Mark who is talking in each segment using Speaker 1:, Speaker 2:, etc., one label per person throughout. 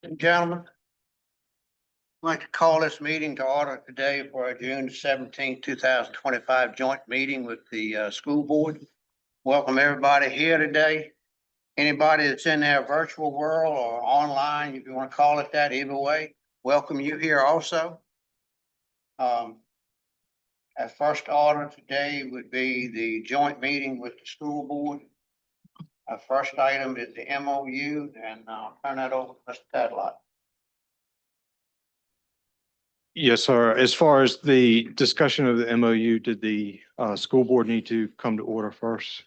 Speaker 1: Gentlemen, I'd like to call this meeting to order today for our June 17, 2025 joint meeting with the school board. Welcome everybody here today. Anybody that's in their virtual world or online, if you want to call it that, either way, welcome you here also. Our first order today would be the joint meeting with the school board. Our first item is the MOU, and I'll turn that over to Mr. Tadlock.
Speaker 2: Yes, sir. As far as the discussion of the MOU, did the school board need to come to order first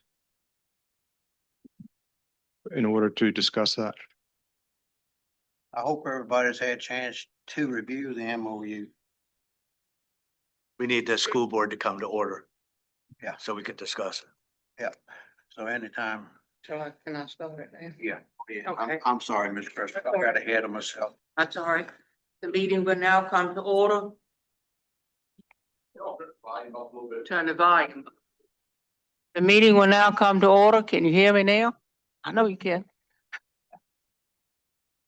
Speaker 2: in order to discuss that?
Speaker 1: I hope everybody's had a chance to review the MOU.
Speaker 3: We need the school board to come to order.
Speaker 1: Yeah.
Speaker 3: So we could discuss it.
Speaker 1: So anytime.
Speaker 4: Can I start it now?
Speaker 1: Yeah.
Speaker 4: Okay.
Speaker 1: I'm sorry, Ms. President, I got ahead of myself.
Speaker 4: That's all right. The meeting will now come to order. Turn the volume. The meeting will now come to order. Can you hear me now? I know you can.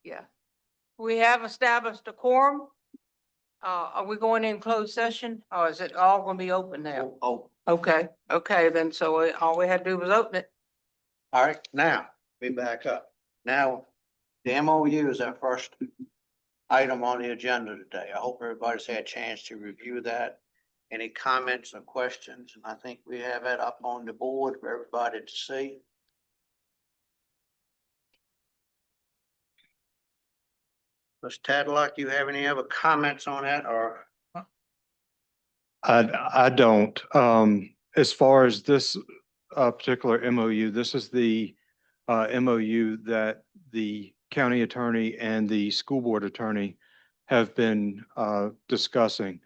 Speaker 4: Yeah. We have established a quorum. Are we going in closed session or is it all gonna be open now?
Speaker 1: Oh,
Speaker 4: Okay, then, so all we had to do was open it.
Speaker 1: all right, now, we back up. Now, the MOU is our first item on the agenda today. I hope everybody's had a chance to review that. Any comments or questions? And I think we have that up on the board for everybody to see. Mr. Tadlock, you have any other comments on that or?
Speaker 2: I don't. As far as this particular MOU, this is the MOU that the county attorney and the school board attorney have been discussing.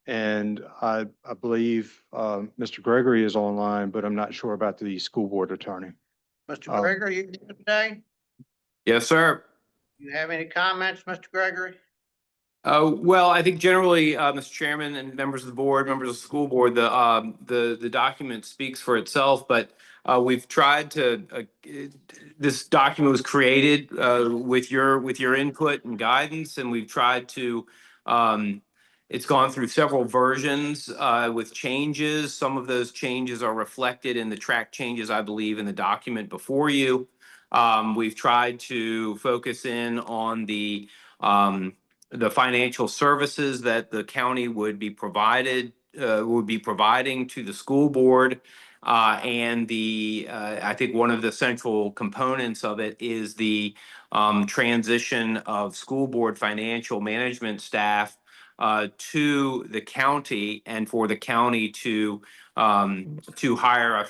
Speaker 2: And I believe Mr. Gregory is online, but I'm not sure about the school board attorney.
Speaker 1: Mr. Gregory, you here today?
Speaker 5: Yes, sir.
Speaker 1: You have any comments, Mr. Gregory?
Speaker 5: Well, I think generally, Mr. Chairman and members of the board, members of the school board, the document speaks for itself, but we've tried to, this document was created with your input and guidance, and we've tried to, it's gone through several versions with changes. Some of those changes are reflected in the track changes, I believe, in the document before you. We've tried to focus in on the financial services that the county would be providing to the school board. And I think one of the central components of it is the transition of school board financial management staff to the county, and for the county to hire a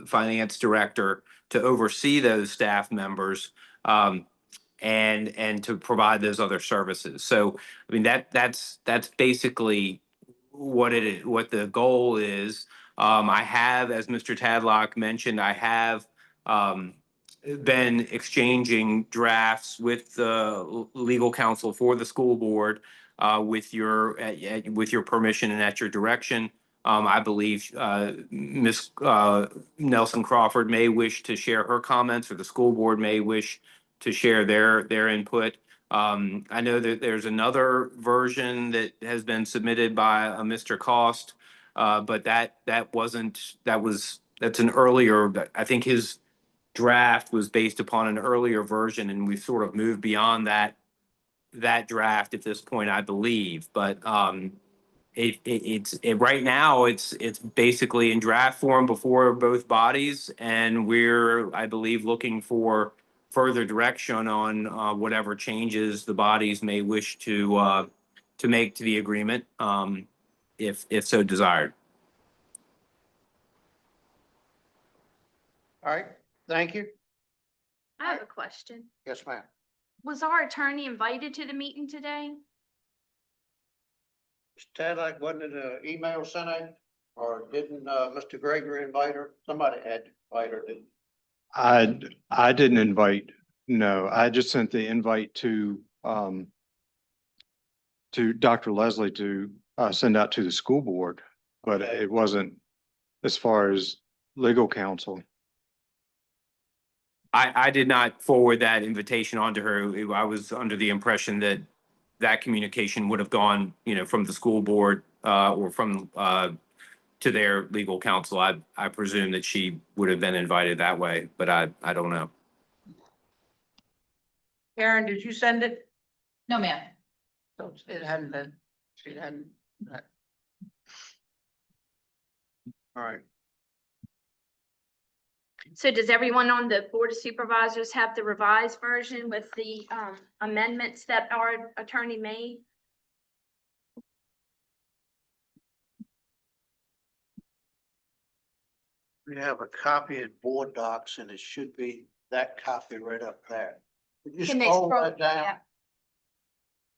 Speaker 5: finance director to oversee those staff members. And to provide those other services. So, I mean, that's basically what it is, what the goal is. I have, as Mr. Tadlock mentioned, I have been exchanging drafts with the legal counsel for the school board with your permission and at your direction. I believe Ms. Nelson Crawford may wish to share her comments, or the school board may wish to share their input. I know that there's another version that has been submitted by Mr. Cost, but that's an earlier, I think his draft was based upon an earlier version, and we've sort of moved beyond that draft at this point, I believe. But right now it's basically in draft form before both bodies, and we're, I believe, looking for further direction on whatever changes the bodies may wish to make to the agreement, if so desired.
Speaker 1: All right, thank you.
Speaker 6: I have a question.
Speaker 1: Yes, ma'am.
Speaker 6: Was our attorney invited to the meeting today?
Speaker 1: Mr. Tadlock, wasn't it an email sent out? Or didn't Mr. Gregory invite her? Somebody had to invite her, didn't?
Speaker 2: I didn't invite. No, I just sent the invite to Dr. Leslie to send out to the school board, but it wasn't as far as legal counsel.
Speaker 5: I did not forward that invitation on to her. I was under the impression that that communication would have gone, from the school board, or from, to their legal counsel. I presume that she would have been invited that way, but I don't know.
Speaker 4: Karen, did you send it?
Speaker 7: No, ma'am.
Speaker 4: So it hadn't been, she hadn't.
Speaker 1: All right.
Speaker 6: So does everyone on the Board of Supervisors have the revised version with the amendments that our attorney made?
Speaker 1: We have a copy of board docs and it should be that copy right up there. Could you
Speaker 6: Can they
Speaker 1: scroll
Speaker 6: scroll?
Speaker 1: that down?
Speaker 6: Yeah.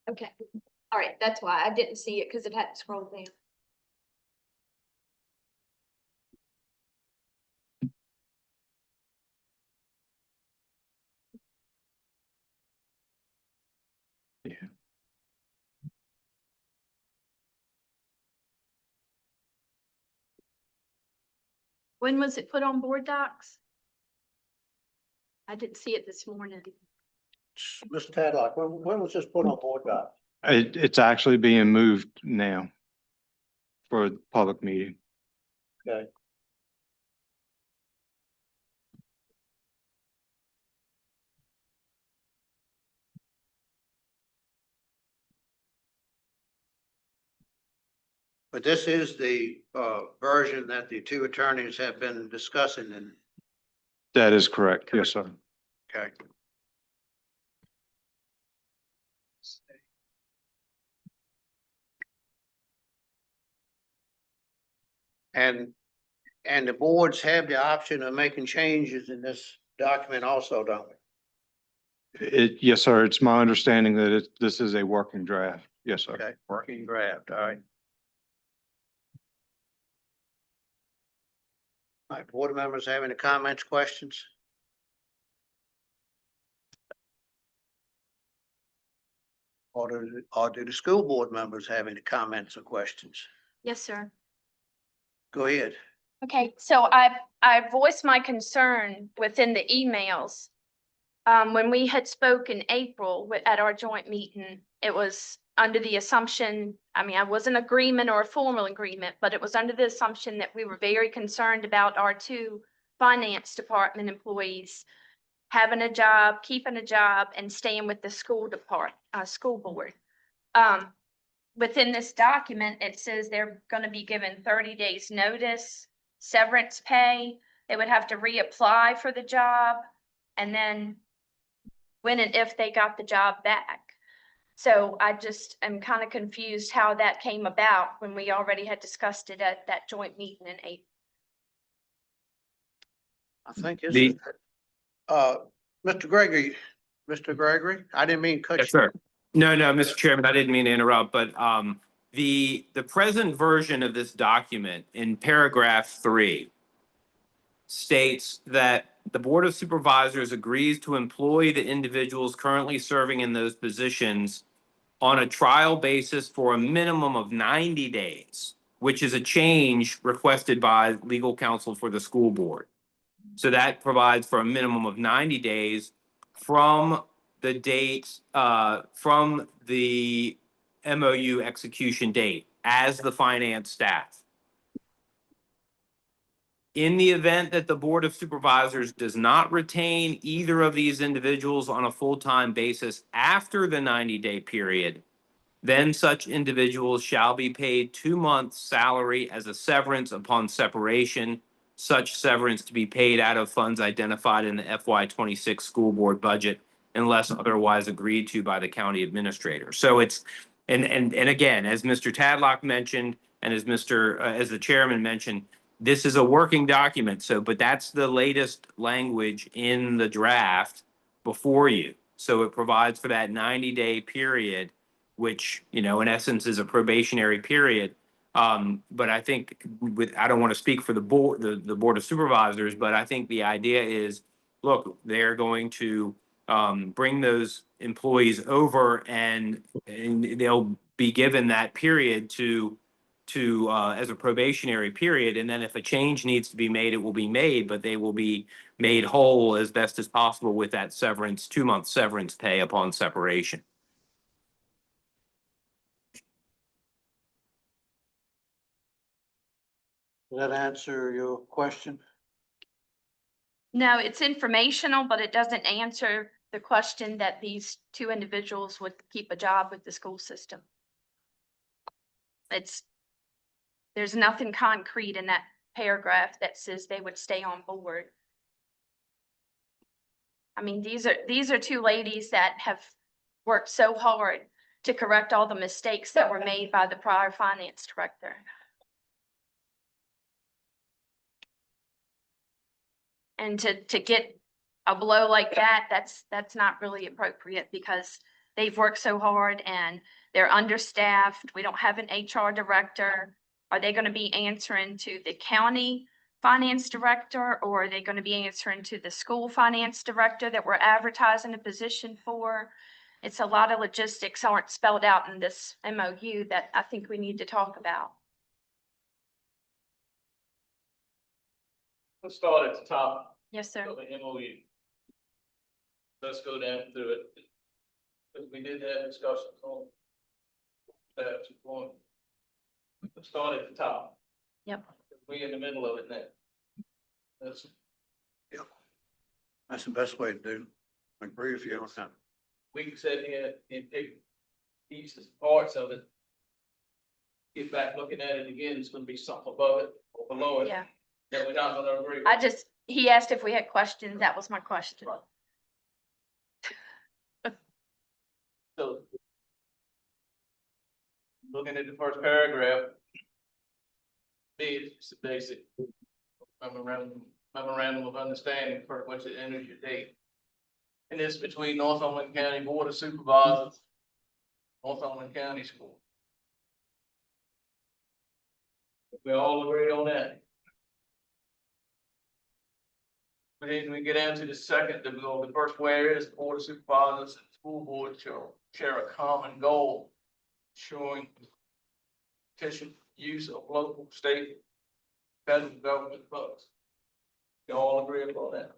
Speaker 6: Okay, all right, that's why I didn't see it because it hadn't scrolled down.
Speaker 2: Yeah.
Speaker 6: When was it put on board docs? I didn't see it this morning.
Speaker 1: Mr. Tadlock, when was this put on board docs?
Speaker 2: It's actually being moved now for a public meeting.
Speaker 1: Okay. But this is the version that the two attorneys have been discussing and,
Speaker 2: That is correct. Yes, sir.
Speaker 1: okay. And the boards have the option of making changes in this document also, don't we?
Speaker 2: Yes, sir. It's my understanding that this is a working draft. Yes, sir.
Speaker 1: Okay, working draft, all right. All right, board members have any comments, questions? Or do the school board members have any comments or questions?
Speaker 6: Yes, sir.
Speaker 1: Go ahead.
Speaker 6: Okay, so I voiced my concern within the emails. When we had spoke in April at our joint meeting, it was under the assumption, I was in agreement or a formal agreement, but it was under the assumption that we were very concerned about our two finance department employees having a job, keeping a job, and staying with the school board. Within this document, it says they're gonna be given 30 days notice, severance pay. They would have to reapply for the job, and then when and if they got the job back. So I just am kind of confused how that came about when we already had discussed it at that joint meeting in April.
Speaker 1: I think it's,
Speaker 5: The-
Speaker 1: Mr. Gregory, I didn't mean to cut you.
Speaker 5: Yes, sir. No, Mr. Chairman, I didn't mean to interrupt, but the present version of this document in paragraph 3 states that the Board of Supervisors agrees to employ the individuals currently serving in those positions on a trial basis for a minimum of 90 days, which is a change requested by legal counsel for the school board. So that provides for a minimum of 90 days from the date, from the MOU execution date as the finance staff. In the event that the Board of Supervisors does not retain either of these individuals on a full-time basis after the 90-day period, then such individuals shall be paid 2 months' salary as a severance upon separation, such severance to be paid out of funds identified in the FY26 school board budget unless otherwise agreed to by the county administrator. So it's, and again, as Mr. Tadlock mentioned, and as the chairman mentioned, this is a working document. So, but that's the latest language in the draft before you. So it provides for that 90-day period, which, in essence is a probationary period. But I think I don't want to speak for the board, the Board of Supervisors, but I think the idea is, look, they're going to bring those employees over and they'll be given that period to as a probationary period. And then if a change needs to be made, it will be made, but they will be made whole as best as possible with that severance, 2-month severance pay upon separation.
Speaker 1: Does that answer your question?
Speaker 6: No, it's informational, but it doesn't answer the question that these two individuals would keep a job with the school system. There's nothing concrete in that paragraph that says they would stay on board. I mean, these are two ladies that have worked so hard to correct all the mistakes that were made by the prior finance director. And to get a blow like that, that's not really appropriate because they've worked so hard and they're understaffed. We don't have an HR director. Are they gonna be answering to the county finance director, or are they gonna be answering to the school finance director that we're advertising a position for? It's a lot of logistics aren't spelled out in this MOU that I think we need to talk about.
Speaker 7: Let's start at the top
Speaker 6: Yes, sir.
Speaker 7: of the MOU. Let's go down through it. Because we did have discussions on that. Let's start at the top.
Speaker 6: Yep.
Speaker 7: We in the middle of it now. That's,
Speaker 1: That's the best way to do. I agree with you on that.
Speaker 7: we can sit here and pick pieces, parts of it. Get back looking at it again, it's gonna be something above it or below it.
Speaker 6: Yeah.
Speaker 7: That we're not gonna agree with.
Speaker 6: He asked if we had questions. That was my question.
Speaker 7: So. Looking at the first paragraph. It's a basic memorandum of understanding for which it enters your date. And it's between Northumberland County Board of Supervisors, Northumberland County School. We all agree on that. Then we get into the second, the first whereas the Board of Supervisors and the school board share a common goal, showing efficient use of local, state, federal government funds. You all agree upon that?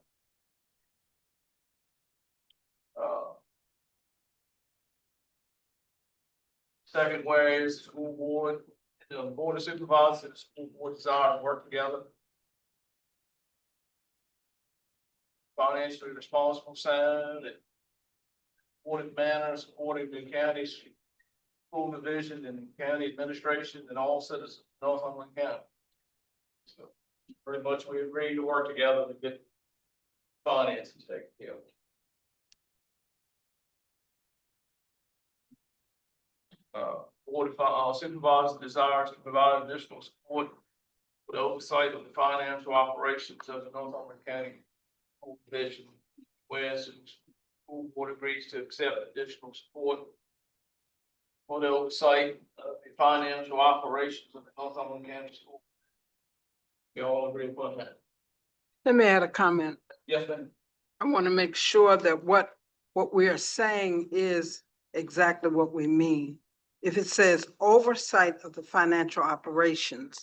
Speaker 7: Second, whereas the school board, the Board of Supervisors and the school board desire to work together. Financially responsible, sound, and supportive manner, supporting the county's school division and county administration and all citizens of Northumberland County. So pretty much we agreed to work together to get finances taken care of. Board of Supervisors desires to provide additional support for the oversight of the financial operations of the Northumberland County School Division, whereas the school board agrees to accept additional support for the oversight of the financial operations of the Northumberland County School. You all agree upon that?
Speaker 8: Let me add a comment.
Speaker 7: Yes, ma'am.
Speaker 8: I want to make sure that what we are saying is exactly what we mean. If it says oversight of the financial operations,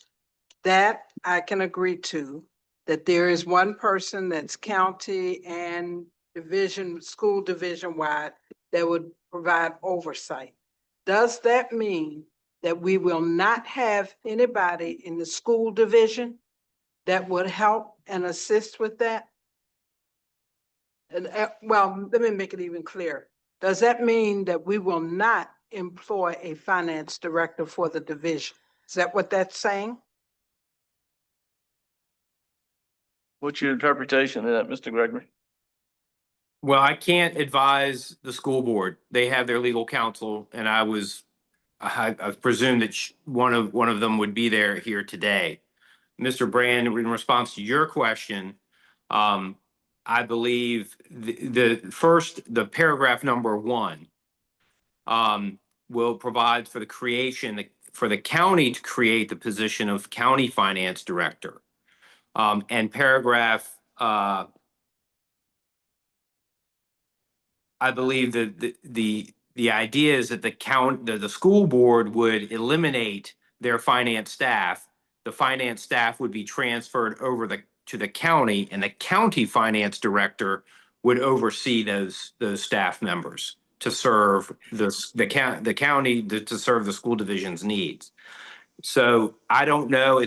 Speaker 8: that I can agree to, that there is one person that's county and division, school division wide that would provide oversight. Does that mean that we will not have anybody in the school division that would help and assist with that? And, well, let me make it even clearer. Does that mean that we will not employ a finance director for the division? Is that what that's saying?
Speaker 7: What's your interpretation of that, Mr. Gregory?
Speaker 5: Well, I can't advise the school board. They have their legal counsel, and I presume that one of them would be here today. Mr. Brand, in response to your question, I believe the paragraph number 1 will provide for the creation, for the county to create the position of county finance director. And paragraph, I believe that the idea is that the school board would eliminate their finance staff. The finance staff would be transferred over to the county, and the county finance director would oversee those staff members to serve the county to serve the school division's needs. So I don't know,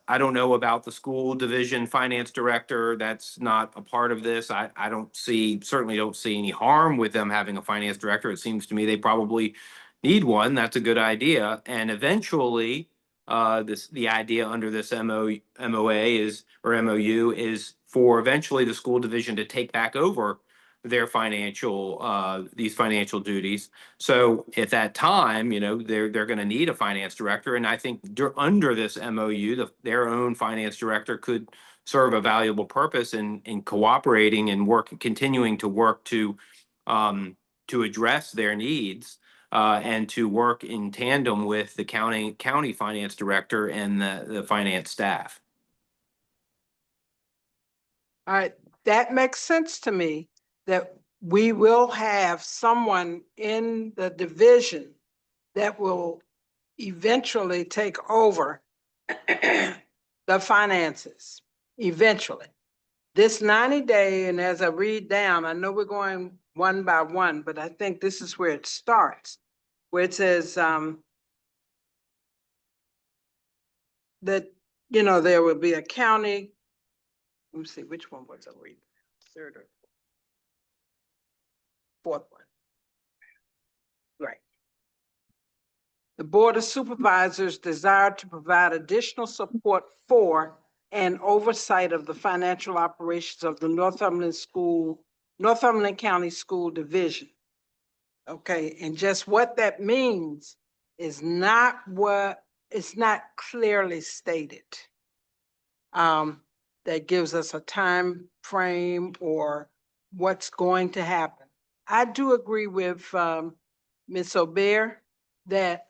Speaker 5: I don't know about the school division finance director. That's not a part of this. I certainly don't see any harm with them having a finance director. It seems to me they probably need one. That's a good idea. And eventually, the idea under this MOA is, or MOU is for eventually the school division to take back over their these financial duties. So at that time, they're going to need a finance director. And I think under this MOU, their own finance director could serve a valuable purpose in cooperating and continuing to work to address their needs and to work in tandem with the county finance director and the finance staff.
Speaker 8: All right, that makes sense to me, that we will have someone in the division that will eventually take over the finances, eventually. This 90-day, and as I read down, I know we're going one by one, but I think this is where it starts, where it says that, there will be a county. Let me see, which one was I reading? Third or fourth one? Right. The Board of Supervisors desire to provide additional support for and oversight of the financial operations of the Northumberland County School Division. Okay, and just what that means is it's not clearly stated. That gives us a time frame or what's going to happen. I do agree with Ms. Aubert that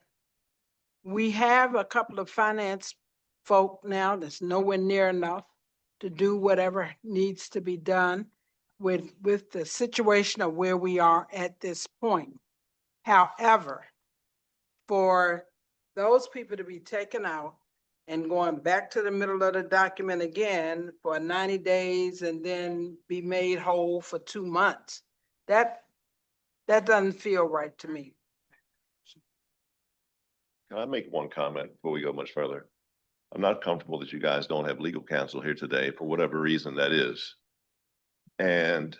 Speaker 8: we have a couple of finance folk now that's nowhere near enough to do whatever needs to be done with the situation of where we are at this point. However, for those people to be taken out and going back to the middle of the document again for 90 days and then be made whole for 2 months, that doesn't feel right to me.
Speaker 9: Can I make one comment before we go much further? I'm not comfortable that you guys don't have legal counsel here today for whatever reason that is. And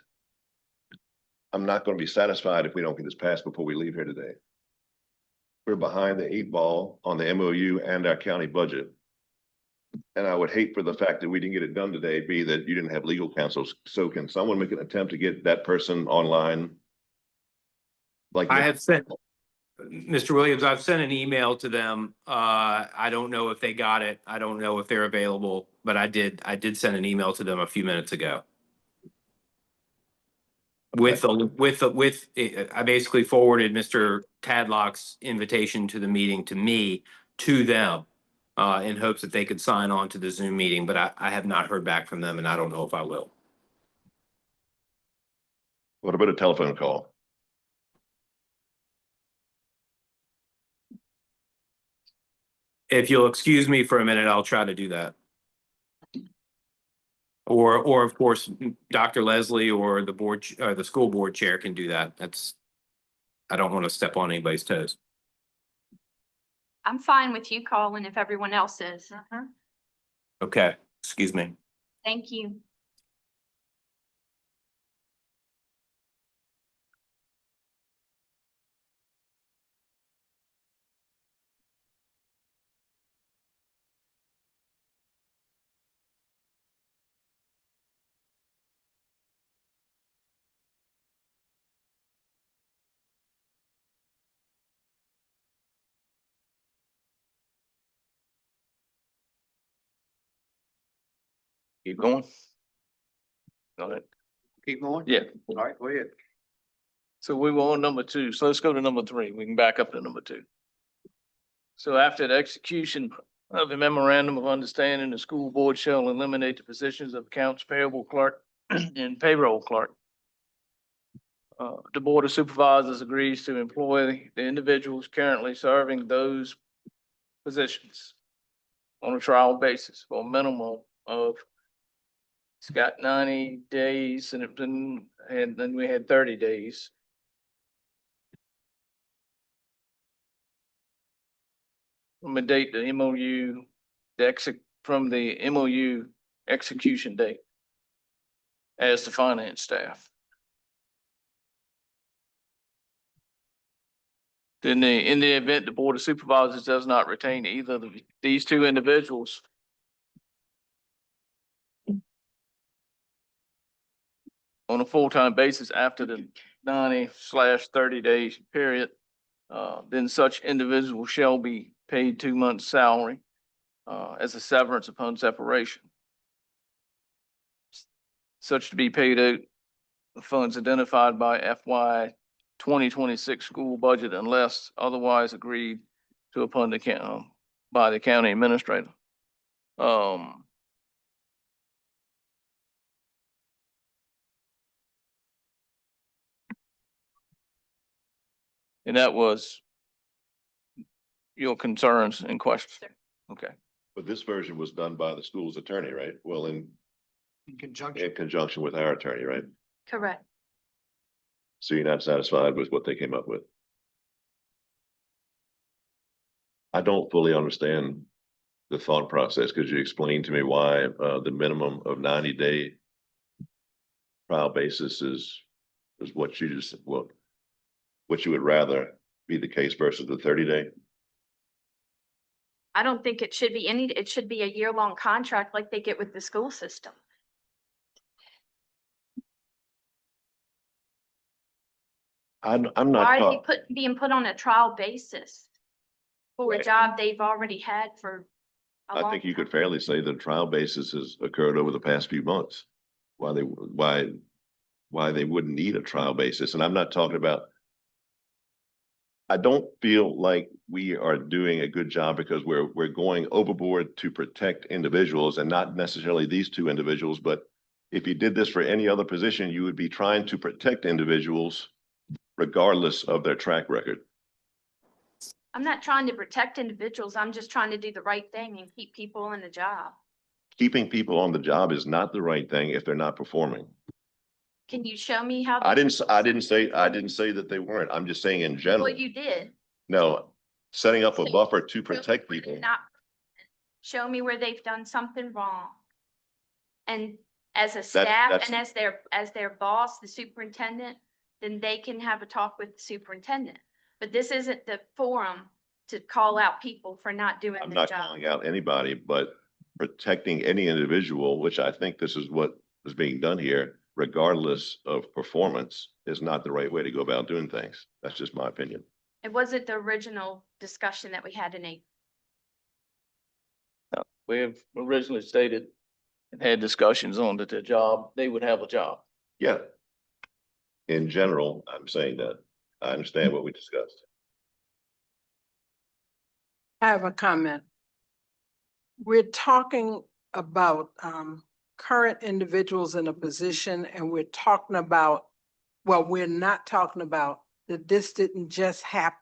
Speaker 9: I'm not going to be satisfied if we don't get this passed before we leave here today. We're behind the 8 ball on the MOU and our county budget. And I would hate for the fact that we didn't get it done today be that you didn't have legal counsel. So can someone make an attempt to get that person online? Like
Speaker 5: I have sent, Mr. Williams, I've sent an email to them. I don't know if they got it. I don't know if they're available, but I did send an email to them a few minutes ago. I basically forwarded Mr. Tadlock's invitation to the meeting to them in hopes that they could sign on to the Zoom meeting, but I have not heard back from them and I don't know if I will.
Speaker 9: What about a telephone call?
Speaker 5: If you'll excuse me for a minute, I'll try to do that. Or of course, Dr. Leslie or the school board chair can do that. I don't want to step on anybody's toes.
Speaker 6: I'm fine with you calling if everyone else is.
Speaker 5: Okay, excuse me.
Speaker 6: Thank you.
Speaker 7: Keep going. Go ahead.
Speaker 1: Keep going?
Speaker 7: Yeah.
Speaker 1: All right, go ahead.
Speaker 7: So we were on number 2. So let's go to number 3. We can back up to number 2. So after the execution of a memorandum of understanding, the school board shall eliminate the positions of accounts payable clerk and payroll clerk. The Board of Supervisors agrees to employ the individuals currently serving those positions on a trial basis for a minimum of It's got 90 days and then we had 30 days. From the date the MOU, from the MOU execution date as the finance staff. Then in the event the Board of Supervisors does not retain either of these two individuals, on a full-time basis after the 90/30 day period, then such individual shall be paid 2 months' salary as a severance upon separation. Such to be paid out of funds identified by FY 2026 school budget unless otherwise agreed to upon the by the county administrator. And that was your concerns and questions. Okay.
Speaker 9: But this version was done by the school's attorney, right? Well, in
Speaker 1: conjunction.
Speaker 9: conjunction with our attorney, right?
Speaker 6: Correct.
Speaker 9: So you're not satisfied with what they came up with? I don't fully understand the thought process. Could you explain to me why the minimum of 90-day trial basis is what you just, what you would rather be the case versus the 30-day?
Speaker 6: I don't think it should be it should be a year-long contract like they get with the school system.
Speaker 9: I'm
Speaker 6: Why
Speaker 9: not,
Speaker 6: are they being put on a trial basis for a
Speaker 9: Right.
Speaker 6: job they've already had for a
Speaker 9: I
Speaker 6: long
Speaker 9: think you
Speaker 6: time?
Speaker 9: could fairly say the trial basis has occurred over the past few months. Why they wouldn't need a trial basis. And I'm not talking about, I don't feel like we are doing a good job because we're going overboard to protect individuals and not necessarily these two individuals. But if you did this for any other position, you would be trying to protect individuals regardless of their track record.
Speaker 6: I'm not trying to protect individuals. I'm just trying to do the right thing and keep people in a job.
Speaker 9: Keeping people on the job is not the right thing if they're not performing.
Speaker 6: Can you show me how?
Speaker 9: I didn't say that they weren't. I'm just saying in general.
Speaker 6: Well, you did.
Speaker 9: No, setting up a buffer to protect
Speaker 6: Show me where
Speaker 9: people.
Speaker 6: they're not- Show me where they've done something wrong. And as a staff
Speaker 9: that's-
Speaker 6: and as their boss, the superintendent, then they can have a talk with the superintendent. But this isn't the forum to call out people for not doing
Speaker 9: I'm
Speaker 6: the
Speaker 9: not
Speaker 6: job.
Speaker 9: calling out anybody, but protecting any individual, which I think this is what is being done here, regardless of performance, is not the right way to go about doing things. That's just my opinion.
Speaker 6: It wasn't the original discussion that we had in April.
Speaker 7: We have originally stated and had discussions on that their job, they would have a job.
Speaker 9: Yeah. In general, I'm saying that. I understand what we discussed.
Speaker 8: I have a comment. We're talking about current individuals in a position and we're talking about, well, we're not talking about that this didn't just happen.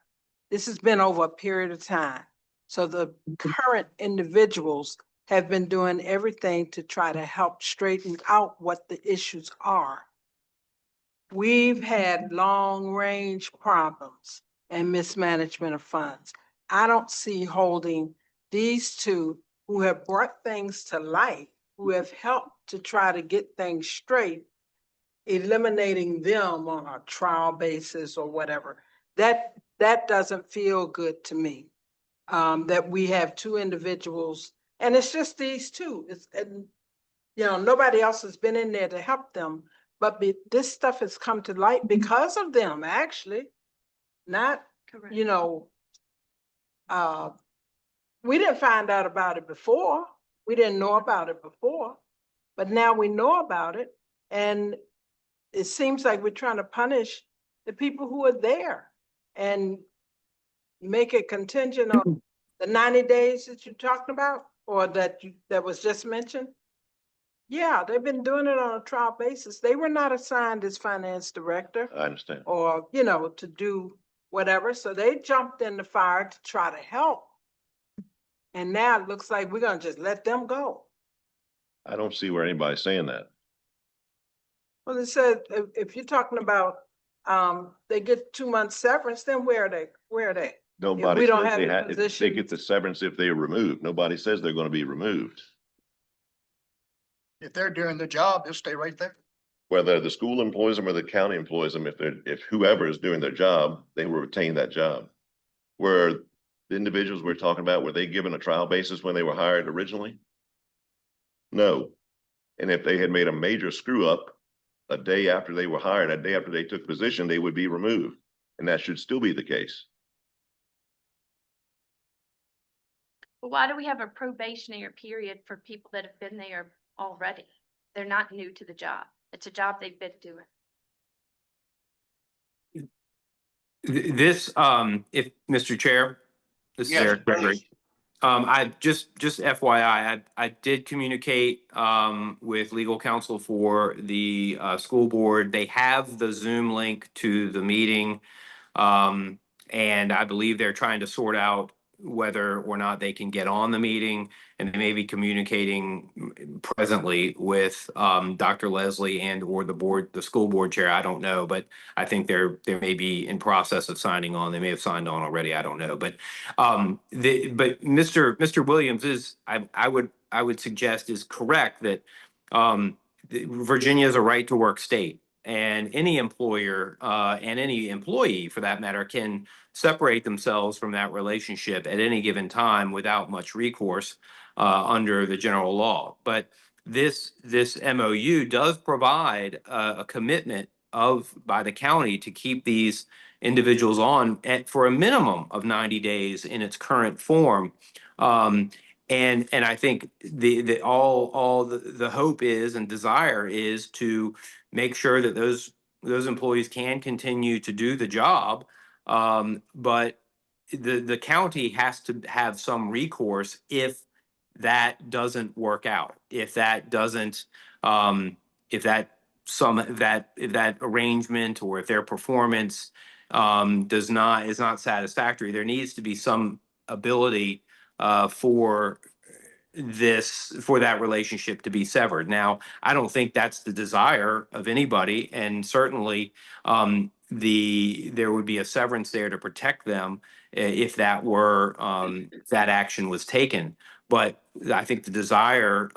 Speaker 8: This has been over a period of time. So the current individuals have been doing everything to try to help straighten out what the issues are. We've had long-range problems and mismanagement of funds. I don't see holding these two who have brought things to light, who have helped to try to get things straight, eliminating them on a trial basis or whatever. That doesn't feel good to me. That we have two individuals, and it's just these two. And nobody else has been in there to help them. But this stuff has come to light because of them, actually. Not,
Speaker 6: Correct.
Speaker 8: We didn't find out about it before. We didn't know about it before. But now we know about it. And it seems like we're trying to punish the people who are there and make it contingent on the 90 days that you're talking about or that was just mentioned. Yeah, they've been doing it on a trial basis. They were not assigned as finance director
Speaker 9: I understand.
Speaker 8: or, to do whatever. So they jumped in the fire to try to help. And now it looks like we're gonna just let them go.
Speaker 9: I don't see where anybody's saying that.
Speaker 8: Well, it said, if you're talking about, they get 2 months severance, then where are they? Where are they?
Speaker 9: Nobody
Speaker 8: we don't
Speaker 9: says
Speaker 8: have
Speaker 9: they
Speaker 8: any
Speaker 9: have, they
Speaker 8: positions-
Speaker 9: get the severance if they're removed. Nobody says they're gonna be removed.
Speaker 10: If they're doing the job, they'll stay right there.
Speaker 9: Whether the school employs them or the county employs them, if whoever is doing their job, they will retain that job. Where the individuals we're talking about, were they given a trial basis when they were hired originally? No. And if they had made a major screw up a day after they were hired, a day after they took position, they would be removed. And that should still be the case.
Speaker 6: But why do we have a probationary period for people that have been there already? They're not new to the job. It's a job they've been doing.
Speaker 5: This, if, Mr. Chair, this is
Speaker 1: Yes,
Speaker 5: Eric Gregory.
Speaker 1: please.
Speaker 5: I just FYI, I did communicate, with legal counsel for the, school board. They have the Zoom link to the meeting. And I believe they're trying to sort out whether or not they can get on the meeting, and they may be communicating presently with Dr. Leslie and or the board, the school board chair. I don't know, but I think they may be in process of signing on. They may have signed on already. I don't know, but Mr. Williams is, I would suggest is correct that Virginia is a right to work state. And any employer and any employee, for that matter, can separate themselves from that relationship at any given time without much recourse under the general law. But this MOU does provide a commitment by the county to keep these individuals on for a minimum of 90 days in its current form. And I think the hope is and desire is to make sure that those employees can continue to do the job. But the county has to have some recourse if that doesn't work out, if that doesn't, if that arrangement or if their performance is not satisfactory, there needs to be some ability for that relationship to be severed. Now, I don't think that's the desire of anybody, and certainly there would be a severance there to protect them if that were that action was taken. But I think the desire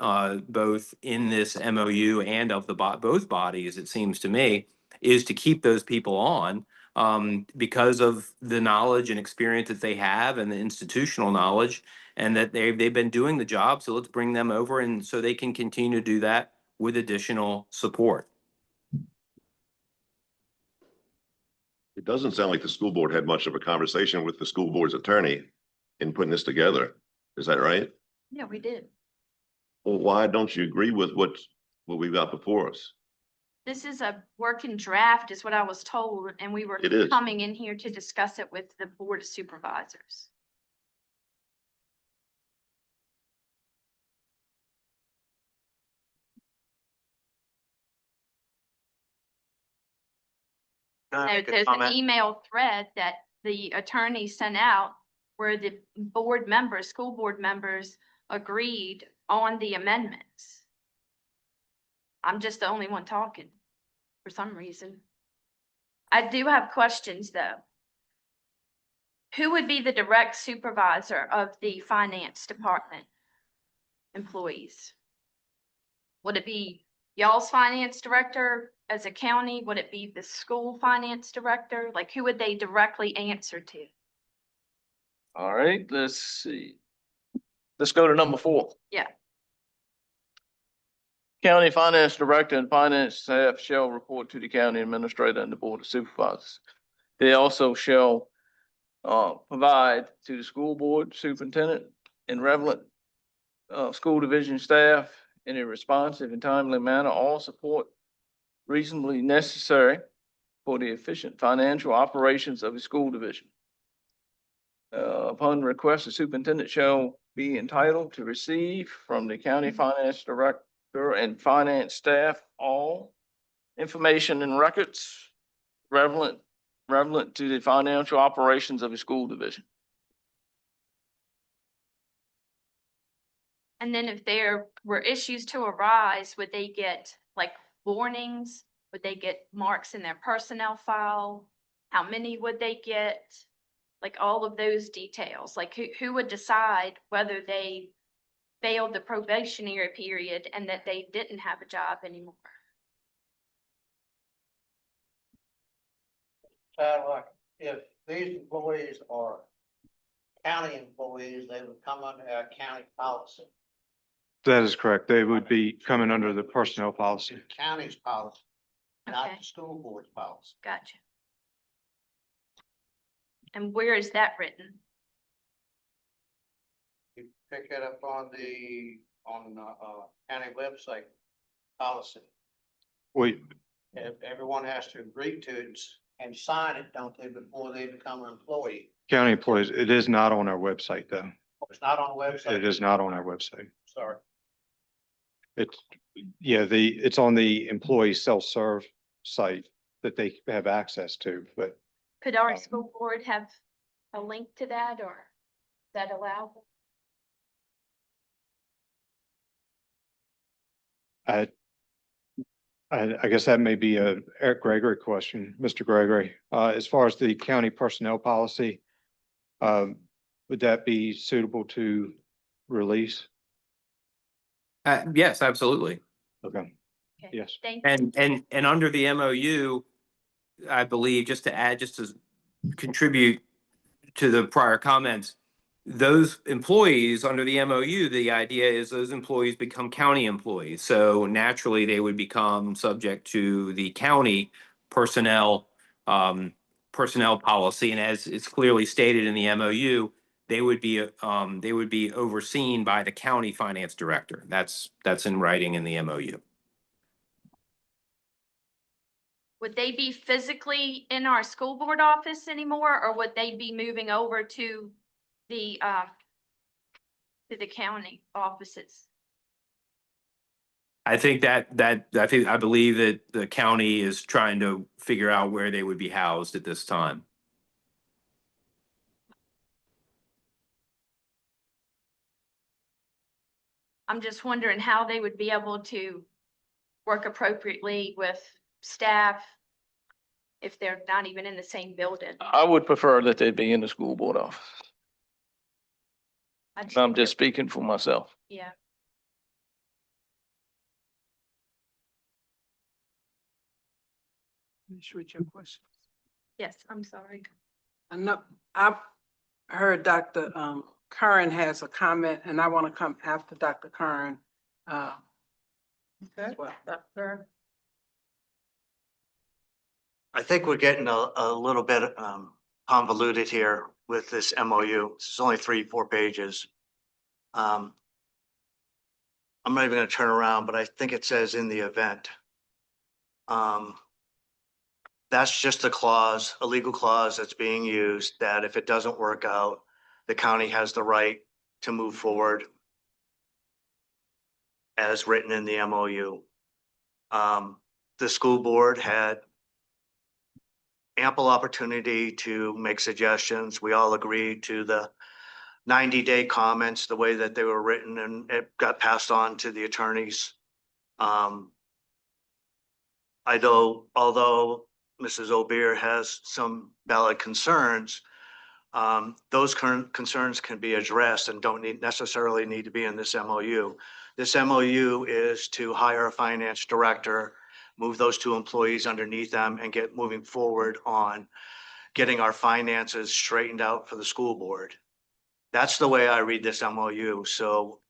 Speaker 5: both in this MOU and of both bodies, it seems to me, is to keep those people on because of the knowledge and experience that they have and the institutional knowledge, and that they've been doing the job. So let's bring them over and so they can continue to do that with additional support.
Speaker 9: It doesn't sound like the school board had much of a conversation with the school board's attorney in putting this together. Is that right?
Speaker 6: Yeah, we did.
Speaker 9: Well, why don't you agree with what we've got before us?
Speaker 6: This is a working draft is what I was told, and we were
Speaker 9: It is.
Speaker 6: coming in here to discuss it with the Board of Supervisors. There's an email thread that the attorney sent out where the board members, school board members agreed on the amendments. I'm just the only one talking for some reason. I do have questions though. Who would be the direct supervisor of the finance department employees? Would it be y'all's finance director as a county? Would it be the school finance director? Like, who would they directly answer to?
Speaker 7: All right, let's see. Let's go to number 4.
Speaker 6: Yeah.
Speaker 7: County Finance Director and Finance staff shall report to the county administrator and the Board of Supervisors. They also shall provide to the school board superintendent and relevant school division staff in a responsive and timely manner all support reasonably necessary for the efficient financial operations of the school division. Upon request, the superintendent shall be entitled to receive from the county finance director and finance staff all information and records relevant to the financial operations of the school division.
Speaker 6: And then if there were issues to arise, would they get like warnings Would they get marks in their personnel file? How many would they get? Like all of those details, like who would decide whether they failed the probationary period and that they didn't have a job anymore?
Speaker 1: Sound like if these employees are county employees, they would come under our county policy.
Speaker 2: That is correct. They would be coming under the personnel policy.
Speaker 1: County's policy, not
Speaker 6: Okay,
Speaker 1: the school board's policy.
Speaker 6: gotcha. And where is that written?
Speaker 1: You pick it up on county website policy.
Speaker 2: We,
Speaker 1: Everyone has to agree to it and sign it, don't they, before they become an employee?
Speaker 2: county employees, it is not on our website, though.
Speaker 1: It's not on the website.
Speaker 2: It is not on our website.
Speaker 1: Sorry.
Speaker 2: It's, yeah, it's on the employee self-serve site that they have access to, but
Speaker 6: Could our school board have a link to that, or is that allowable?
Speaker 2: I guess that may be a Eric Gregory question, Mr. Gregory. As far as the county personnel policy, would that be suitable to release?
Speaker 5: Yes, absolutely.
Speaker 2: Okay,
Speaker 6: Okay,
Speaker 2: yes.
Speaker 6: thank you.
Speaker 5: And under the MOU, I believe, just to add, just to contribute to the prior comments, those employees under the MOU, the idea is those employees become county employees. So naturally, they would become subject to the county personnel policy. And as it's clearly stated in the MOU, they would be overseen by the county finance director. That's in writing in the MOU.
Speaker 6: Would they be physically in our school board office anymore, or would they be moving over to the county offices?
Speaker 5: I think I believe that the county is trying to figure out where they would be housed at this time.
Speaker 6: I'm just wondering how they would be able to work appropriately with staff if they're not even in the same building.
Speaker 7: I would prefer that they be in the school board office. I'm just
Speaker 6: think
Speaker 7: speaking for myself.
Speaker 6: Yeah,
Speaker 8: Finish with your question.
Speaker 6: yes, I'm sorry.
Speaker 8: I know, I've heard Dr. Curran has a comment, and I want to come after Dr. Curran. As well.
Speaker 4: Dr.
Speaker 3: I think we're getting a little bit convoluted here with this MOU. It's only 3-4 pages. I'm not even gonna turn around, but I think it says in the event. That's just a clause, a legal clause that's being used, that if it doesn't work out, the county has the right to move forward as written in the MOU. The school board had ample opportunity to make suggestions. We all agreed to the 90-day comments, the way that they were written, and it got passed on to the attorneys. Although Mrs. Obeer has some valid concerns, those current concerns can be addressed and don't necessarily need to be in this MOU. This MOU is to hire a finance director, move those 2 employees underneath them, and get moving forward on getting our finances straightened out for the school board. That's the way I read this MOU. So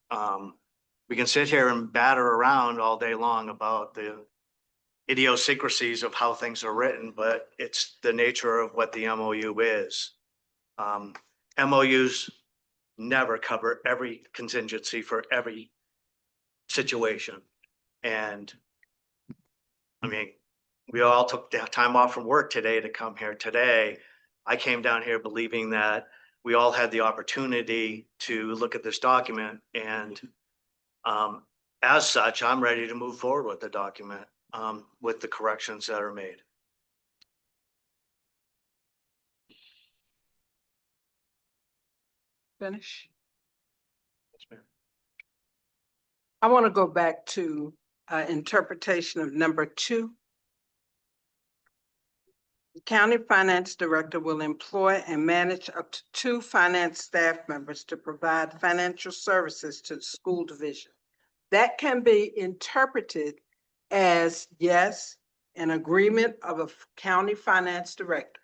Speaker 3: we can sit here and batter around all day long about the idiosyncrasies of how things are written, but it's the nature of what the MOU is. MOUs never cover every contingency for every situation. And I mean, we all took time off from work today to come here today. I came down here believing that we all had the opportunity to look at this document, and as such, I'm ready to move forward with the document with the corrections that are made.
Speaker 8: Finish. I want to go back to interpretation of number 2. The county finance director will employ and manage up to 2 finance staff members to provide financial services to the school division. That can be interpreted as, yes, an agreement of a county finance director.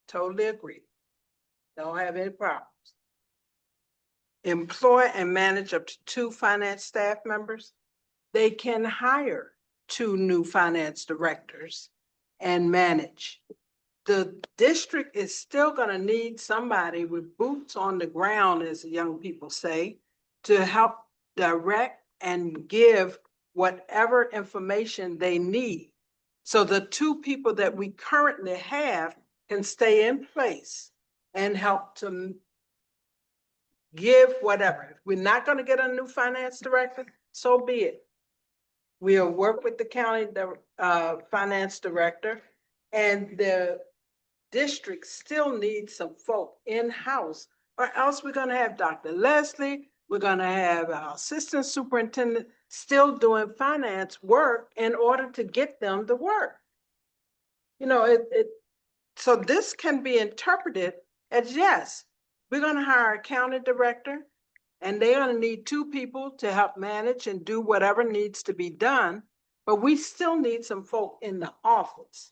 Speaker 8: Totally agree. Don't have any problems. Employ and manage up to 2 finance staff members. They can hire 2 new finance directors and manage. The district is still gonna need somebody with boots on the ground, as the young people say, to help direct and give whatever information they need. So the 2 people that we currently have can stay in place and help to give whatever. If we're not gonna get a new finance director, so be it. We'll work with the county, finance director, and the district still needs some folk in-house, or else we're gonna have Dr. Leslie, we're gonna have our assistant superintendent still doing finance work in order to get them to work. You know, so this can be interpreted as, yes, we're gonna hire a county director, and they're gonna need 2 people to help manage and do whatever needs to be done, but we still need some folk in the office.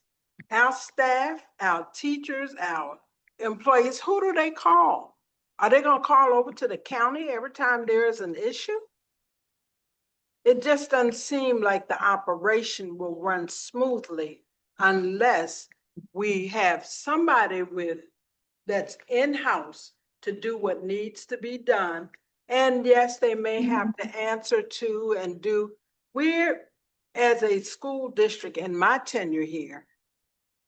Speaker 8: Our staff, our teachers, our employees, who do they call? Are they gonna call over to the county every time there is an issue? It just doesn't seem like the operation will run smoothly unless we have somebody that's in-house to do what needs to be done. And yes, they may have to answer to and do. We're, as a school district in my tenure here,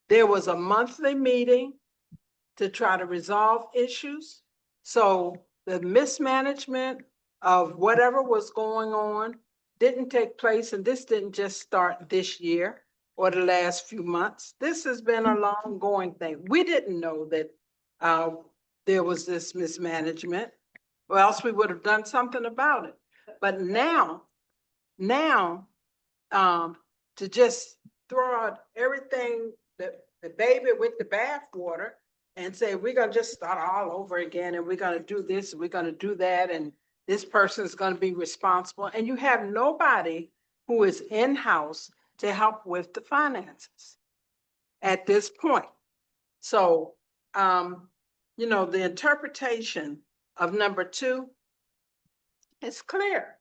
Speaker 8: there was a monthly meeting to try to resolve issues. So the mismanagement of whatever was going on didn't take place, and this didn't just start this year or the last few months. This has been a long-going thing. We didn't know that there was this mismanagement, or else we would have done something about it. But now, to just throw out everything, the baby with the bathwater, and say, we're gonna just start all over again, and we're gonna do this, and we're gonna do that, and this person is gonna be responsible, and you have nobody who is in-house to help with the finances at this point. So, you know, the interpretation of number 2 is clear.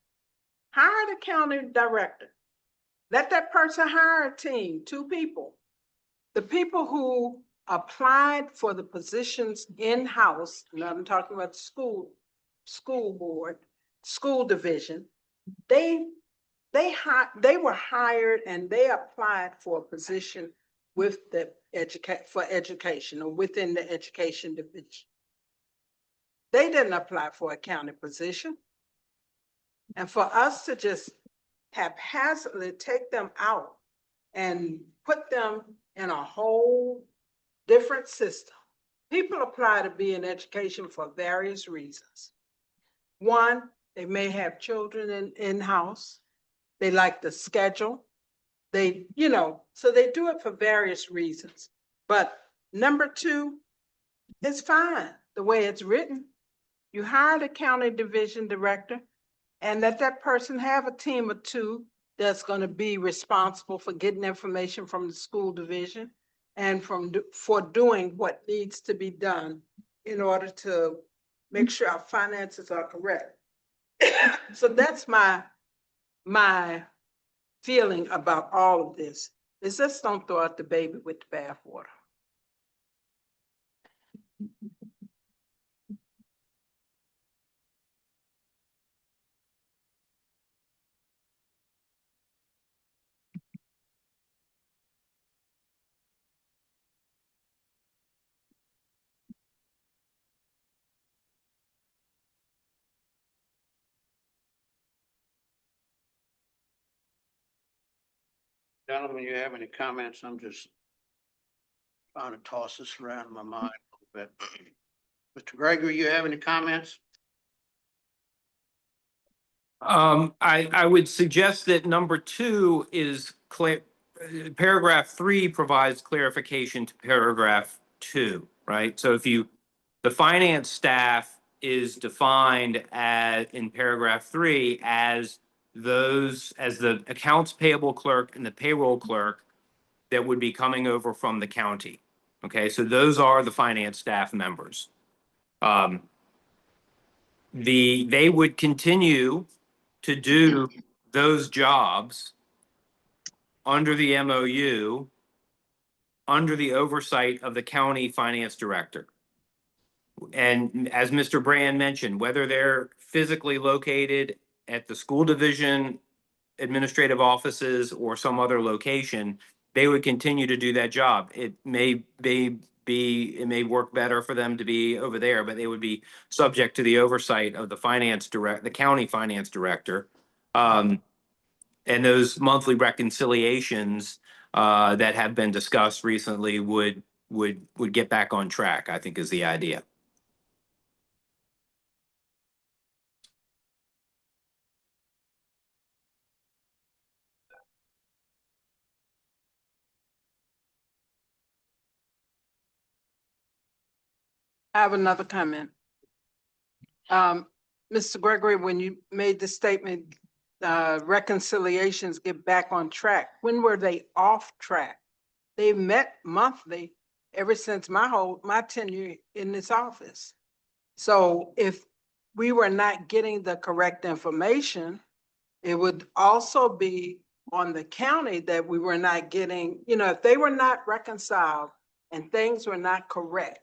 Speaker 8: Hire the county director. Let that person hire a team, 2 people. The people who applied for the positions in-house, and I'm talking about the school board, school division, they were hired and they applied for a position with the education or within the education division. They didn't apply for a county position. And for us to just haphazardly take them out and put them in a whole different system. People apply to be in education for various reasons. One, they may have children in-house. They like the schedule. They, you know, so they do it for various reasons. But number 2 is fine, the way it's written. You hire the county division director and let that person have a team of 2 that's going to be responsible for getting information from the school division and for doing what needs to be done in order to make sure our finances are correct. So that's my feeling about all of this, is just don't throw out the baby with the bathwater.
Speaker 1: Gentlemen, you have any comments? I'm just trying to toss this around in my mind a little bit. Mr. Gregory, you have any comments?
Speaker 5: I would suggest that number 2 is clear, paragraph 3 provides clarification to paragraph 2, right? So if you, the finance staff is defined as, in paragraph 3, as those, as the accounts payable clerk and the payroll clerk that would be coming over from the county. Okay, so those are the finance staff members. They would continue to do those jobs under the MOU, under the oversight of the county finance director. And as Mr. Brand mentioned, whether they're physically located at the school division administrative offices or some other location, they would continue to do that job. It may work better for them to be over there, but they would be subject to the oversight of the county finance director. And those monthly reconciliations that have been discussed recently would get back on track, I think is the idea.
Speaker 8: I have another comment. Mr. Gregory, when you made the statement, reconciliations get back on track, when were they off track? They met monthly ever since my tenure in this office. So if we were not getting the correct information, it would also be on the county that we were not getting, if they were not reconciled and things were not correct,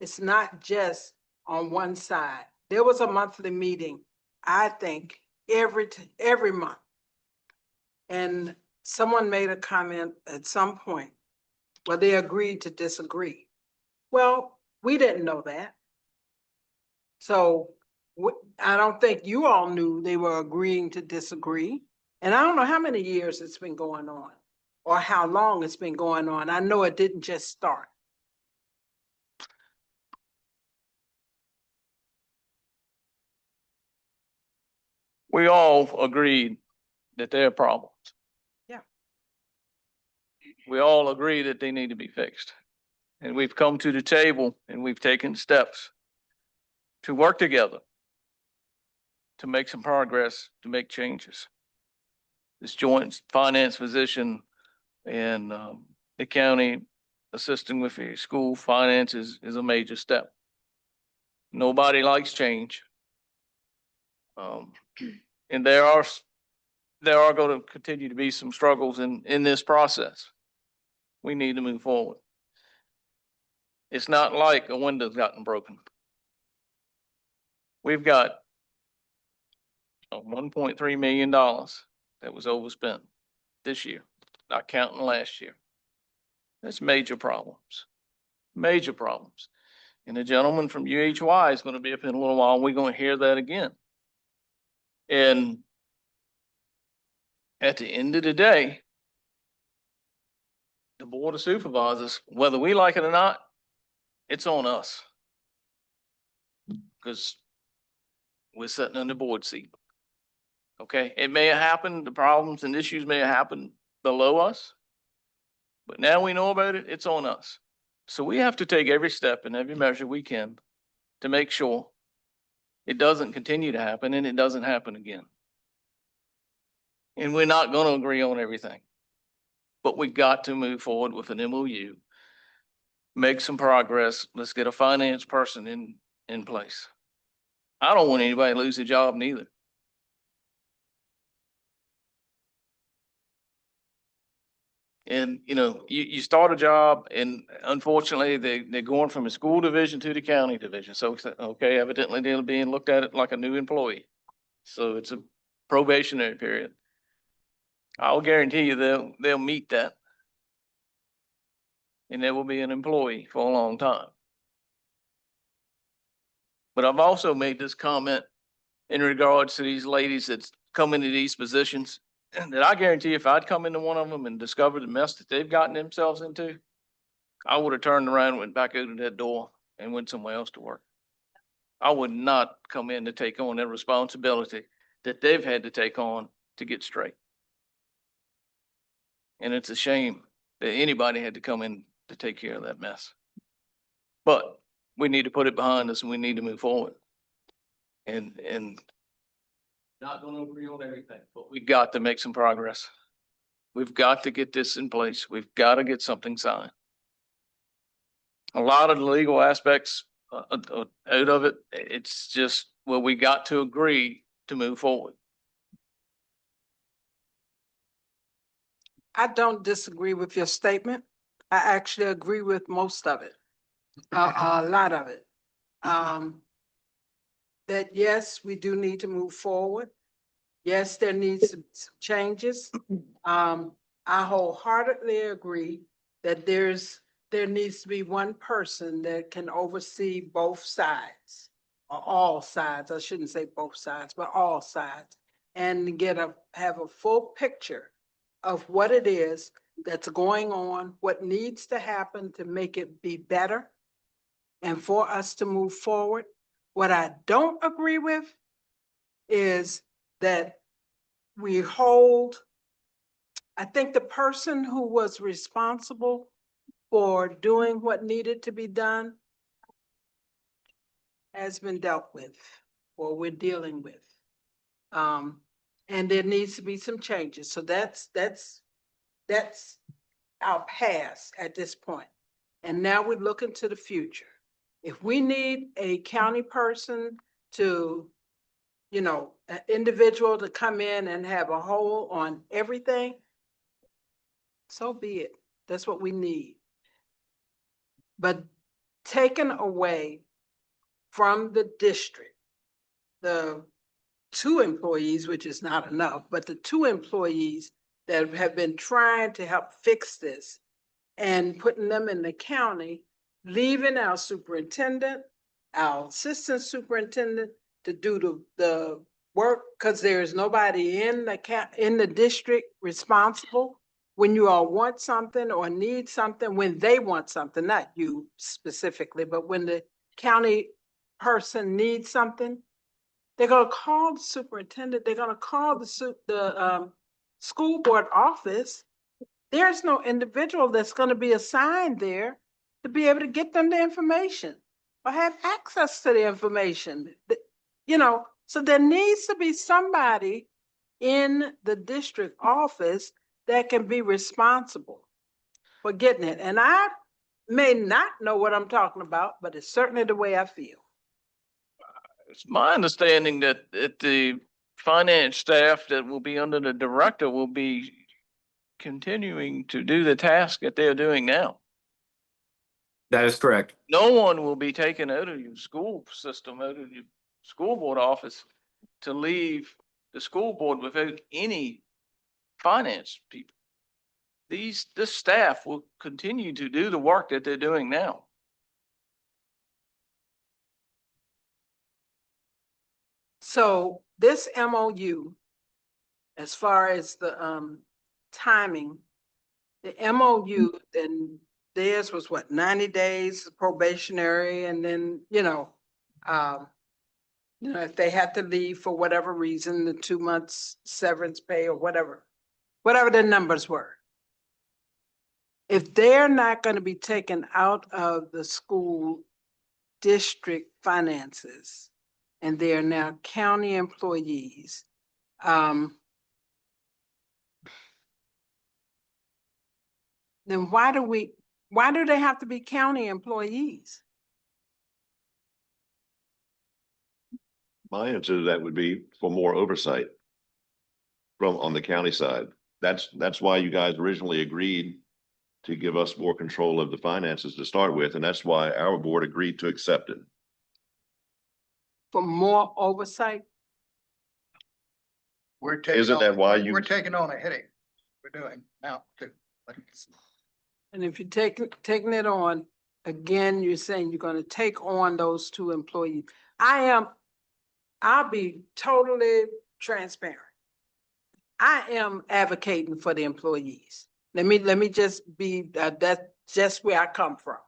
Speaker 8: it's not just on one side. There was a monthly meeting, I think, every month. And someone made a comment at some point where they agreed to disagree. Well, we didn't know that. So I don't think you all knew they were agreeing to disagree. And I don't know how many years it's been going on or how long it's been going on. I know it didn't just start.
Speaker 7: We all agreed that there are problems.
Speaker 8: Yeah.
Speaker 7: We all agree that they need to be fixed. And we've come to the table and we've taken steps to work together to make some progress, to make changes. This joint finance position and the county assisting with the school finances is a major step. Nobody likes change. And there are going to continue to be some struggles in this process. We need to move forward. It's not like a window's gotten broken. We've got $1.3 million that was overspent this year, not counting last year. That's major problems, major problems. And the gentleman from UHY is going to be up in a little while, and we're going to hear that again. And at the end of the day, the Board of Supervisors, whether we like it or not, it's on us. Because we're sitting in the board seat. Okay, it may have happened, the problems and issues may have happened below us, but now we know about it, it's on us. So we have to take every step and every measure we can to make sure it doesn't continue to happen and it doesn't happen again. And we're not going to agree on everything, but we got to move forward with an MOU, make some progress. Let's get a finance person in place. I don't want anybody to lose their job neither. And, you start a job and unfortunately they're going from a school division to the county division. So, okay, evidently they're being looked at it like a new employee. So it's a probationary period. I'll guarantee you they'll meet that. And they will be an employee for a long time. But I've also made this comment in regards to these ladies that's come into these positions. That I guarantee if I'd come into one of them and discovered the mess that they've gotten themselves into, I would have turned around and went back out of that door and went somewhere else to work. I would not come in to take on that responsibility that they've had to take on to get straight. And it's a shame that anybody had to come in to take care of that mess. But we need to put it behind us and we need to move forward. And not gonna agree on everything, but we got to make some progress. We've got to get this in place. We've got to get something signed. A lot of the legal aspects out of it, it's just, well, we got to agree to move forward.
Speaker 8: I don't disagree with your statement. I actually agree with most of it, a lot of it. That yes, we do need to move forward. Yes, there needs some changes. I wholeheartedly agree that there needs to be one person that can oversee both sides, or all sides. I shouldn't say both sides, but all sides, and have a full picture of what it is that's going on, what needs to happen to make it be better and for us to move forward. What I don't agree with is that I think the person who was responsible for doing what needed to be done has been dealt with, or we're dealing with. And there needs to be some changes. So that's our past at this point. And now we're looking to the future. If we need a county person to, an individual to come in and have a hold on everything, so be it. That's what we need. But taken away from the district, the 2 employees, which is not enough, but the 2 employees that have been trying to help fix this and putting them in the county, leaving our superintendent, our assistant superintendent to do the work, because there's nobody in the district responsible when you all want something or need something, when they want something, not you specifically, but when the county person needs something, they're gonna call the superintendent, they're gonna call the school board office. There's no individual that's gonna be assigned there to be able to get them the information or have access to the information. So there needs to be somebody in the district office that can be responsible for getting it. And I may not know what I'm talking about, but it's certainly the way I feel.
Speaker 7: It's my understanding that the finance staff that will be under the director will be continuing to do the task that they're doing now.
Speaker 5: That is correct.
Speaker 7: No one will be taken out of your school system, out of your school board office to leave the school board without any finance people. This staff will continue to do the work that they're doing now.
Speaker 8: So this MOU, as far as the timing, the MOU, then theirs was what, 90 days probationary, and then, if they had to leave for whatever reason, the 2 months severance pay or whatever the numbers were. If they're not going to be taken out of the school district finances and they are now county employees, then why do they have to be county employees?
Speaker 9: My answer to that would be for more oversight on the county side. That's why you guys originally agreed to give us more control of the finances to start with, and that's why our board agreed to accept it.
Speaker 8: For more oversight?
Speaker 9: Isn't that why
Speaker 10: We're taking on a headache. We're doing now too.
Speaker 8: And if you taking it on, again, you're saying you're gonna take on those 2 employees. I'll be totally transparent. I am advocating for the employees. Let me just be, that's just where I come from.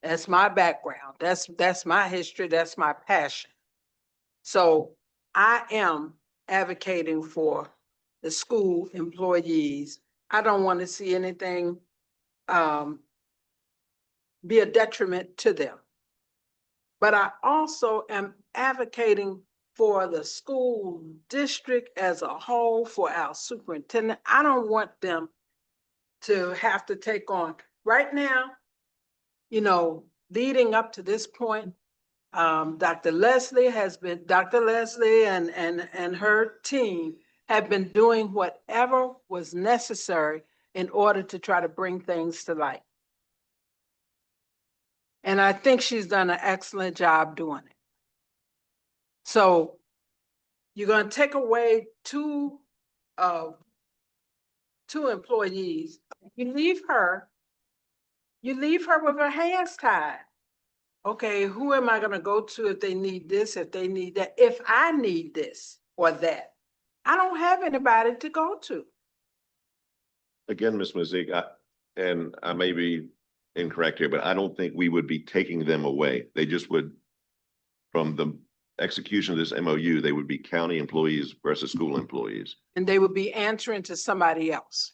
Speaker 8: That's my background. That's my history. That's my passion. So I am advocating for the school employees. I don't want to see anything be a detriment to them. But I also am advocating for the school district as a whole, for our superintendent. I don't want them to have to take on, right now, you know, leading up to this point, Dr. Leslie and her team have been doing whatever was necessary in order to try to bring things to light. And I think she's done an excellent job doing it. So you're gonna take away two employees, you leave her with her hands tied. Okay, who am I gonna go to if they need this, if they need that, if I need this or that? I don't have anybody to go to.
Speaker 9: Again, Ms. Mazik, and I may be incorrect here, but I don't think we would be taking them away. They just would, from the execution of this MOU, they would be county employees versus school employees.
Speaker 8: And they would be answering to somebody else.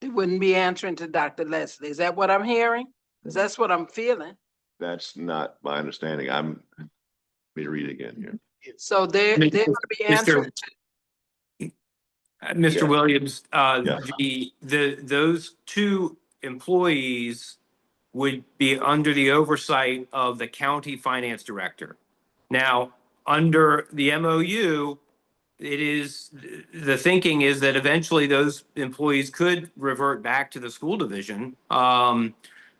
Speaker 8: They wouldn't be answering to Dr. Leslie. Is that what I'm hearing? Because that's what I'm feeling.
Speaker 9: That's not my understanding. Let me read it again here.
Speaker 8: So they're gonna be answering.
Speaker 5: Mr. Williams,
Speaker 9: Yeah.
Speaker 5: those two employees would be under the oversight of the county finance director. Now, under the MOU, the thinking is that eventually those employees could revert back to the school division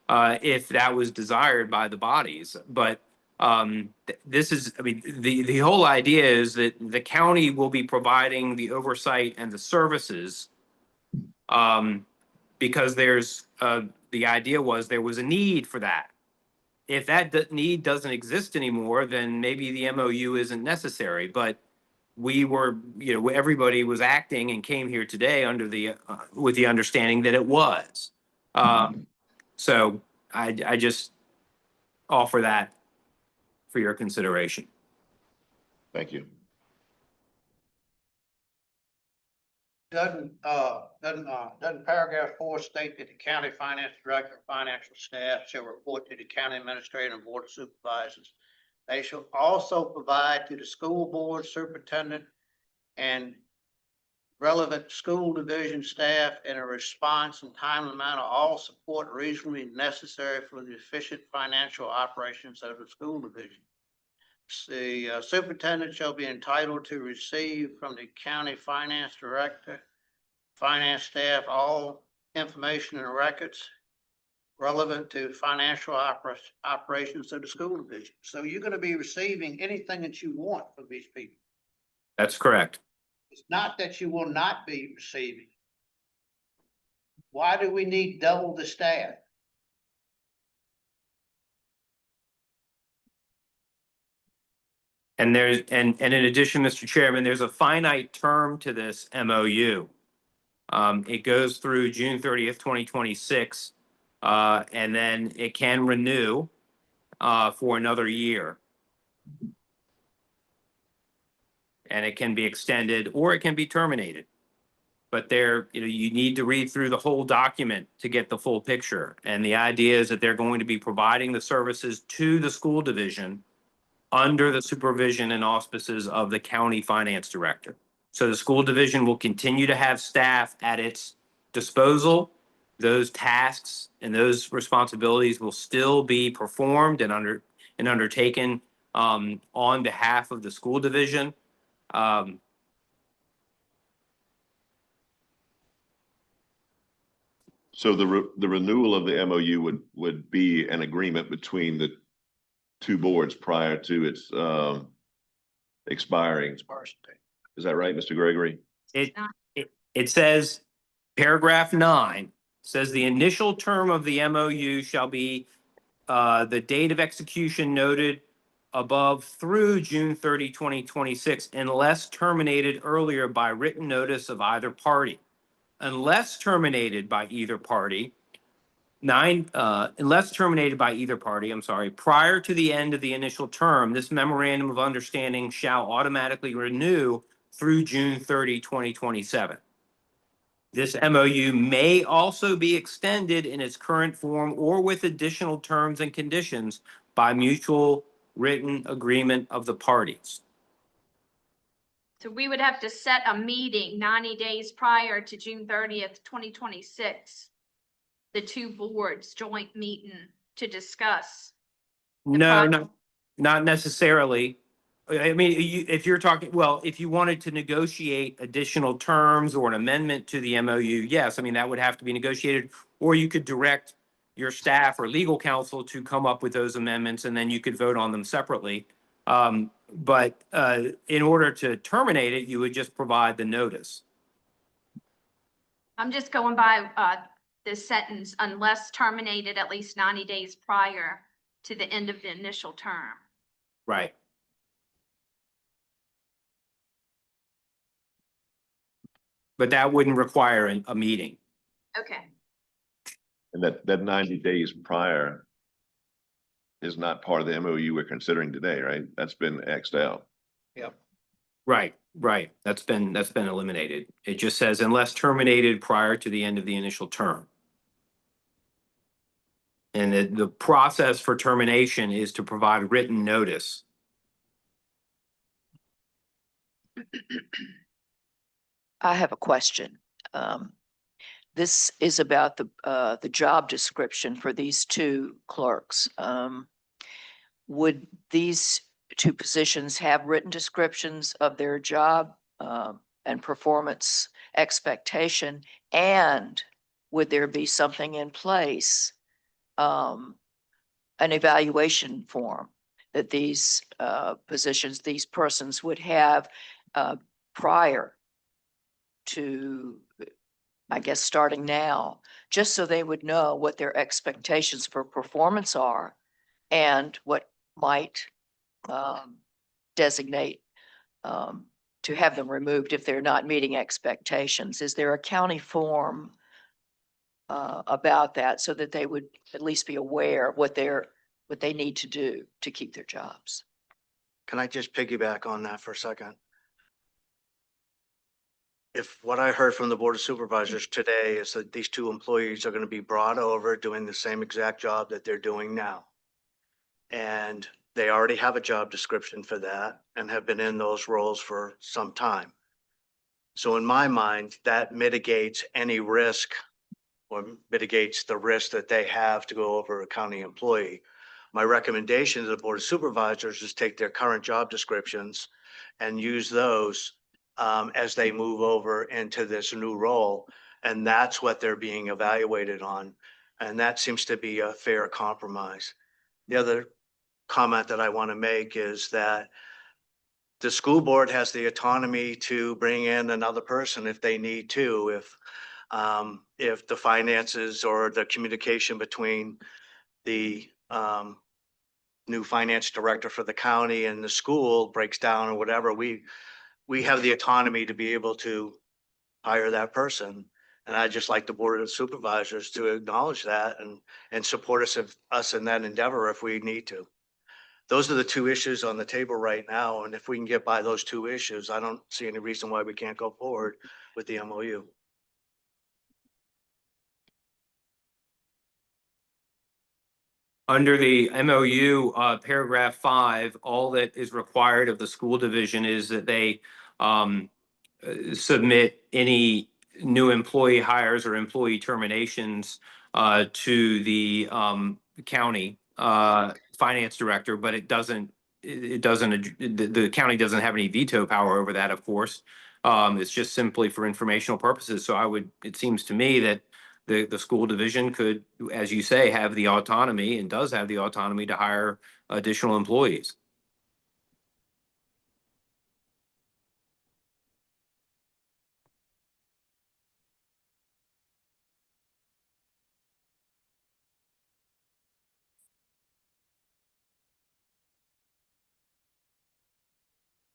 Speaker 5: if that was desired by the bodies. But this is, I mean, the whole idea is that the county will be providing the oversight and the services because the idea was there was a need for that. If that need doesn't exist anymore, then maybe the MOU isn't necessary. But we were, everybody was acting and came here today under with the understanding that it was. So I just offer that for your consideration.
Speaker 9: Thank you.
Speaker 1: Doesn't paragraph 4 state that the county finance director and financial staff shall report to the county administrator and board of supervisors? They shall also provide to the school board superintendent and relevant school division staff in a response and timely manner all support reasonably necessary for the efficient financial operations of the school division. The superintendent shall be entitled to receive from the county finance director, finance staff, all information and records relevant to financial operations of the school division. So you're going to be receiving anything that you want from these people.
Speaker 5: That's correct.
Speaker 1: It's not that you will not be receiving. Why do we need double the staff?
Speaker 5: And and in addition, Mr. Chairman, there's a finite term to this MOU. It goes through June 30th, 2026, and then it can renew for another year. And it can be extended or it can be terminated. But you need to read through the whole document to get the full picture. And the idea is that they're going to be providing the services to the school division under the supervision and auspices of the county finance director. So the school division will continue to have staff at its disposal. Those tasks and those responsibilities will still be performed and undertaken on behalf of the school division.
Speaker 9: So the renewal of the MOU would be an agreement between the two boards prior to its expiring. Is that right, Mr. Gregory?
Speaker 5: It says, paragraph 9 says the initial term of the MOU shall be the date of execution noted above through June 30, 2026, unless terminated earlier by written notice of either party. Unless terminated by either party, unless terminated by either party, prior to the end of the initial term, this memorandum of understanding shall automatically renew through June 30, 2027. This MOU may also be extended in its current form or with additional terms and conditions by mutual written agreement of the parties.
Speaker 6: So we would have to set a meeting 90 days prior to June 30th, 2026. The two boards joint meeting to discuss.
Speaker 5: No,
Speaker 6: project.
Speaker 5: not necessarily. I mean, if you're talking, well, if you wanted to negotiate additional terms or an amendment to the MOU, yes, I mean, that would have to be negotiated. Or you could direct your staff or legal counsel to come up with those amendments and then you could vote on them separately. But in order to terminate it, you would just provide the notice.
Speaker 6: I'm just going by this sentence, unless terminated at least 90 days prior to the end of the initial term.
Speaker 5: Right. But that wouldn't require a meeting.
Speaker 6: Okay.
Speaker 9: And that 90 days prior is not part of the MOU we're considering today, right? That's been Xed out.
Speaker 5: Right. That's been eliminated. It just says unless terminated prior to the end of the initial term. And the process for termination is to provide written notice.
Speaker 11: I have a question. This is about the job description for these two clerks. Would these two positions have written descriptions of their job and performance expectation? And would there be something in place, an evaluation form that these positions, these persons would have prior to, I guess, starting now, just so they would know what their expectations for performance are and what might designate to have them removed if they're not meeting expectations? Is there a county form about that so that they would at least be aware of what they need to do to keep their jobs?
Speaker 3: Can I just piggyback on that for a second? If what I heard from the Board of Supervisors today is that these two employees are going to be brought over doing the same exact job that they're doing now. And they already have a job description for that and have been in those roles for some time. So in my mind, that mitigates any risk or mitigates the risk that they have to go over a county employee. My recommendation to the Board of Supervisors is take their current job descriptions and use those as they move over into this new role. And that's what they're being evaluated on. And that seems to be a fair compromise. The other comment that I want to make is that the school board has the autonomy to bring in another person if they need to, if the finances or the communication between the new finance director for the county and the school breaks down or whatever, we have the autonomy to be able to hire that person. And I'd just like the Board of Supervisors to acknowledge that and support us in that endeavor if we need to. Those are the two issues on the table right now. And if we can get by those two issues, I don't see any reason why we can't go forward with the MOU.
Speaker 5: Under the MOU, paragraph 5, all that is required of the school division is that they submit any new employee hires or employee terminations to the county finance director, but the county doesn't have any veto power over that, of course. It's just simply for informational purposes. So it seems to me that the school division could, as you say, have the autonomy and does have the autonomy to hire additional employees.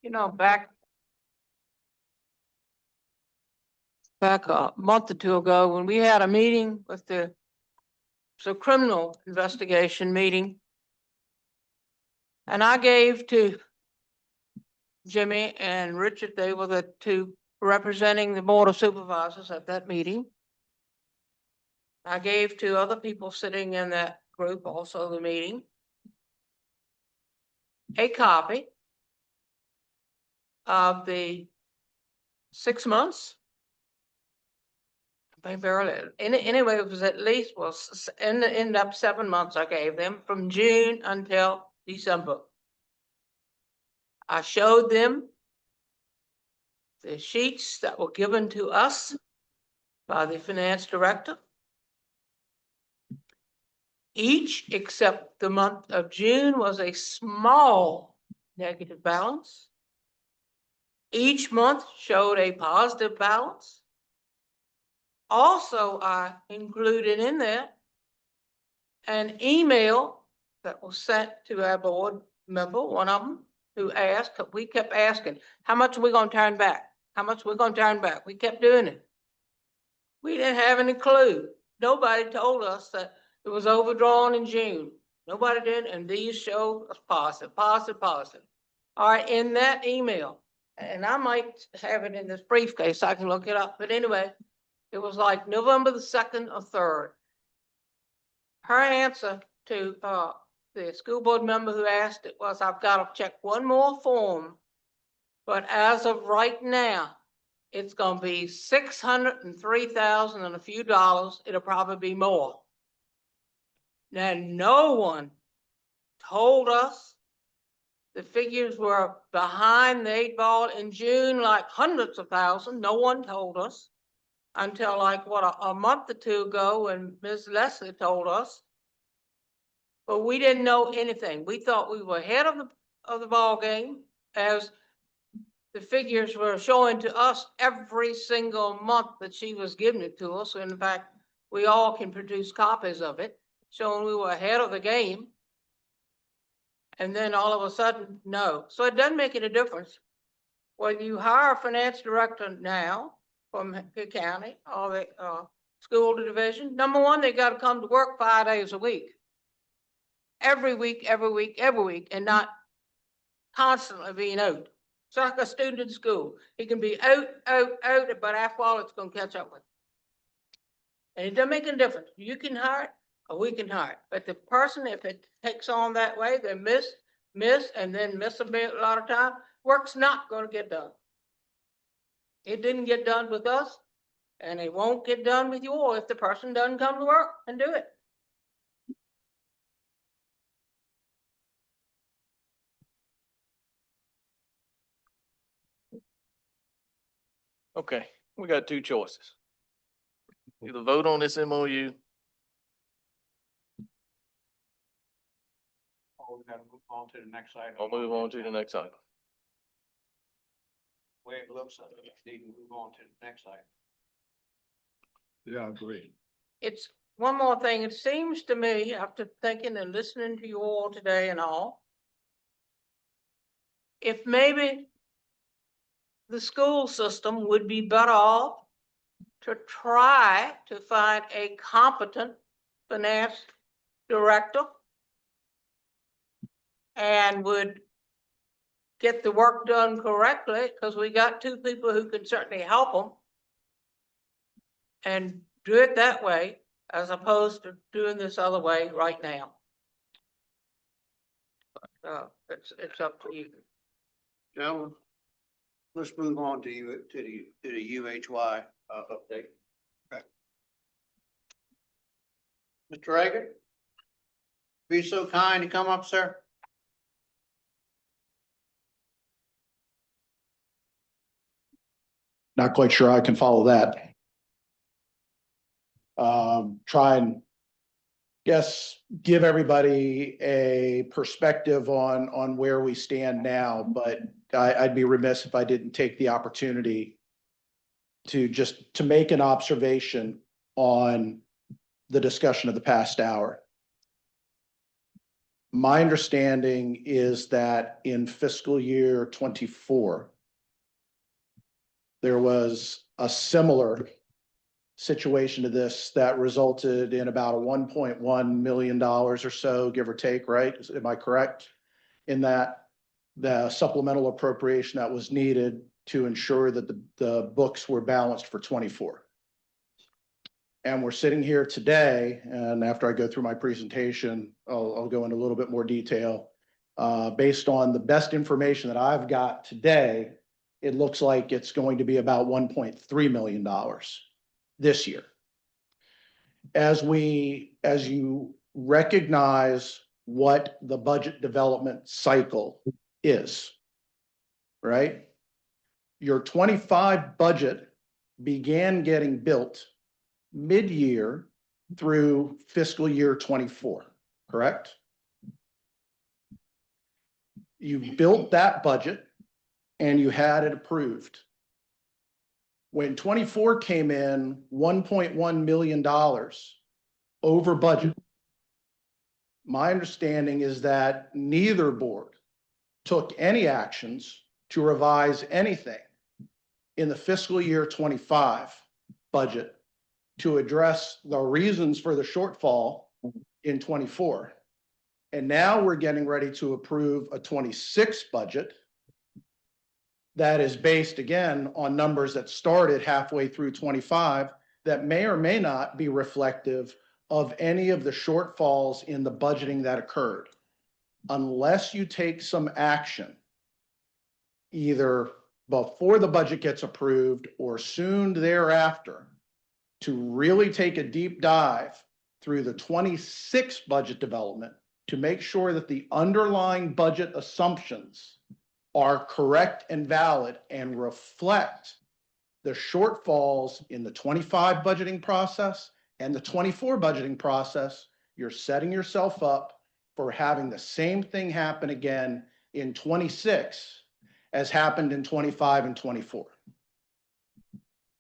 Speaker 4: You know, back a month or two ago, when we had a meeting with criminal investigation meeting. And I gave to Jimmy and Richard, they were the two representing the Board of Supervisors at that meeting. I gave two other people sitting in that group also the meeting a copy of the 6 months. Anyway, it was at least, ended up 7 months I gave them from June until December. I showed them the sheets that were given to us by the finance director. Each except the month of June was a small negative balance. Each month showed a positive balance. Also, I included in there an email that was sent to our board member, one of them, who asked, we kept asking, how much are we gonna turn back? How much we're gonna turn back? We kept doing it. We didn't have any clue. Nobody told us that it was overdrawn in June. Nobody did, and these show us positive, positive, positive. All right, in that email, and I might have it in this briefcase, I can look it up, but anyway, it was like November the 2nd or 3rd. Her answer to the school board member who asked it was, I've got to check one more form, but as of right now, it's going to be $603,000 and a few dollars. It'll probably be more. Now, no one told us the figures were behind the 8 ball in June, like hundreds of thousands. No one told us until like a month or two ago when Ms. Leslie told us. But we didn't know anything. We thought we were ahead of the ball game as the figures were showing to us every single month that she was giving it to us. In fact, we all can produce copies of it, showing we were ahead of the game. And then all of a sudden, no. So it doesn't make any difference. When you hire a finance director now from the county or the school division, number one, they got to come to work 5 days a week. Every week, every week, every week, and not constantly being out. It's like a student in school. He can be out, but after all, it's going to catch up with him. And it doesn't make a difference. You can hire it or we can hire it. But the person, if it takes on that way, they miss, and then miss a lot of time, work's not going to get done. It didn't get done with us, and it won't get done with you all if the person doesn't come to work and do it.
Speaker 7: Okay, we got two choices. Either vote on this MOU.
Speaker 1: Oh, we gotta move on to the next item.
Speaker 7: Or move on to the next item.
Speaker 1: The way it looks, I think we need to move on to the next item.
Speaker 2: Yeah, I agree.
Speaker 4: It's one more thing. It seems to me, after thinking and listening to you all today and all, if maybe the school system would be better off to try to find a competent finance director and would get the work done correctly, because we got two people who can certainly help them, and do it that way as opposed to doing this other way right now. It's up to you.
Speaker 1: Gentlemen, let's move on to the UHY update. Okay. Mr. Rager, be so kind to come up, sir.
Speaker 12: Not quite sure I can follow that. Try and give everybody a perspective on where we stand now, but I'd be remiss if I didn't take the opportunity to make an observation on the discussion of the past hour. My understanding is that in fiscal year 24, there was a similar situation to this that resulted in about a $1.1 million or so, give or take, right? Am I correct in that? the supplemental appropriation that was needed to ensure that the books were balanced for 24. And we're sitting here today, and after I go through my presentation, I'll go into a little bit more detail. Based on the best information that I've got today, it looks like it's going to be about $1.3 million this year. As you recognize what the budget development cycle is, right? Your 25 budget began getting built mid-year through fiscal year 24, correct? You built that budget and you had it approved. When 24 came in $1.1 million over budget, my understanding is that neither board took any actions to revise anything in the fiscal year 25 budget to address the reasons for the shortfall in 24. And now we're getting ready to approve a 26 budget that is based again on numbers that started halfway through 25 that may or may not be reflective of any of the shortfalls in the budgeting that occurred. Unless you take some action, either before the budget gets approved or soon thereafter, to really take a deep dive through the 26 budget development to make sure that the underlying budget assumptions are correct and valid and reflect the shortfalls in the 25 budgeting process and the 24 budgeting process, you're setting yourself up for having the same thing happen again in 26 as happened in 25 and 24.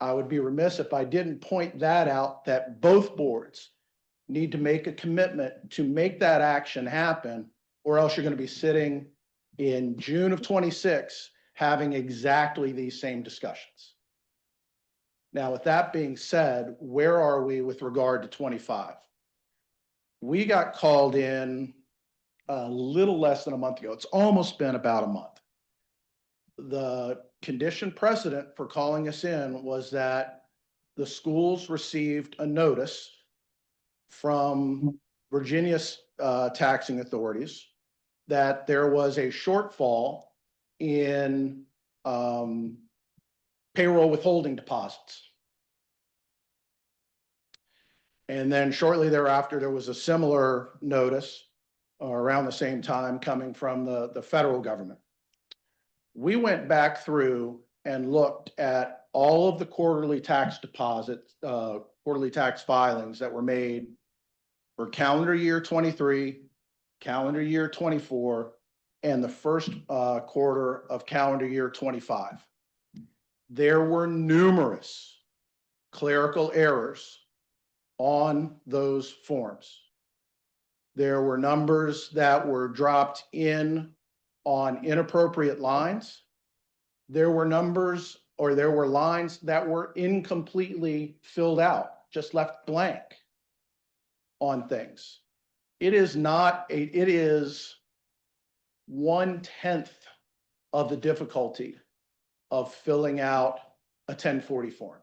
Speaker 12: I would be remiss if I didn't point that out, that both boards need to make a commitment to make that action happen, or else you're going to be sitting in June of 26 having exactly these same discussions. Now, with that being said, where are we with regard to 25? We got called in a little less than a month ago. It's almost been about a month. The condition precedent for calling us in was that the schools received a notice from Virginia's taxing authorities that there was a shortfall in payroll withholding deposits. And then shortly thereafter, there was a similar notice around the same time coming from the federal government. We went back through and looked at all of the quarterly tax deposits, quarterly tax filings that were made for calendar year 23, calendar year 24, and the first quarter of calendar year 25. There were numerous clerical errors on those forms. There were numbers that were dropped in on inappropriate lines. There were numbers or there were lines that were incompletely filled out, just left blank on things. It is 1/10 of the difficulty of filling out a 1040 form.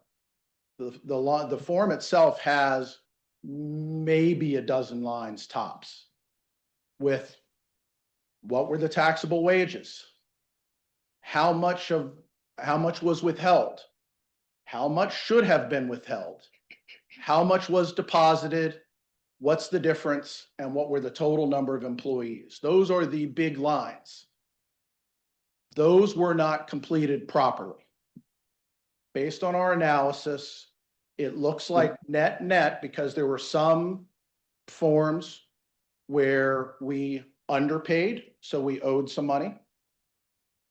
Speaker 12: The form itself has maybe a dozen lines tops with what were the taxable wages, how much was withheld, how much should have been withheld, how much was deposited, what's the difference, and what were the total number of employees. Those are the big lines. Those were not completed properly. Based on our analysis, it looks like net, because there were some forms where we underpaid, so we owed some money.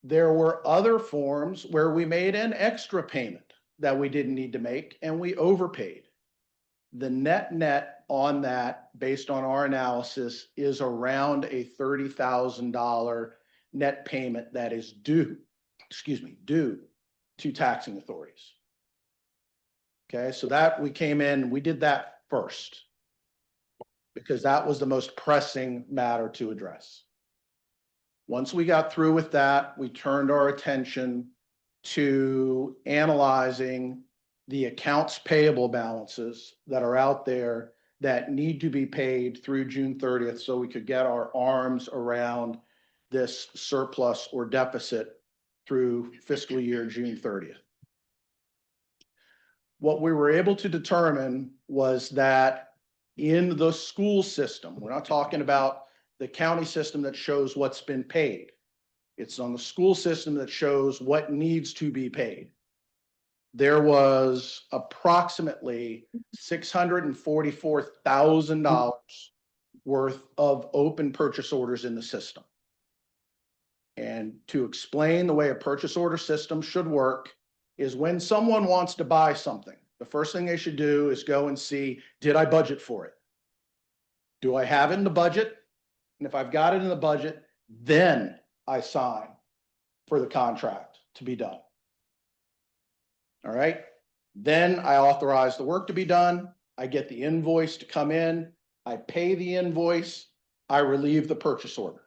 Speaker 12: There were other forms where we made an extra payment that we didn't need to make, and we overpaid. The net on that, based on our analysis, is around a $30,000 net payment that is due to taxing authorities. Okay, so that we came in, we did that first because that was the most pressing matter to address. Once we got through with that, we turned our attention to analyzing the accounts payable balances that are out there that need to be paid through June 30th, so we could get our arms around this surplus or deficit through fiscal year June 30th. What we were able to determine was that in the school system, we're not talking about the county system that shows what's been paid. It's on the school system that shows what needs to be paid. There was approximately $644,000 worth of open purchase orders in the system. And to explain the way a purchase order system should work is when someone wants to buy something, the first thing they should do is go and see, did I budget for it? Do I have it in the budget? And if I've got it in the budget, then I sign for the contract to be done. All right. Then I authorize the work to be done. I get the invoice to come in. I pay the invoice. I relieve the purchase order.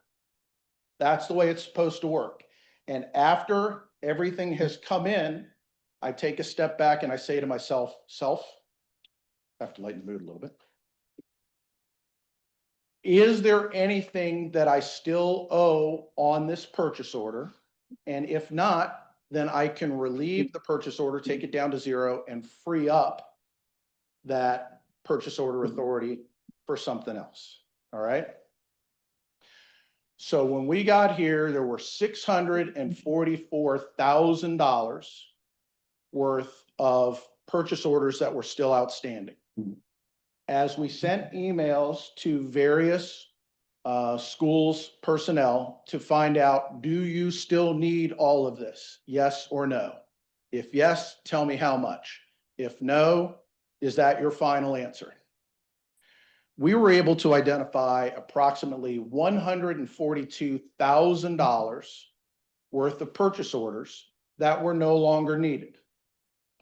Speaker 12: That's the way it's supposed to work. And after everything has come in, I take a step back and I say to myself, I have to lighten the mood a little bit. Is there anything that I still owe on this purchase order? And if not, then I can relieve the purchase order, take it down to zero, and free up that purchase order authority for something else. All right. So when we got here, there were $644,000 worth of purchase orders that were still outstanding. As we sent emails to various schools personnel to find out, do you still need all of this? Yes or no? If yes, tell me how much. If no, is that your final answer? We were able to identify approximately $142,000 worth of purchase orders that were no longer needed.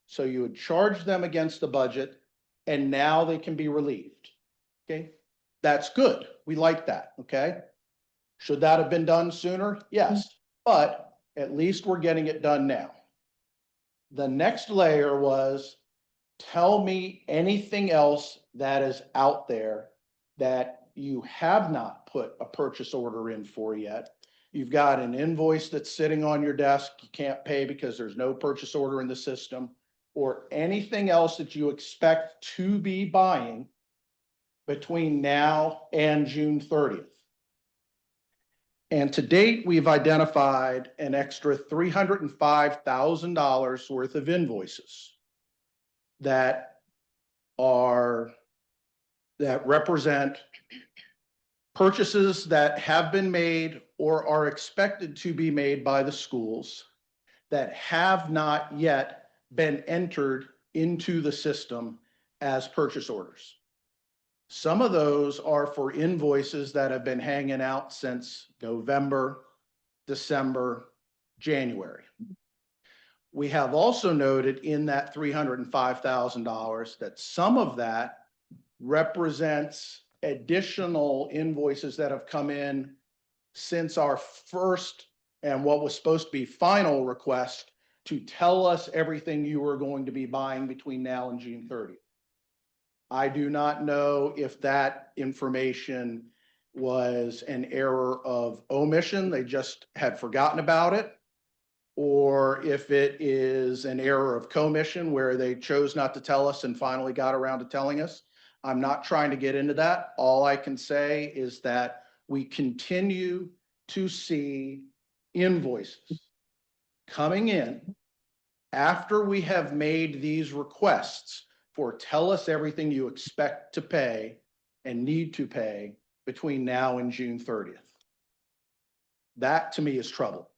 Speaker 12: So you would charge them against the budget and now they can be relieved. Okay. That's good. We like that. Okay. Should that have been done sooner? Yes, but at least we're getting it done now. The next layer was, tell me anything else that is out there that you have not put a purchase order in for yet. You've got an invoice that's sitting on your desk. You can't pay because there's no purchase order in the system, or anything else that you expect to be buying between now and June 30th. And to date, we've identified an extra $305,000 worth of invoices that represent purchases that have been made or are expected to be made by the schools that have not yet been entered into the system as purchase orders. Some of those are for invoices that have been hanging out since November, December, January. We have also noted in that $305,000 that some of that represents additional invoices that have come in since our first and what was supposed to be final request to tell us everything you were going to be buying between now and June 30th. I do not know if that information was an error of omission, they just had forgotten about it, or if it is an error of commission where they chose not to tell us and finally got around to telling us. I'm not trying to get into that. All I can say is that we continue to see invoices coming in after we have made these requests for tell us everything you expect to pay and need to pay between now and June 30th. That to me is trouble.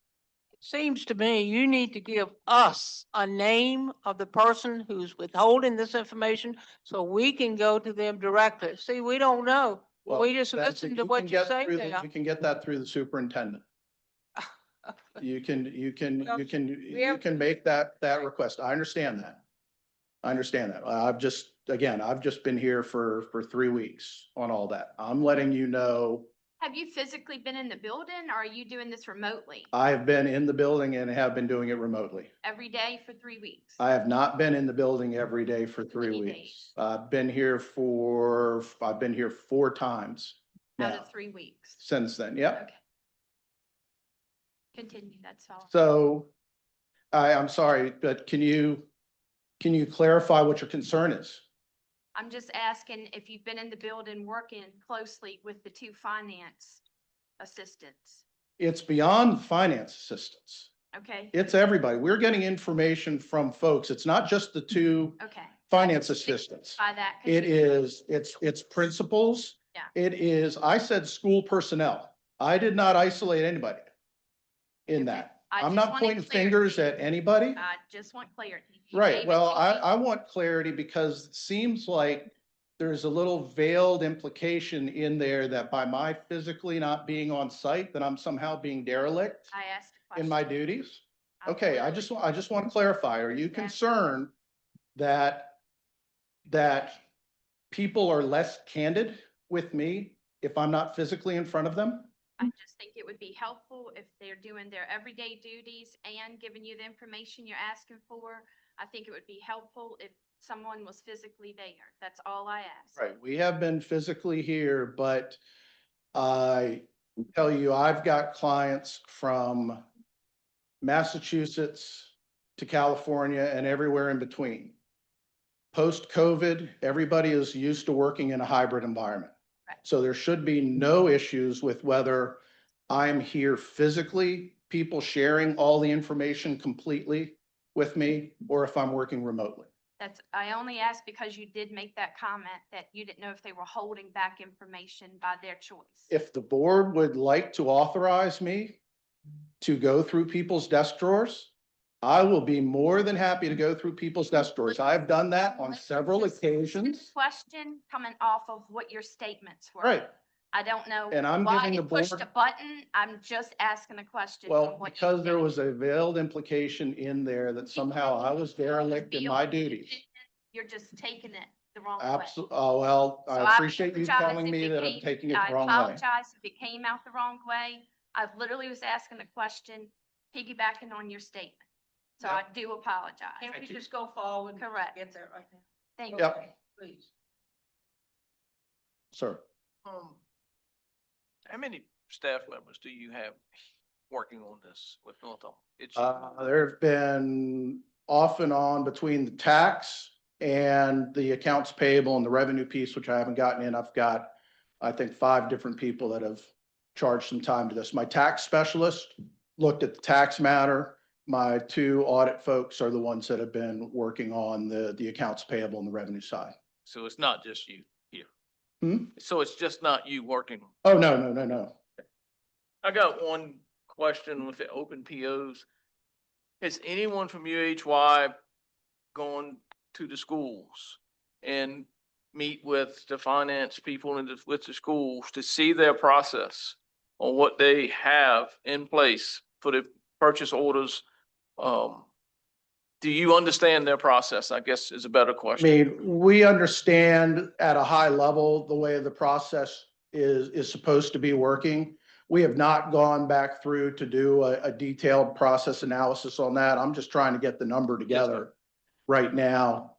Speaker 4: Seems to me you need to give us a name of the person who's withholding this information so we can go to them directly. See, we don't know. We just listen to what you say there.
Speaker 12: We can get that through the superintendent. You can make that request. I understand that. I've just been here for 3 weeks on all that. I'm letting you know
Speaker 6: Have you physically been in the building or are you doing this remotely
Speaker 12: I have been in the building and have been doing it remotely.
Speaker 6: every day for 3 weeks?
Speaker 12: I have not been in the building every day for 3
Speaker 6: Many
Speaker 12: weeks.
Speaker 6: days.
Speaker 12: I've been here 4 times
Speaker 6: Out
Speaker 12: now
Speaker 6: of 3 weeks.
Speaker 12: since then. Yep.
Speaker 6: Okay. Continue, that's all.
Speaker 12: So I'm sorry, but can you clarify what your concern is?
Speaker 6: I'm just asking if you've been in the building working closely with the 2 finance assistants,
Speaker 12: It's beyond finance assistants.
Speaker 6: okay?
Speaker 12: It's everybody. We're getting information from folks. It's not just the 2
Speaker 6: Okay.
Speaker 12: finance assistants.
Speaker 6: By that. 'cause
Speaker 12: It
Speaker 6: you-
Speaker 12: is, it's principals.
Speaker 6: Yeah.
Speaker 12: It is, I said school personnel. I did not isolate anybody in
Speaker 6: Okay.
Speaker 12: that.
Speaker 6: I
Speaker 12: I'm
Speaker 6: just
Speaker 12: not
Speaker 6: wanted
Speaker 12: pointing
Speaker 6: clarity.
Speaker 12: fingers at anybody.
Speaker 6: I just want clarity. You
Speaker 12: Right,
Speaker 6: gave it
Speaker 12: well,
Speaker 6: to me.
Speaker 12: I want clarity because it seems like there's a little veiled implication in there that by my physically not being on site, that I'm somehow being derelict
Speaker 6: I asked a
Speaker 12: in my
Speaker 6: question.
Speaker 12: duties.
Speaker 6: I
Speaker 12: Okay, I
Speaker 6: literally-
Speaker 12: just want to clarify, are you concerned that people are less candid with me if I'm not physically in front of them?
Speaker 6: I just think it would be helpful if they're doing their everyday duties and giving you the information you're asking for. I think it would be helpful if someone was physically there. That's all I ask.
Speaker 12: Right, we have been physically here, but I tell you, I've got clients from Massachusetts to California and everywhere in between. Post-COVID, everybody is used to working in a hybrid environment.
Speaker 6: Right.
Speaker 12: So there should be no issues with whether I'm here physically, people sharing all the information completely with me, or if I'm working remotely.
Speaker 6: I only asked because you did make that comment that you didn't know if they were holding back information by their choice.
Speaker 12: If the board would like to authorize me to go through people's desk drawers, I will be more than happy to go through people's desk drawers. I've done that on several occasions.
Speaker 6: Question coming off of what your statements were.
Speaker 12: Right.
Speaker 6: I don't know
Speaker 12: And I'm
Speaker 6: why
Speaker 12: giving the
Speaker 6: it pushed
Speaker 12: board-
Speaker 6: a button. I'm just asking a question.
Speaker 12: Well,
Speaker 6: on what you
Speaker 12: because there
Speaker 6: stated.
Speaker 12: was a veiled implication in there that somehow I was derelict in my duties.
Speaker 6: You're just taking it the wrong way.
Speaker 12: Absolutely. Oh, well,
Speaker 6: So
Speaker 12: I appreciate you
Speaker 6: apologize
Speaker 12: telling
Speaker 6: if
Speaker 12: me
Speaker 6: it
Speaker 12: that I'm
Speaker 6: came-
Speaker 12: taking it
Speaker 6: I
Speaker 12: the wrong way.
Speaker 6: apologize if it came out the wrong way. I literally was asking a question, piggybacking on your statement. So I do apologize.
Speaker 4: Can't we just go forward?
Speaker 6: Correct.
Speaker 4: Get that right now.
Speaker 6: Thank you.
Speaker 12: Yep.
Speaker 4: Please.
Speaker 12: Sir.
Speaker 7: How many staff members do you have working on this with Northumberland? It's
Speaker 12: There have been off and on between the tax and the accounts payable and the revenue piece, which I haven't gotten in. I've got, I think, 5 different people that have charged some time to this. My tax specialist looked at the tax matter. My 2 audit folks are the ones that have been working on the accounts payable and the revenue side.
Speaker 7: so it's not just you here.
Speaker 12: Hmm?
Speaker 7: So it's just not you working.
Speaker 12: Oh, no.
Speaker 7: I got one question with the open POs. Has anyone from UHY gone to the schools and meet with the finance people and with the schools to see their process on what they have in place for the purchase orders? Do you understand their process? I guess is a better
Speaker 12: I
Speaker 7: question.
Speaker 12: mean, we understand at a high level the way the process is supposed to be working. We have not gone back through to do a detailed process analysis on that. I'm just trying to get the number together right now.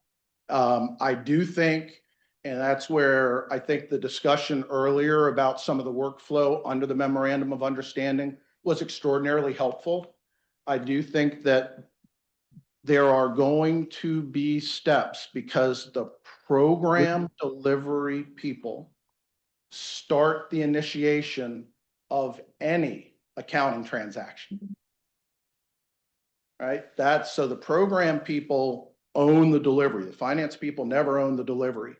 Speaker 12: I do think, and that's where I think the discussion earlier about some of the workflow under the memorandum of understanding was extraordinarily helpful. I do think that there are going to be steps because the program delivery people start the initiation of any accounting transaction. Right? So the program people own the delivery. The finance people never own the delivery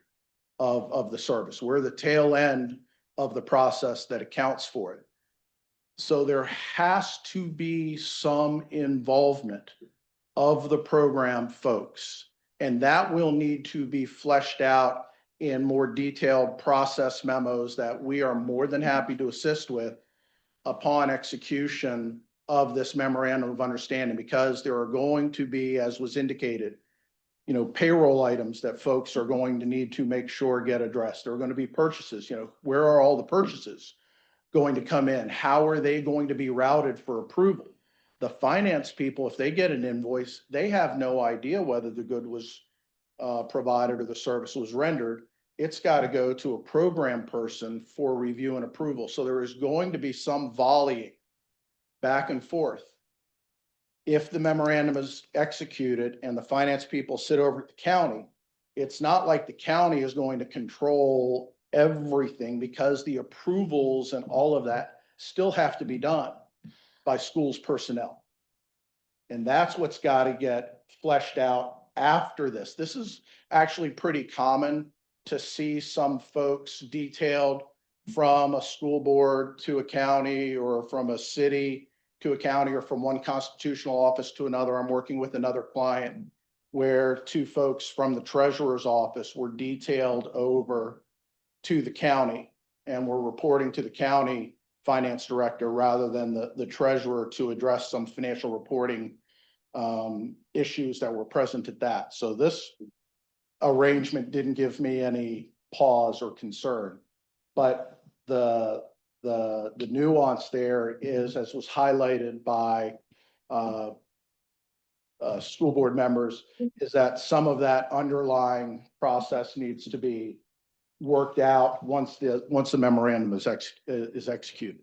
Speaker 12: of the service. We're the tail end of the process that accounts for it. So there has to be some involvement of the program folks, and that will need to be fleshed out in more detailed process memos that we are more than happy to assist with upon execution of this memorandum of understanding, because there are going to be, as was indicated, payroll items that folks are going to need to make sure get addressed. There are going to be purchases, where are all the purchases going to come in? How are they going to be routed for approval? The finance people, if they get an invoice, they have no idea whether the good was provided or the service was rendered. It's got to go to a program person for review and approval. So there is going to be some volleying back and forth. If the memorandum is executed and the finance people sit over at the county, it's not like the county is going to control everything, because the approvals and all of that still have to be done by schools personnel. And that's what's got to get fleshed out after this. This is actually pretty common to see some folks detailed from a school board to a county, or from a city to a county, or from one constitutional office to another. I'm working with another client where two folks from the treasurer's office were detailed over to the county and were reporting to the county finance director rather than the treasurer, to address some financial reporting issues that were present at that. So this arrangement didn't give me any pause or concern, but the nuance there is, as was highlighted by school board members, is that some of that underlying process needs to be worked out once the memorandum is executed.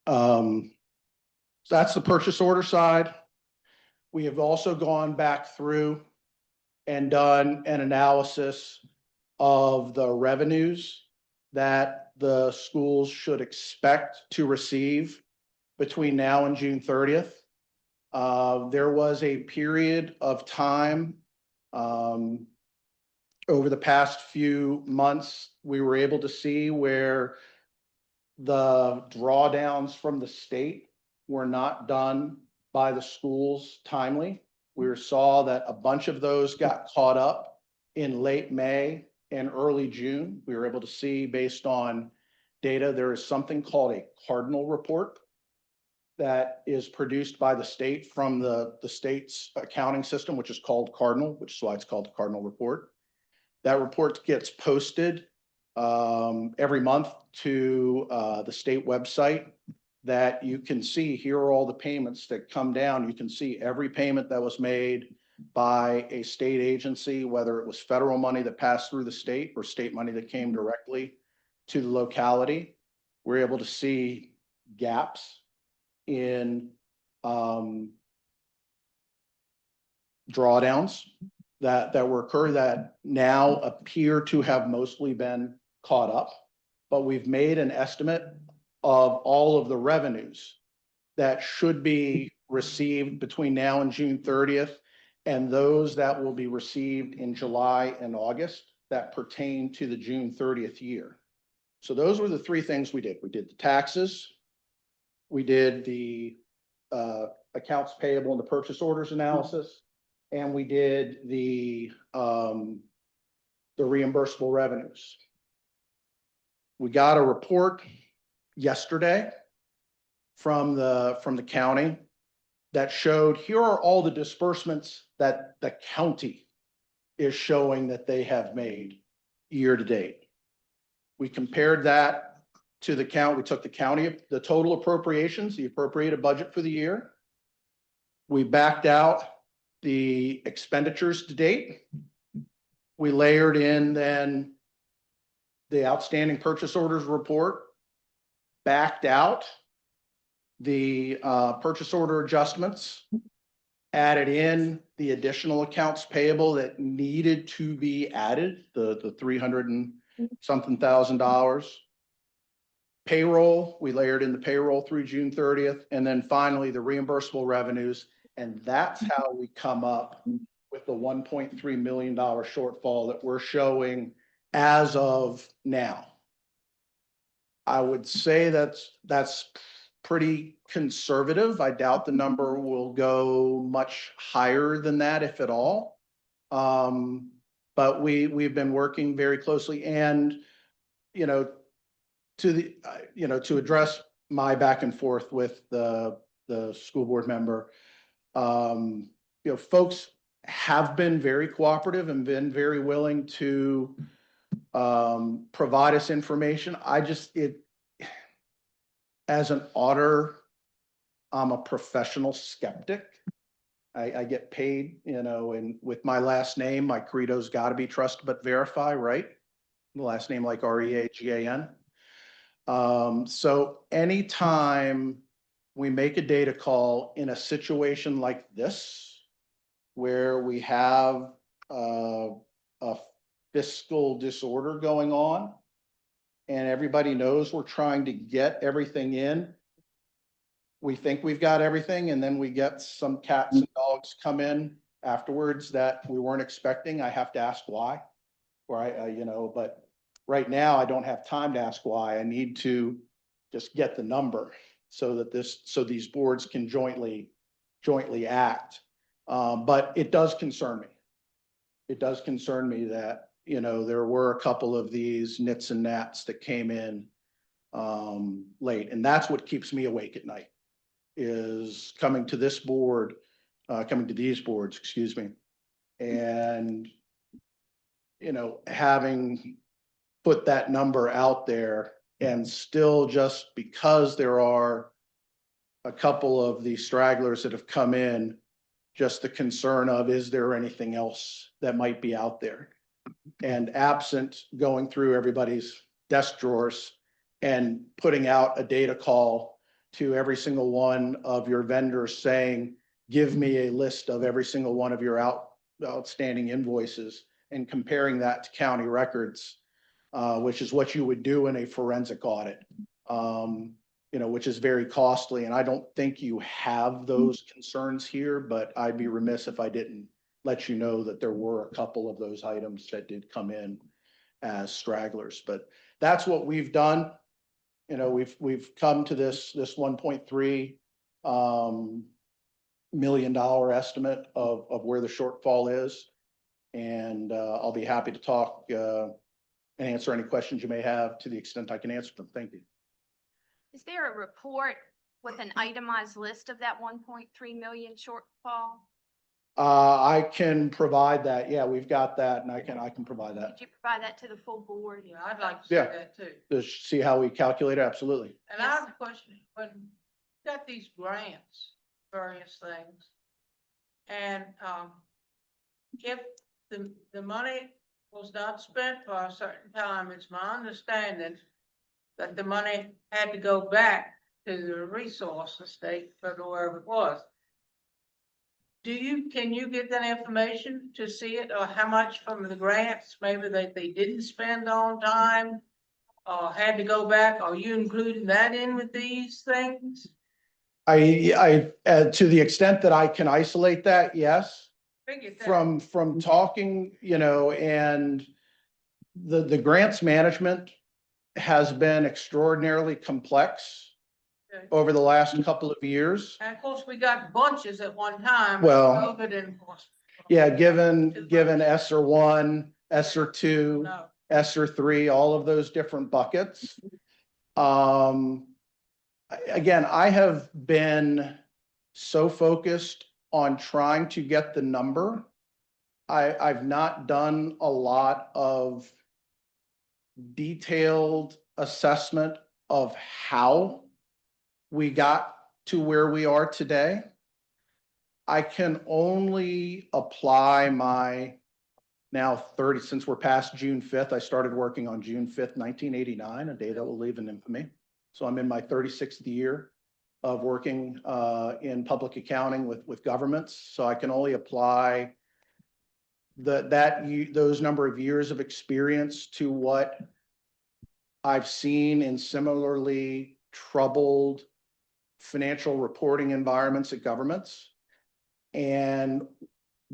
Speaker 12: So that's the purchase order side. We have also gone back through and done an analysis of the revenues that the schools should expect to receive between now and June 30th. There was a period of time over the past few months, we were able to see where the drawdowns from the state were not done by the schools timely. We saw that a bunch of those got caught up in late May and early June. We were able to see, based on data, there is something called a cardinal report that is produced by the state from the state's accounting system, which is called Cardinal, which is why it's called the Cardinal Report. That report gets posted every month to the state website, that you can see, here are all the payments that come down. You can see every payment that was made by a state agency, whether it was federal money that passed through the state or state money that came directly to the locality. We're able to see gaps in drawdowns that were occurring, that now appear to have mostly been caught up. But we've made an estimate of all of the revenues that should be received between now and June 30th, and those that will be received in July and August that pertain to the June 30th year. So those were the three things we did. We did the taxes, we did the accounts payable and the purchase orders analysis, and we did the reimbursable revenues. We got a report yesterday from the county that showed, here are all the disbursements that the county is showing that they have made year to date. We compared that to the count. We took the total appropriations, the appropriated budget for the year. We backed out the expenditures to date. We layered in then the outstanding purchase orders report, backed out the purchase order adjustments, added in the additional accounts payable that needed to be added, the 300 and something $1,000. Payroll, we layered in the payroll through June 30th, and then finally the reimbursable revenues. And that's how we come up with the $1.3 million shortfall that we're showing as of now. I would say that's pretty conservative. I doubt the number will go much higher than that, if at all. But we've been working very closely, and to address my back and forth with the school board member, folks have been very cooperative and been very willing to provide us information. As an auditor, I'm a professional skeptic. I get paid, and with my last name, my credo's got to be trust but verify, right? The last name like Reagan. So anytime we make a data call in a situation like this, where we have a fiscal disorder going on, and everybody knows we're trying to get everything in, we think we've got everything, and then we get some cats and dogs come in afterwards that we weren't expecting. I have to ask why, but right now I don't have time to ask why. I need to just get the number so that these boards can jointly act. But it does concern me. It does concern me that, there were a couple of these nits and gnats that came in late, and that's what keeps me awake at night, is coming to these boards, excuse me, and, having put that number out there, and still, just because there are a couple of these stragglers that have come in, just the concern of, is there anything else that might be out there? And absent going through everybody's desk drawers and putting out a data call to every single one of your vendors saying, give me a list of every single one of your outstanding invoices, and comparing that to county records, which is what you would do in a forensic audit, which is very costly. And I don't think you have those concerns here, but I'd be remiss if I didn't let you know that there were a couple of those items that did come in as stragglers. But that's what we've done. We've come to this $1.3 million estimate of where the shortfall is. And I'll be happy to talk and answer any questions you may have to the extent I can answer them. Thank you.
Speaker 6: Is there a report with an itemized list of that 1.3 million shortfall?
Speaker 12: I can provide that. Yeah, we've got that, and I can provide that.
Speaker 6: Could you provide that to the full board?
Speaker 4: Yeah, I'd like to see
Speaker 12: Yeah.
Speaker 4: that too.
Speaker 12: To see how we calculate it, absolutely.
Speaker 4: And I have a question, when you got these grants, various things, and, if the money was not spent for a certain time, it's my understanding that the money had to go back to the resource estate, or wherever it was. Can you get that information to see it, or how much from the grants, maybe that they didn't spend on time? Or had to go back? Are you including that in with these things?
Speaker 12: To the extent that I can isolate that, yes.
Speaker 4: Figured that.
Speaker 12: From talking, and the grants management has been extraordinarily complex
Speaker 4: Okay.
Speaker 12: over the last couple of years.
Speaker 4: And of course, we got bunches at one time.
Speaker 12: Well,
Speaker 4: COVID and.
Speaker 12: Yeah, given ESSER 1, ESSER 2,
Speaker 4: No.
Speaker 12: ESSER 3, all of those different buckets. Again, I have been so focused on trying to get the number. I've not done a lot of detailed assessment of how we got to where we are today. I can only apply my now 30, since we're past June 5th, I started working on June 5th, 1989, a day that will live in infamy. So I'm in my 36th year of working in public accounting with governments. So I can only apply those number of years of experience to what I've seen in similarly troubled financial reporting environments at governments. And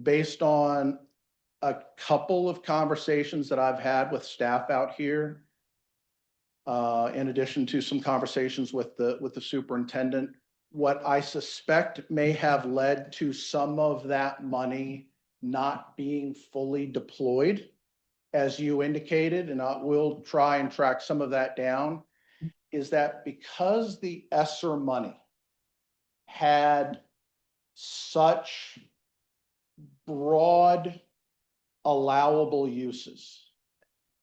Speaker 12: based on a couple of conversations that I've had with staff out here, in addition to some conversations with the superintendent, what I suspect may have led to some of that money not being fully deployed, as you indicated, and we'll try and track some of that down, is that because the ESSER money had such broad allowable uses,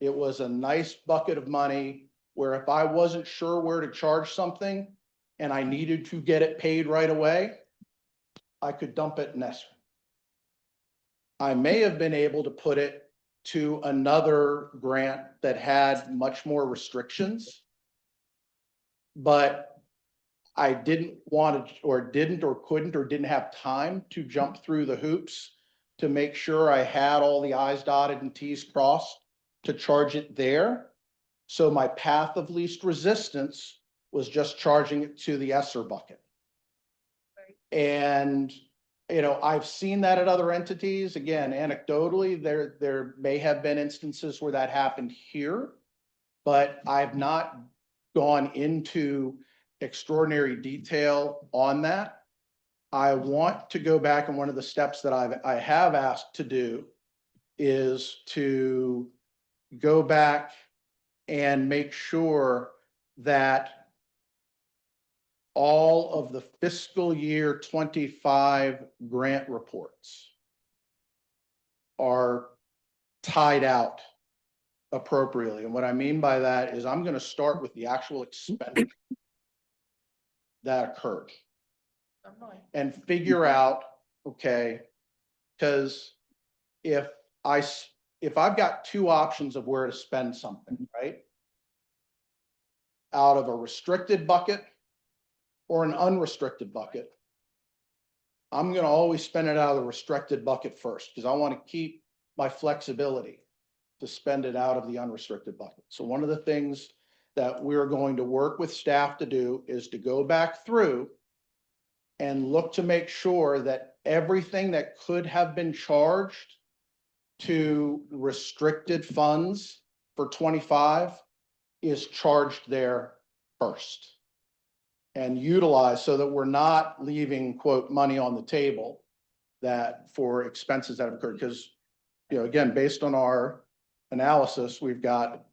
Speaker 12: It was a nice bucket of money where if I wasn't sure where to charge something and I needed to get it paid right away, I could dump it in escrow. I may have been able to put it to another grant that had much more restrictions. But I didn't want to, or didn't, or couldn't, or didn't have time to jump through the hoops to make sure I had all the i's dotted and t's crossed to charge it there. So my path of least resistance was just charging it to the ESSER bucket. And, you know, I've seen that at other entities. Again, anecdotally, there may have been instances where that happened here, but I've not gone into extraordinary detail on that. I want to go back, and one of the steps that I have asked to do is to go back and make sure that all of the fiscal year 25 grant reports are tied out appropriately. And what I mean by that is I'm going to start with the actual expenditure that occurred and figure out, okay, because if I've got two options of where to spend something, right? Out of a restricted bucket or an unrestricted bucket, I'm going to always spend it out of the restricted bucket first because I want to keep my flexibility to spend it out of the unrestricted bucket. So one of the things that we're going to work with staff to do is to go back through and look to make sure that everything that could have been charged to restricted funds for 25 is charged there first and utilized so that we're not leaving, quote, money on the table that for expenses that have occurred. Because, you know, again, based on our analysis, we've got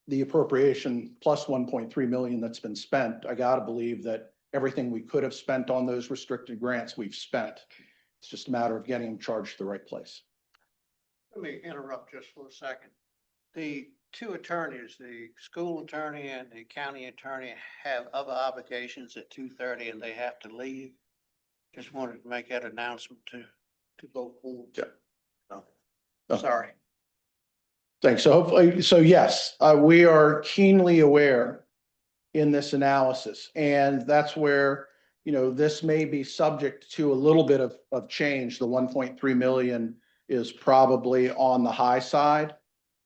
Speaker 12: the appropriation plus 1.3 million that's been spent. I got to believe that everything we could have spent on those restricted grants, we've spent. It's just a matter of getting them charged to the right place.
Speaker 1: Let me interrupt just for a second. The two attorneys, the school attorney and the county attorney, have other obligations at 2:30 and they have to leave. Just wanted to make that announcement to both boards.
Speaker 12: Yeah.
Speaker 1: No. Sorry.
Speaker 12: Thanks. So hopefully, so yes, we are keenly aware in this analysis, and that's where, you know, this may be subject to a little bit of change. The 1.3 million is probably on the high side.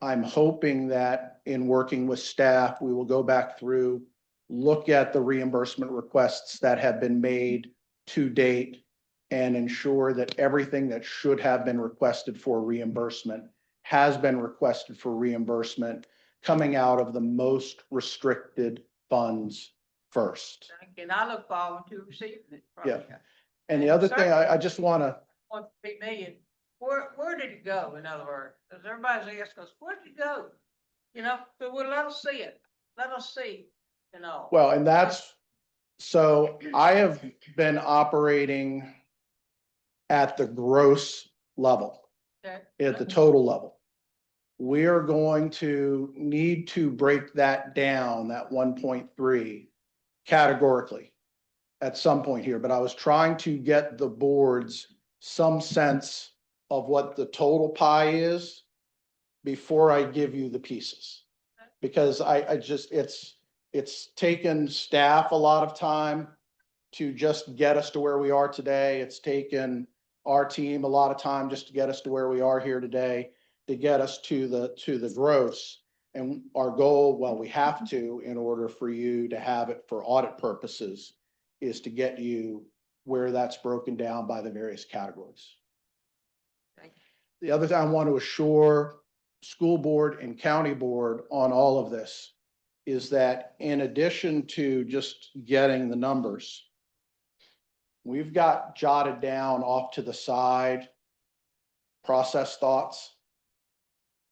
Speaker 12: I'm hoping that in working with staff, we will go back through, look at the reimbursement requests that have been made to date and ensure that everything that should have been requested for reimbursement has been requested for reimbursement coming out of the most restricted funds first.
Speaker 4: And I look forward to receiving it. from
Speaker 12: Yeah.
Speaker 4: you.
Speaker 12: And the other thing, I just want to,
Speaker 4: 1.3 million, where did it go, in other words? Because everybody's asking us, where did it go? You know, so well, let us see it. Let us see, you know.
Speaker 12: well, and that's, so I have been operating at the gross level,
Speaker 4: Okay.
Speaker 12: at the total level. We are going to need to break that down, that 1.3 categorically at some point here, but I was trying to get the boards some sense of what the total pie is before I give you the pieces. Because I just, it's taken staff a lot of time to just get us to where we are today. It's taken our team a lot of time just to get us to where we are here today, to get us to the gross. And our goal, well, we have to, in order for you to have it for audit purposes, is to get you where that's broken down by the various categories. The other thing I want to assure school board and county board on all of this is that in addition to just getting the numbers, we've got jotted down off to the side process thoughts.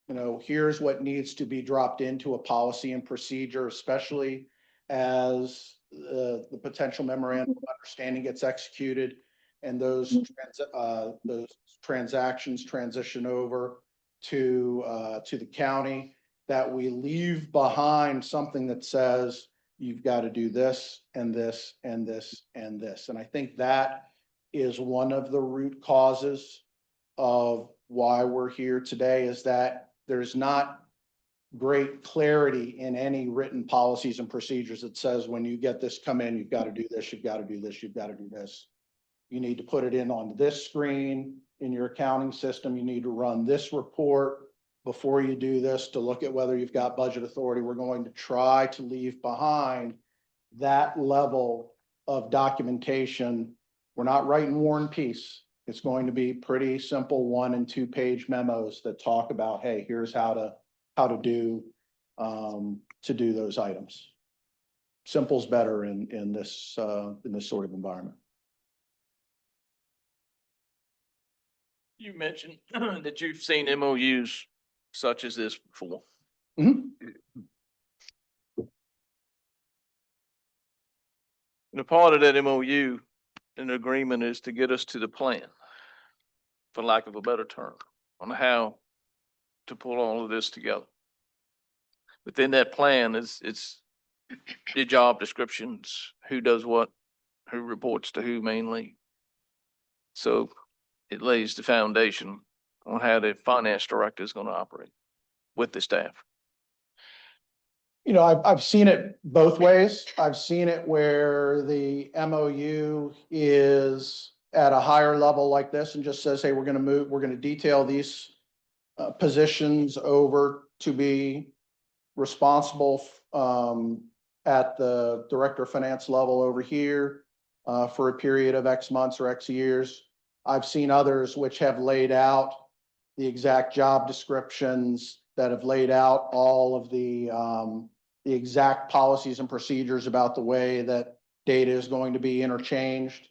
Speaker 12: You know, here's what needs to be dropped into a policy and procedure, especially as the potential memorandum of understanding gets executed and those transactions transition over to the county, that we leave behind something that says, you've got to do this and this and this and this. And I think that is one of the root causes of why we're here today, is that there's not great clarity in any written policies and procedures that says, when you get this come in, you've got to do this, you've got to do this, you've got to do this. You need to put it in on this screen in your accounting system. You need to run this report before you do this to look at whether you've got budget authority. We're going to try to leave behind that level of documentation. We're not writing War and Peace. It's going to be pretty simple 1- and 2-page memos that talk about, hey, here's how to do those items. Simple's better in this sort of environment.
Speaker 7: You mentioned that you've seen MOUs such as this before.
Speaker 12: Mhm.
Speaker 7: And a part of that MOU and agreement is to get us to the plan, for lack of a better term, on how to pull all of this together. Within that plan it's the job descriptions, who does what, who reports to who mainly. So it lays the foundation on how the finance director is going to operate with the staff.
Speaker 12: You know, I've seen it both ways. I've seen it where the MOU is at a higher level like this and just says, hey, we're going to detail these positions over to be responsible at the director of finance level over here for a period of X months or X years. I've seen others which have laid out the exact job descriptions, that have laid out all of the exact policies and procedures about the way that data is going to be interchanged.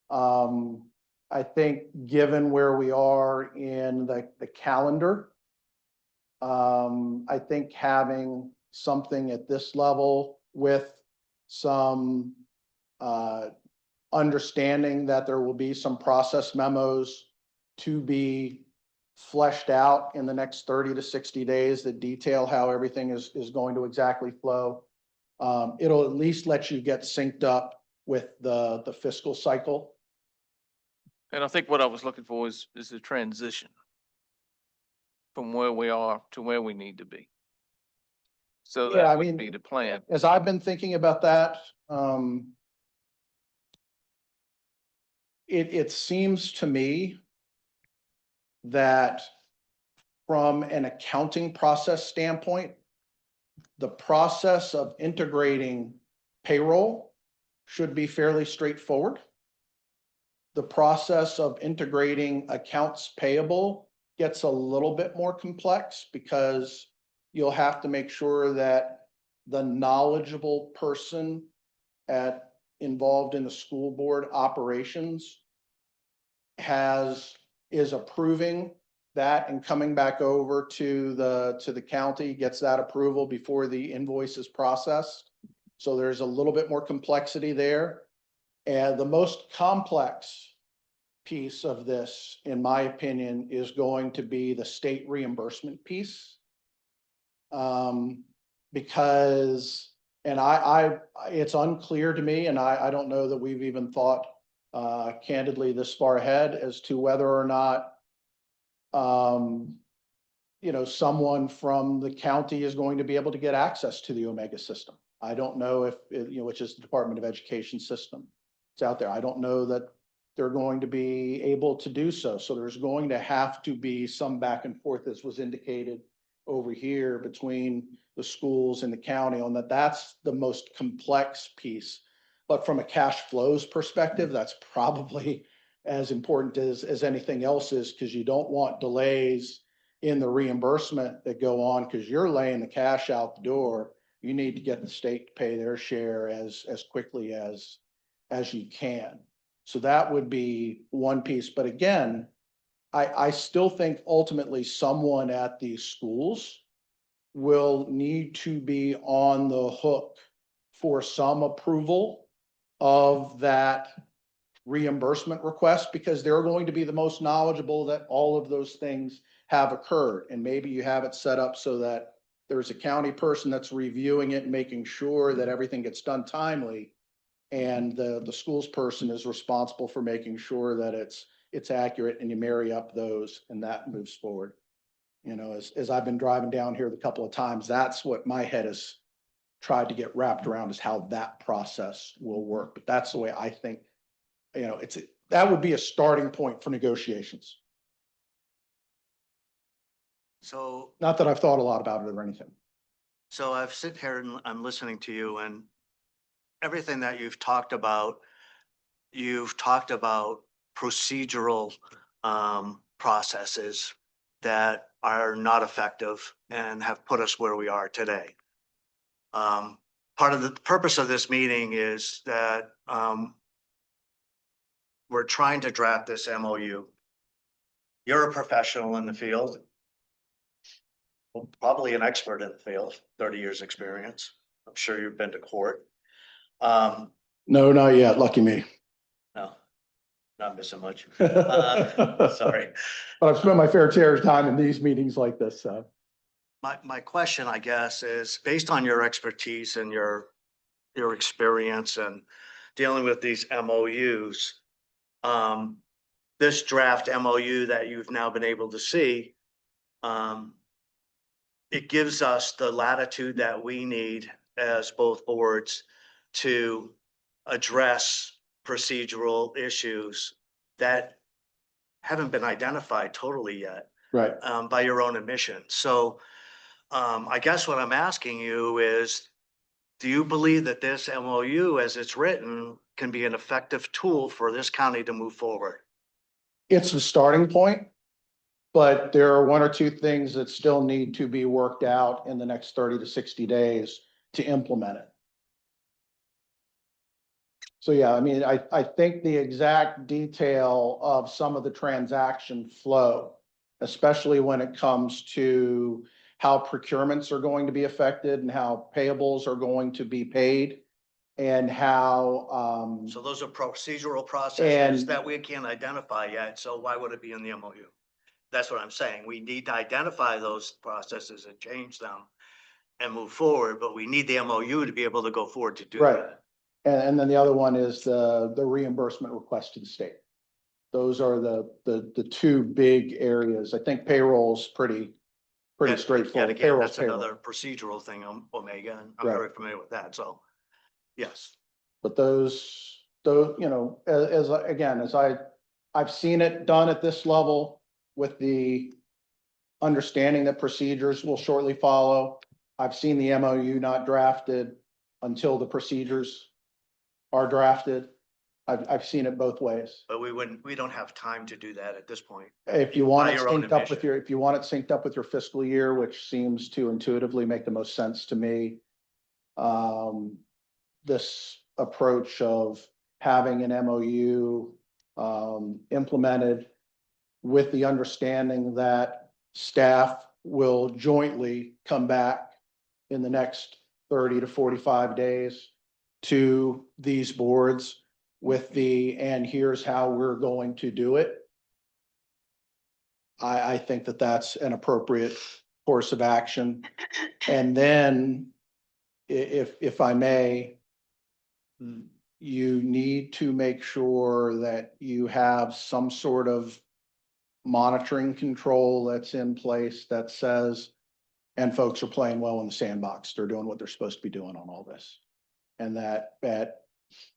Speaker 12: I think given where we are in the calendar, I think having something at this level with some understanding that there will be some process memos to be fleshed out in the next 30 to 60 days that detail how everything is going to exactly flow. It'll at least let you get synced up with the fiscal cycle.
Speaker 7: And I think what I was looking for is a transition from where we are to where we need to be. So
Speaker 12: Yeah, I
Speaker 7: that would
Speaker 12: mean,
Speaker 7: be the plan.
Speaker 12: As I've been thinking about that, it seems to me that from an accounting process standpoint, the process of integrating payroll should be fairly straightforward. The process of integrating accounts payable gets a little bit more complex because you'll have to make sure that the knowledgeable person involved in the school board operations is approving that and coming back over to the county, gets that approval before the invoice is processed. So there's a little bit more complexity there. And the most complex piece of this, in my opinion, is going to be the state reimbursement piece. Because, and it's unclear to me, and I don't know that we've even thought candidly this far ahead as to whether or not someone from the county is going to be able to get access to the Omega system. I don't know if, which is the Department of Education system. It's out there. I don't know that they're going to be able to do so. So there's going to have to be some back and forth, as was indicated over here, between the schools and the county on that. That's the most complex piece. But from a cash flows perspective, that's probably as important as anything else is, because you don't want delays in the reimbursement that go on because you're laying the cash out the door. You need to get the state to pay their share as quickly as you can. So that would be one piece. But again, I still think ultimately someone at these schools will need to be on the hook for some approval of that reimbursement request, because they're going to be the most knowledgeable that all of those things have occurred. And maybe you have it set up so that there's a county person that's reviewing it and making sure that everything gets done timely. And the schools person is responsible for making sure that it's accurate, and you marry up those and that moves forward. You know, as I've been driving down here the couple of times, that's what my head has tried to get wrapped around, is how that process will work. But that's the way I think, you know, that would be a starting point for negotiations.
Speaker 3: So,
Speaker 12: Not that I've thought a lot about it or anything.
Speaker 3: so I've sit here and I'm listening to you, and everything that you've talked about procedural processes that are not effective and have put us where we are today. Part of the purpose of this meeting is that we're trying to draft this MOU. You're a professional in the field, well, probably an expert in the field, 30 years experience. I'm sure you've been to court.
Speaker 12: No, not yet. Lucky me.
Speaker 3: No, not missing much. Sorry.
Speaker 12: But I've spent my fair share of time in these meetings like this, so.
Speaker 3: My question, I guess, is based on your expertise and your experience and dealing with these MOUs. This draft MOU that you've now been able to see, it gives us the latitude that we need as both boards to address procedural issues that haven't been identified totally yet.
Speaker 12: Right.
Speaker 3: By your own admission. So I guess what I'm asking you is, do you believe that this MOU as it's written can be an effective tool for this county to move forward?
Speaker 12: It's a starting point, but there are one or two things that still need to be worked out in the next 30 to 60 days to implement it. So yeah, I mean, I think the exact detail of some of the transaction flow, especially when it comes to how procurements are going to be affected and how payables are going to be paid, and how
Speaker 3: So those are procedural processes
Speaker 12: And-
Speaker 3: that we can't identify yet. So why would it be in the MOU? That's what I'm saying. We need to identify those processes and change them and move forward, but we need the MOU to be able to go forward to do
Speaker 12: Right.
Speaker 3: that.
Speaker 12: and then the other one is the reimbursement request to the state. Those are the two big areas. I think payroll's pretty
Speaker 3: Yet
Speaker 12: straightforward.
Speaker 3: again,
Speaker 12: Payroll's
Speaker 3: that's
Speaker 12: payroll.
Speaker 3: another procedural thing on Omega, and I'm
Speaker 12: Right.
Speaker 3: very familiar with that. So, yes.
Speaker 12: But those, you know, as I've seen it done at this level with the understanding that procedures will shortly follow. I've seen the MOU not drafted until the procedures are drafted. I've seen it both ways.
Speaker 3: But we don't have time to do that at this point.
Speaker 12: If you want
Speaker 3: By
Speaker 12: it
Speaker 3: your own
Speaker 12: synced up with
Speaker 3: admission.
Speaker 12: if you want it synced up with your fiscal year, which seems to intuitively make the most sense to me. This approach of having an MOU implemented with the understanding that staff will jointly come back in the next 30 to 45 days to these boards with and here's how we're going to do it. I think that that's an appropriate course of action. And then if I may, you need to make sure that you have some sort of monitoring control that's in place that says, and folks are playing well in the sandbox. They're doing what they're supposed to be doing on all this. And that at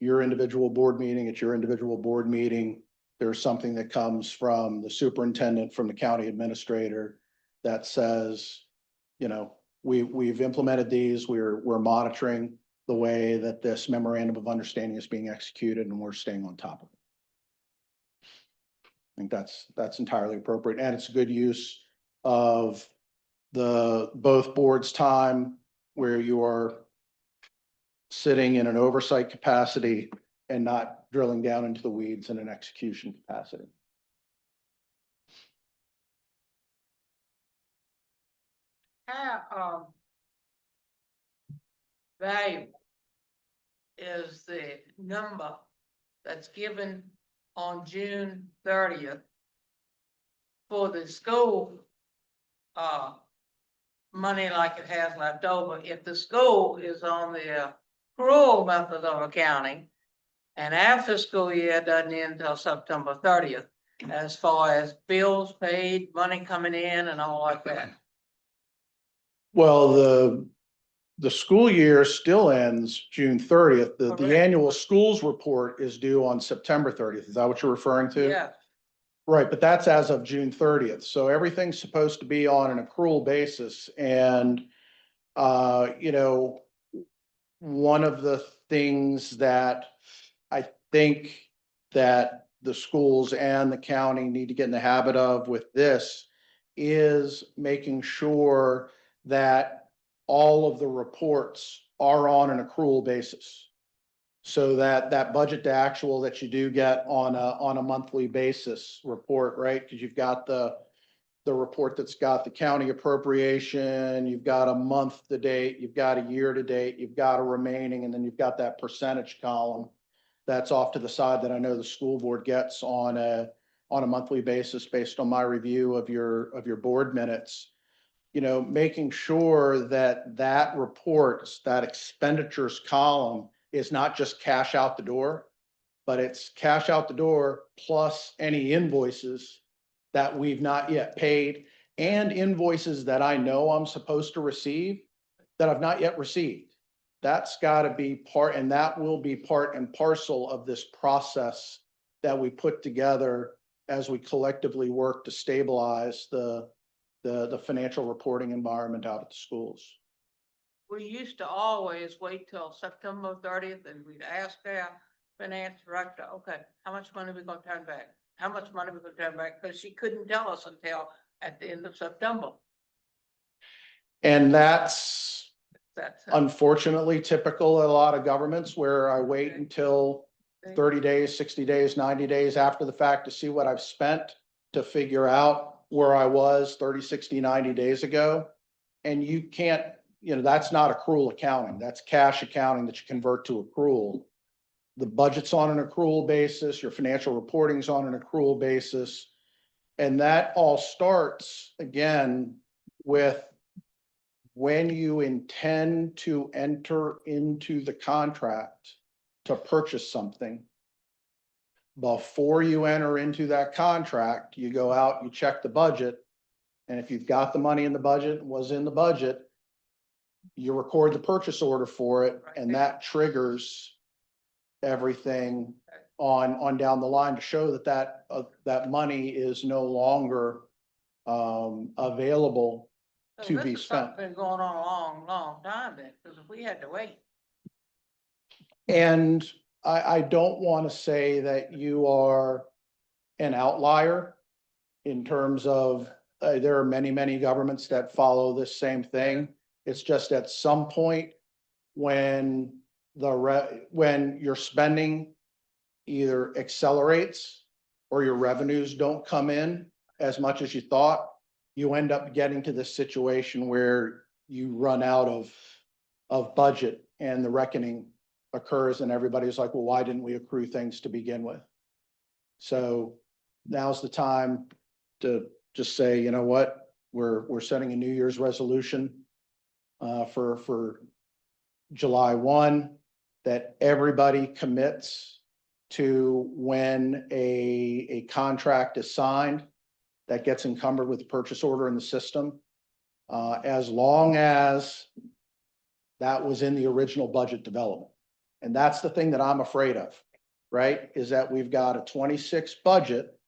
Speaker 12: your individual board meeting, there's something that comes from the superintendent, from the county administrator that says, you know, we've implemented these, we're monitoring the way that this memorandum of understanding is being executed, and we're staying on top of it. I think that's entirely appropriate, and it's a good use of both boards' time where you are sitting in an oversight capacity and not drilling down into the weeds in an execution capacity.
Speaker 4: How, valuable is the number that's given on June 30th for the school money like it has left over, if the school is on the accrual method of accounting, and after school year doesn't end until September 30th, as far as bills paid, money coming in and all like that.
Speaker 12: Well, the school year still ends June 30th. The
Speaker 4: Correct.
Speaker 12: annual schools report is due on September 30th. Is that what you're referring to?
Speaker 4: Yeah,
Speaker 12: Right, but that's as of June 30th. So everything's supposed to be on an accrual basis and, you know, one of the things that I think that the schools and the county need to get in the habit of with this is making sure that all of the reports are on an accrual basis. So that that budget to actual that you do get on a monthly basis report, right? Because you've got the report that's got the county appropriation, you've got a month to date, you've got a year to date, you've got a remaining, and then you've got that percentage column that's off to the side that I know the school board gets on a monthly basis based on my review of your board minutes. You know, making sure that that reports, that expenditures column is not just cash out the door, but it's cash out the door plus any invoices that we've not yet paid and invoices that I know I'm supposed to receive that I've not yet received. That's got to be part, and that will be part and parcel of this process that we put together as we collectively work to stabilize the financial reporting environment out at the schools.
Speaker 4: we used to always wait till September 30th and we'd ask our finance director, okay, how much money we gonna turn back? How much money we gonna turn back? Because she couldn't tell us until at the end of September.
Speaker 12: And that's
Speaker 4: That's
Speaker 12: unfortunately typical in a lot of governments where I wait until 30 days, 60 days, 90 days after the fact to see what I've spent to figure out where I was 30, 60, 90 days ago. And you can't, you know, that's not accrual accounting. That's cash accounting that you convert to accrual. The budget's on an accrual basis, your financial reporting's on an accrual basis. And that all starts again with when you intend to enter into the contract to purchase something. Before you enter into that contract, you go out, you check the budget. And if you've got the money in the budget, was in the budget, you record the purchase order for it, and that triggers everything on down the line to show that that money is no longer available
Speaker 4: So
Speaker 12: to
Speaker 4: this
Speaker 12: be
Speaker 4: is
Speaker 12: spent.
Speaker 4: something been going on a long, long time then, because if we had to wait.
Speaker 12: And I don't want to say that you are an outlier in terms of, there are many, many governments that follow this same thing. It's just at some point when when your spending either accelerates or your revenues don't come in as much as you thought, you end up getting to this situation where you run out of budget and the reckoning occurs and everybody's like, well, why didn't we accrue things to begin with? So now's the time to just say, you know what, we're setting a New Year's resolution for July 1, that everybody commits to when a contract is signed that gets encumbered with the purchase order in the system, as long as that was in the original budget development. And that's the thing that I'm afraid of, right? Is that we've got a 26 budget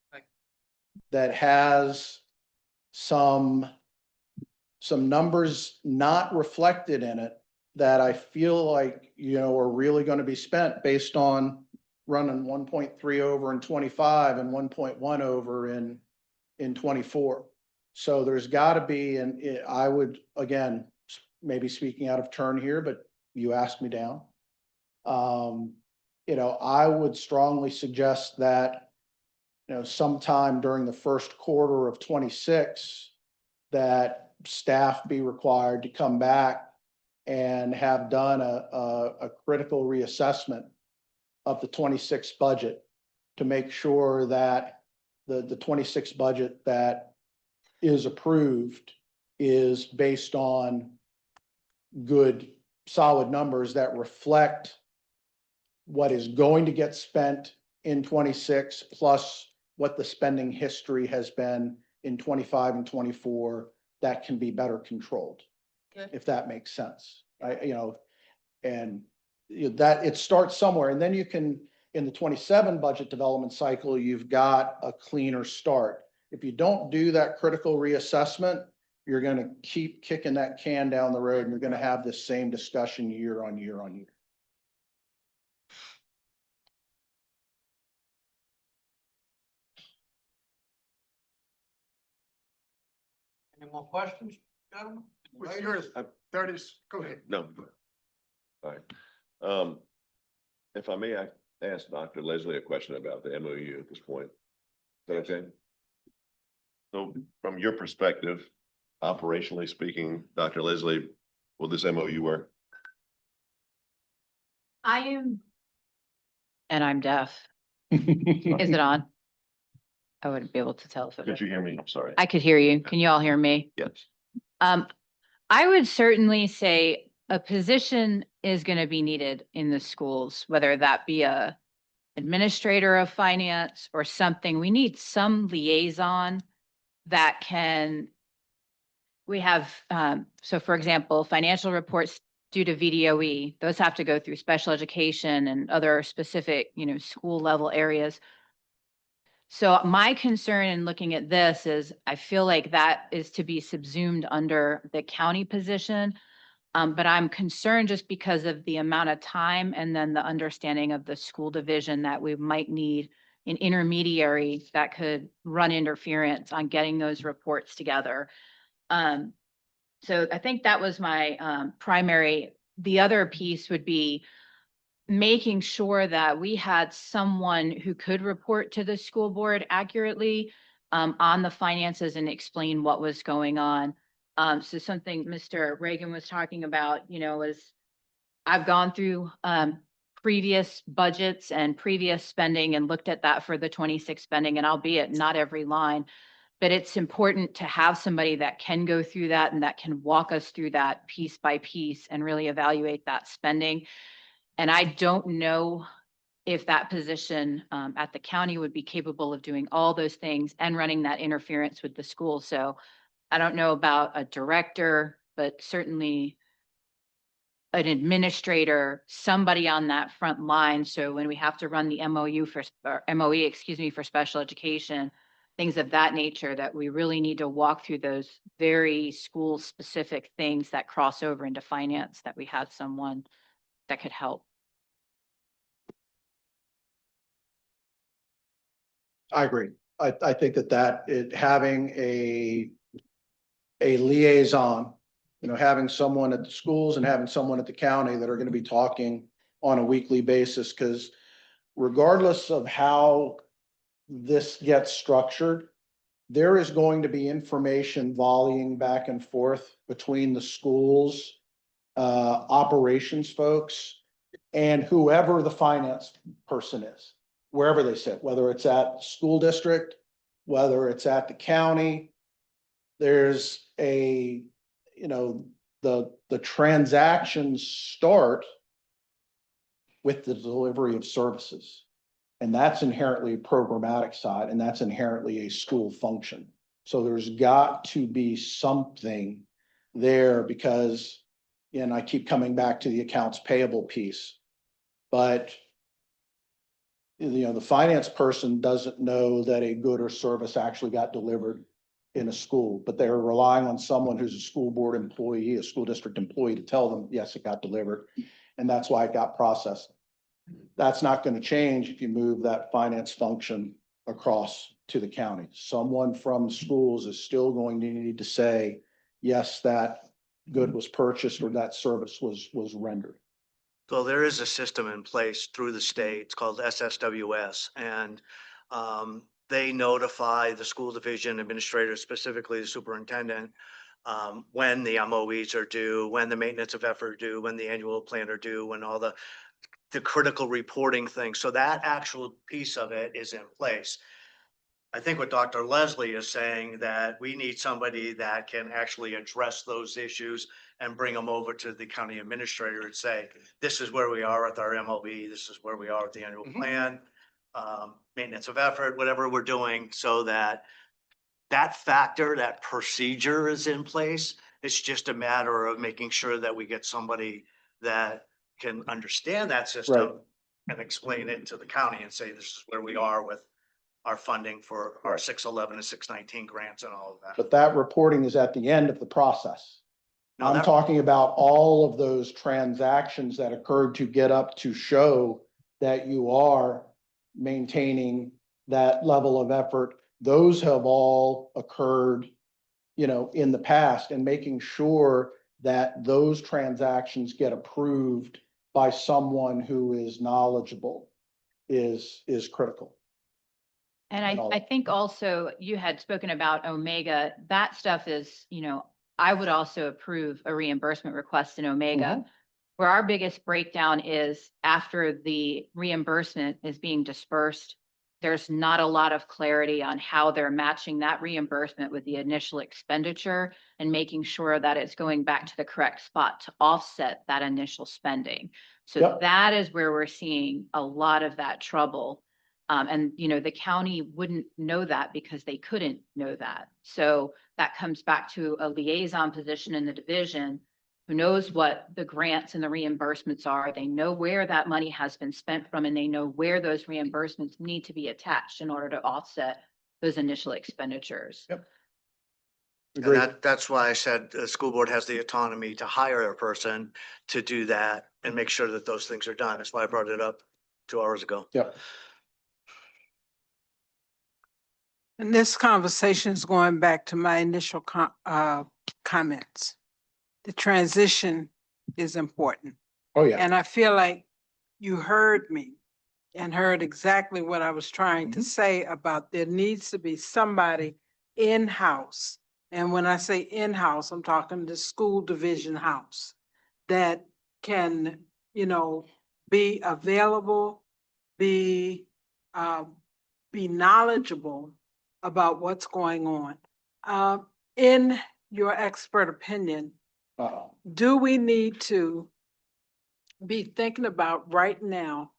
Speaker 12: that has some numbers not reflected in it that I feel like, you know, are really going to be spent based on running 1.3 over in 25 and 1.1 over in 24. So there's got to be, and I would, again, maybe speaking out of turn here, but you asked me down. You know, I would strongly suggest that, you know, sometime during the first quarter of 26, that staff be required to come back and have done a critical reassessment of the 26 budget to make sure that the 26 budget that is approved is based on good, solid numbers that reflect what is going to get spent in 26, plus what the spending history has been in 25 and 24, that can be better controlled.
Speaker 4: Okay.
Speaker 12: If that makes sense. And that it starts somewhere, and then you can, in the 27 budget development cycle, you've got a cleaner start. If you don't do that critical reassessment, you're gonna keep kicking that can down the road, and you're gonna have this same discussion year on year on year.
Speaker 1: Any more questions, gentlemen?
Speaker 10: What's yours? 30, go ahead.
Speaker 9: No. All right. If I may, I ask Dr. Leslie a question about the MOU at this point. Is that okay? So from your perspective, operationally speaking, Dr. Leslie, will this MOU work?
Speaker 13: I am. And I'm deaf. Is it on? I wouldn't be able to tell if it
Speaker 9: Could
Speaker 13: was.
Speaker 9: you hear me? I'm sorry.
Speaker 13: I could hear you. Can you all hear me?
Speaker 9: Yes.
Speaker 13: I would certainly say a position is going to be needed in the schools, whether that be a administrator of finance or something. We need some liaison that can, we have, so for example, financial reports due to VDOE, those have to go through special education and other specific, school level areas. So my concern in looking at this is I feel like that is to be subsumed under the county position. But I'm concerned just because of the amount of time and then the understanding of the school division that we might need an intermediary that could run interference on getting those reports together. So I think that was my primary. The other piece would be making sure that we had someone who could report to the school board accurately on the finances and explain what was going on. So something Mr. Reagan was talking about, is I've gone through previous budgets and previous spending and looked at that for the 26 spending, and albeit not every line, but it's important to have somebody that can go through that and that can walk us through that piece by piece and really evaluate that spending. And I don't know if that position at the county would be capable of doing all those things and running that interference with the school. So I don't know about a director, but certainly an administrator, somebody on that front line. So when we have to run the MOE, for special education, things of that nature, that we really need to walk through those very school specific things that cross over into finance, that we had someone that could help.
Speaker 12: I agree. I think having a liaison, having someone at the schools and having someone at the county that are going to be talking on a weekly basis, because regardless of how this gets structured, there is going to be information volleying back and forth between the schools, operations folks, and whoever the finance person is, wherever they sit, whether it's at the school district, whether it's at the county. There's the transactions start with the delivery of services. And that's inherently a programmatic side, and that's inherently a school function. So there's got to be something there, because, and I keep coming back to the accounts payable piece, but the finance person doesn't know that a good or service actually got delivered in a school, but they're relying on someone who's a school board employee, a school district employee, to tell them, yes, it got delivered. And that's why it got processed. That's not going to change if you move that finance function across to the county. Someone from schools is still going to need to say, yes, that good was purchased or that service was rendered.
Speaker 3: So there is a system in place through the state. It's called SSWS, and they notify the school division administrator, specifically the superintendent, when the MOEs are due, when the maintenance of effort are due, when the annual plan are due, when all the critical reporting things. So that actual piece of it is in place. I think what Dr. Leslie is saying, that we need somebody that can actually address those issues and bring them over to the county administrator and say, this is where we are with our MOB, this is where we are with the annual plan, maintenance of effort, whatever we're doing, so that that factor, that procedure is in place. It's just a matter of making sure that we get somebody that can understand that system and explain it to the county and say, this is where we are with our funding for our 611 and 619 grants and all of that.
Speaker 12: But that reporting is at the end of the process.
Speaker 3: No,
Speaker 12: I'm
Speaker 3: that-
Speaker 12: talking about all of those transactions that occurred to get up to show that you are maintaining that level of effort. Those have all occurred, in the past, and making sure that those transactions get approved by someone who is knowledgeable is critical.
Speaker 13: And
Speaker 12: and all
Speaker 13: I
Speaker 12: that.
Speaker 13: think also you had spoken about Omega. That stuff is, I would also approve a reimbursement request in Omega. Where our biggest breakdown is after the reimbursement is being dispersed, there's not a lot of clarity on how they're matching that reimbursement with the initial expenditure and making sure that it's going back to the correct spot to offset that initial spending. So
Speaker 12: Yep.
Speaker 13: that is where we're seeing a lot of that trouble. And, the county wouldn't know that because they couldn't know that. So that comes back to a liaison position in the division who knows what the grants and the reimbursements are. They know where that money has been spent from, and they know where those reimbursements need to be attached in order to offset those initial expenditures.
Speaker 3: And
Speaker 12: Agreed.
Speaker 3: that's why I said the school board has the autonomy to hire a person to do that and make sure that those things are done. That's why I brought it up 2 hours ago.
Speaker 12: Yep.
Speaker 8: And this conversation is going back to my initial comments. The transition is important.
Speaker 12: Oh, yeah.
Speaker 8: And I feel like you heard me and heard exactly what I was trying to say about there needs to be somebody in-house. And when I say in-house, I'm talking the school division house that can, be available, be knowledgeable about what's going on. In your expert opinion,
Speaker 12: Uh-oh.
Speaker 8: do we need to be thinking about right now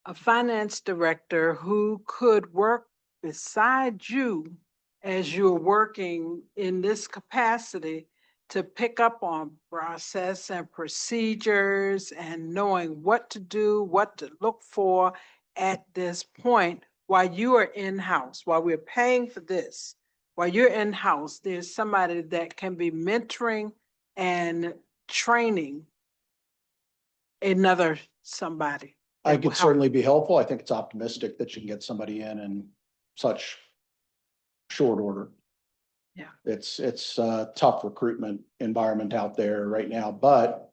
Speaker 8: a finance director who could work beside you as you're working in this capacity to pick up on process and procedures and knowing what to do, what to look for at this point while you are in-house, while we're paying for this, while you're in-house, there's somebody that can be mentoring and training another somebody.
Speaker 12: I
Speaker 8: that will
Speaker 12: could
Speaker 8: help.
Speaker 12: certainly be helpful. I think it's optimistic that you can get somebody in such short order.
Speaker 8: Yeah.
Speaker 12: It's a tough recruitment environment out there right now, but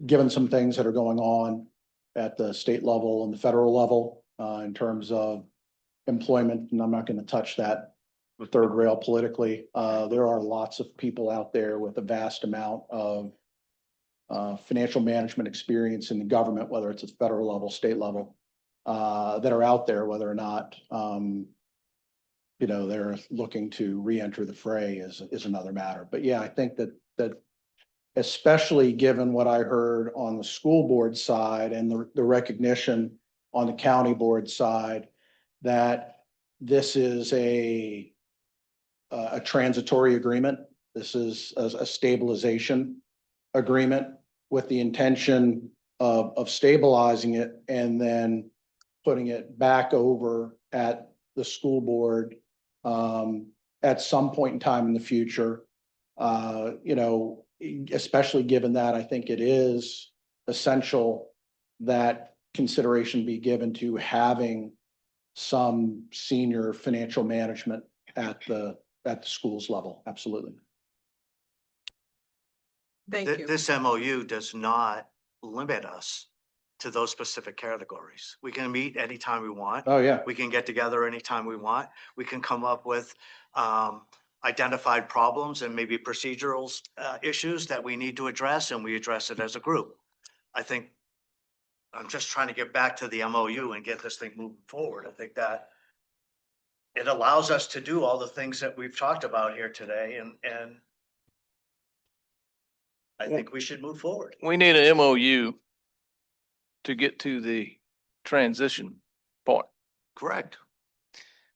Speaker 12: given some things that are going on at the state level and the federal level, in terms of employment, and I'm not going to touch that, the third rail politically, there are lots of people out there with a vast amount of financial management experience in the government, whether it's at federal level, state level, that are out there, whether or not, they're looking to re-enter the fray is another matter. But yeah, I think that especially given what I heard on the school board side and the recognition on the county board side, that this is a transitory agreement. This is a stabilization agreement with the intention of stabilizing it and then putting it back over at the school board at some point in time in the future. Especially given that I think it is essential that consideration be given to having some senior financial management at the schools level. Absolutely.
Speaker 8: Thank you.
Speaker 3: This MOU does not limit us to those specific categories. We can meet anytime we want.
Speaker 12: Oh, yeah.
Speaker 3: We can get together anytime we want. We can come up with identified problems and maybe procedural issues that we need to address, and we address it as a group. I think I'm just trying to get back to the MOU and get this thing moving forward. I think that it allows us to do all the things that we've talked about here today and I think we should move forward.
Speaker 7: We need an MOU to get to the transition part.
Speaker 3: Correct.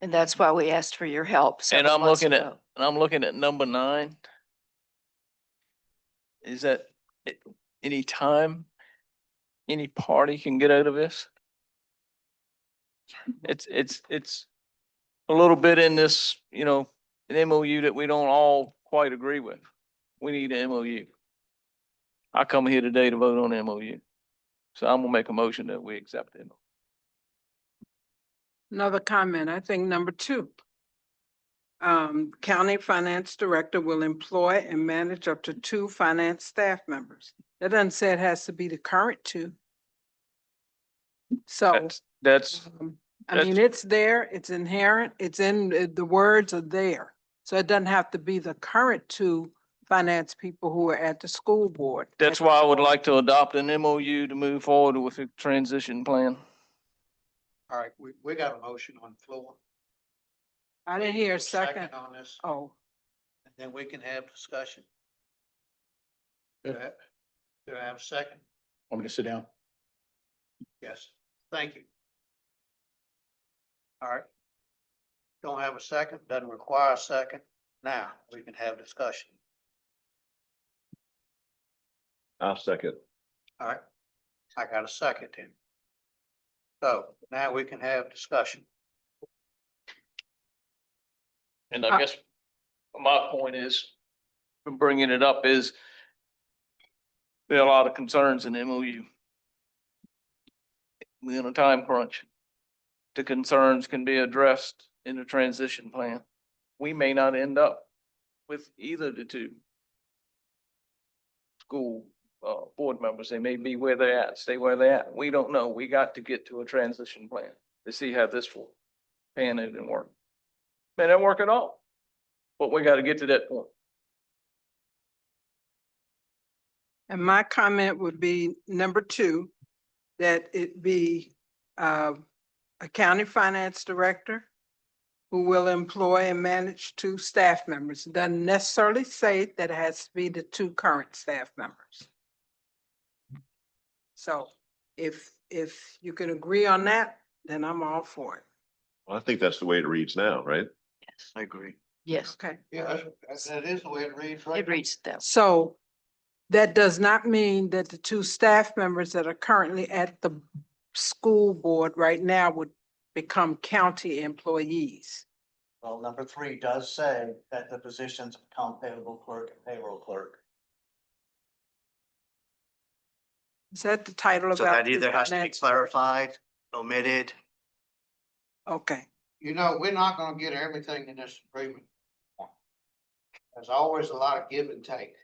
Speaker 11: And that's why we asked for your help.
Speaker 7: And
Speaker 11: several
Speaker 7: I'm
Speaker 11: months
Speaker 7: looking at,
Speaker 11: ago.
Speaker 7: and I'm looking at number 9. Is that any time, any party can get out of this? It's a little bit in this, an MOU that we don't all quite agree with. We need an MOU. I come here today to vote on the MOU. So I'm gonna make a motion that we accept it.
Speaker 8: Another comment, I think number 2. County Finance Director will employ and manage up to 2 finance staff members. That doesn't say it has to be the current 2. So,
Speaker 7: That's,
Speaker 8: I mean, it's there, it's inherent, it's in, the words are there. So it doesn't have to be the current 2 finance people who are at the school board.
Speaker 7: that's why I would like to adopt an MOU to move forward with a transition plan.
Speaker 1: All right, we got a motion on the floor.
Speaker 8: I didn't hear a second.
Speaker 1: Second on this,
Speaker 8: Oh,
Speaker 1: and then we can have discussion. Do I have a second?
Speaker 12: Want me to sit down?
Speaker 1: Yes, thank you. All right. Don't have a second, doesn't require a second. Now, we can have discussion.
Speaker 9: I'll second.
Speaker 1: All right, I got a second then. So now we can have discussion.
Speaker 7: And I guess my point is, from bringing it up is there are a lot of concerns in the MOU. We're in a time crunch. The concerns can be addressed in the transition plan. We may not end up with either the 2 school board members. They may be where they're at, stay where they're at. We don't know. We got to get to a transition plan to see how this will pan out and work. May not work at all, but we got to get to that point.
Speaker 8: and my comment would be number 2, that it be a county finance director who will employ and manage 2 staff members. It doesn't necessarily say that it has to be the 2 current staff members. So if you can agree on that, then I'm all for it.
Speaker 9: Well, I think that's the way it reads now, right?
Speaker 11: Yes.
Speaker 3: I agree.
Speaker 11: Yes,
Speaker 8: Okay.
Speaker 1: Yeah, that is the way it reads, right?
Speaker 11: it reads that.
Speaker 8: So that does not mean that the 2 staff members that are currently at the school board right now would become county employees.
Speaker 3: Well, number 3 does say that the positions of account payable clerk and payroll clerk.
Speaker 8: Is that the title of?
Speaker 3: So that either has to be clarified, omitted.
Speaker 8: Okay,
Speaker 1: You know, we're not gonna get everything in this agreement. There's always a lot of give and take.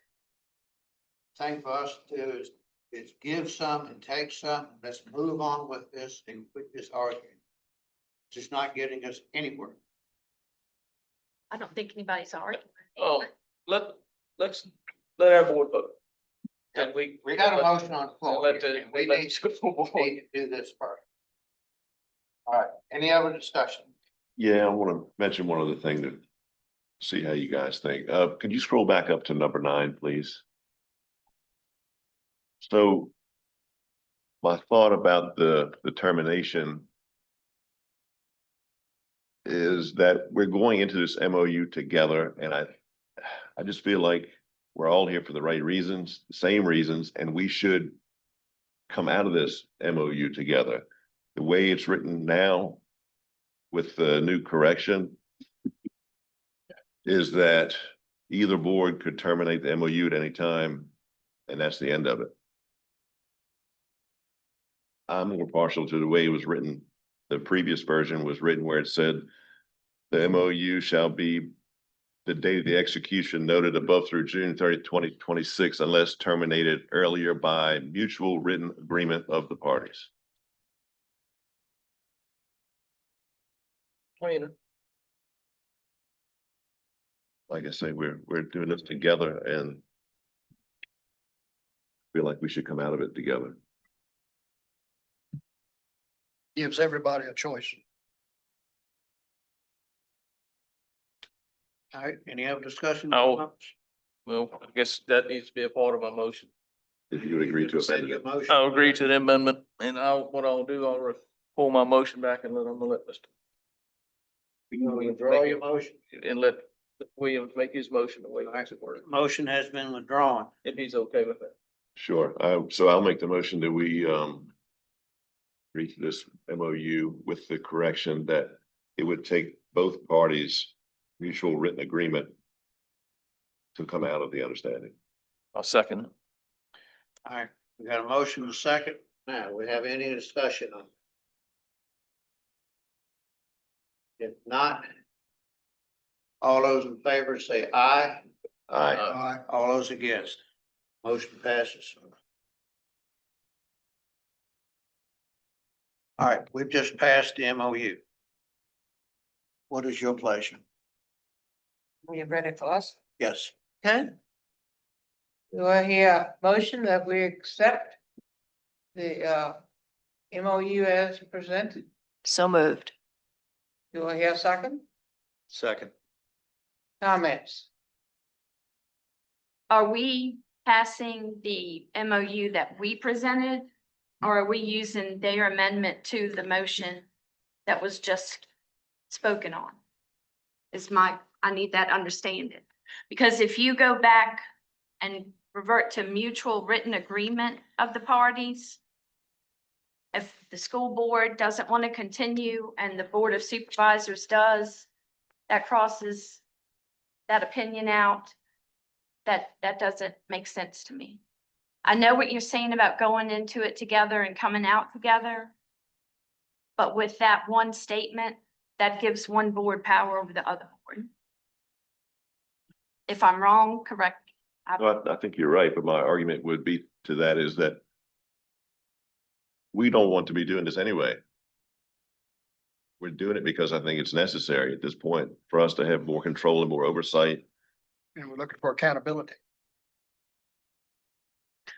Speaker 1: Thing for us to do is give some and take some. Let's move on with this and quit this argument. Just not getting us anywhere.
Speaker 6: I don't think anybody's arguing.
Speaker 7: Oh, let's let our board vote. And we
Speaker 1: got a motion on the floor.
Speaker 7: Let the,
Speaker 1: and we
Speaker 7: let
Speaker 1: need
Speaker 7: the school board.
Speaker 1: to do this first. All right, any other discussion?
Speaker 9: Yeah, I want to mention one other thing to see how you guys think. Can you scroll back up to number 9, please? So my thought about the termination is that we're going into this MOU together, and I just feel like we're all here for the right reasons, the same reasons, and we should come out of this MOU together. The way it's written now with the new correction is that either board could terminate the MOU at any time, and that's the end of it. I'm more partial to the way it was written. The previous version was written where it said the MOU shall be the date of the execution noted above through June 30th, 2026, unless terminated earlier by mutual written agreement of the parties.
Speaker 7: Cleaner.
Speaker 9: Like I say, we're doing this together and feel like we should come out of it together.
Speaker 10: Gives everybody a choice.
Speaker 1: All right, any other discussion?
Speaker 7: Oh. Well, I guess that needs to be a part of my motion.
Speaker 9: If you would agree to
Speaker 1: Say
Speaker 9: amend
Speaker 1: your
Speaker 9: it.
Speaker 1: motion.
Speaker 7: I'll agree to the amendment and what I'll do, I'll pull my motion back and let Mr.
Speaker 1: You wanna withdraw your motion?
Speaker 7: And let Williams make his motion the way he makes it work,
Speaker 1: Motion has been withdrawn.
Speaker 7: if he's okay with that.
Speaker 9: Sure. So I'll make the motion that we agree to this MOU with the correction that it would take both parties' mutual written agreement to come out of the understanding.
Speaker 7: I'll second it.
Speaker 1: All right, we got a motion and a second. Now, we have any discussion on it? If not, all those in favor say aye.
Speaker 9: Aye.
Speaker 1: All those against. Motion passes. All right, we've just passed the MOU. What is your pleasure?
Speaker 4: Are you ready for us?
Speaker 1: Yes.
Speaker 4: Okay. Do I hear a motion that we accept the MOU as presented?
Speaker 11: So moved.
Speaker 4: Do I hear a second?
Speaker 3: Second.
Speaker 4: Comments?
Speaker 6: Are we passing the MOU that we presented? Or are we using their amendment to the motion that was just spoken on? I need that understanding. Because if you go back and revert to mutual written agreement of the parties, if the school board doesn't want to continue and the Board of Supervisors does, that crosses that opinion out. That doesn't make sense to me. I know what you're saying about going into it together and coming out together. But with that one statement, that gives one board power over the other board. If I'm wrong, correct.
Speaker 9: No, I think you're right, but my argument would be to that is that we don't want to be doing this anyway. We're doing it because I think it's necessary at this point for us to have more control and more oversight.
Speaker 10: And we're looking for accountability.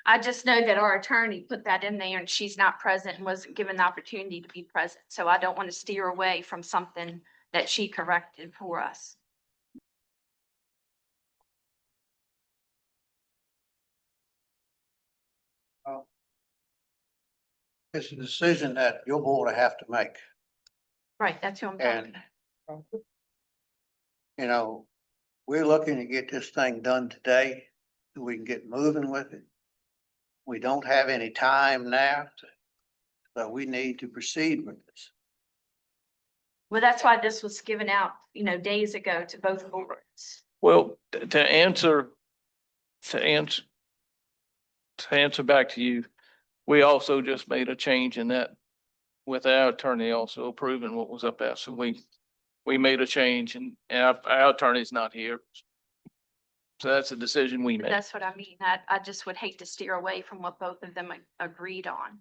Speaker 6: I just know that our attorney put that in there and she's not present and wasn't given the opportunity to be present. So I don't want to steer away from something that she corrected for us.
Speaker 1: It's a decision that your board will have to make.
Speaker 6: Right, that's who I'm
Speaker 1: And,
Speaker 6: talking about.
Speaker 1: you know, we're looking to get this thing done today, so we can get moving with it. We don't have any time now, so we need to proceed with this.
Speaker 6: Well, that's why this was given out, days ago to both boards.
Speaker 7: Well, to answer back to you, we also just made a change in that with our attorney also approving what was up there. So we made a change and our attorney's not here. So that's a decision we made.
Speaker 6: That's what I mean. I just would hate to steer away from what both of them agreed on.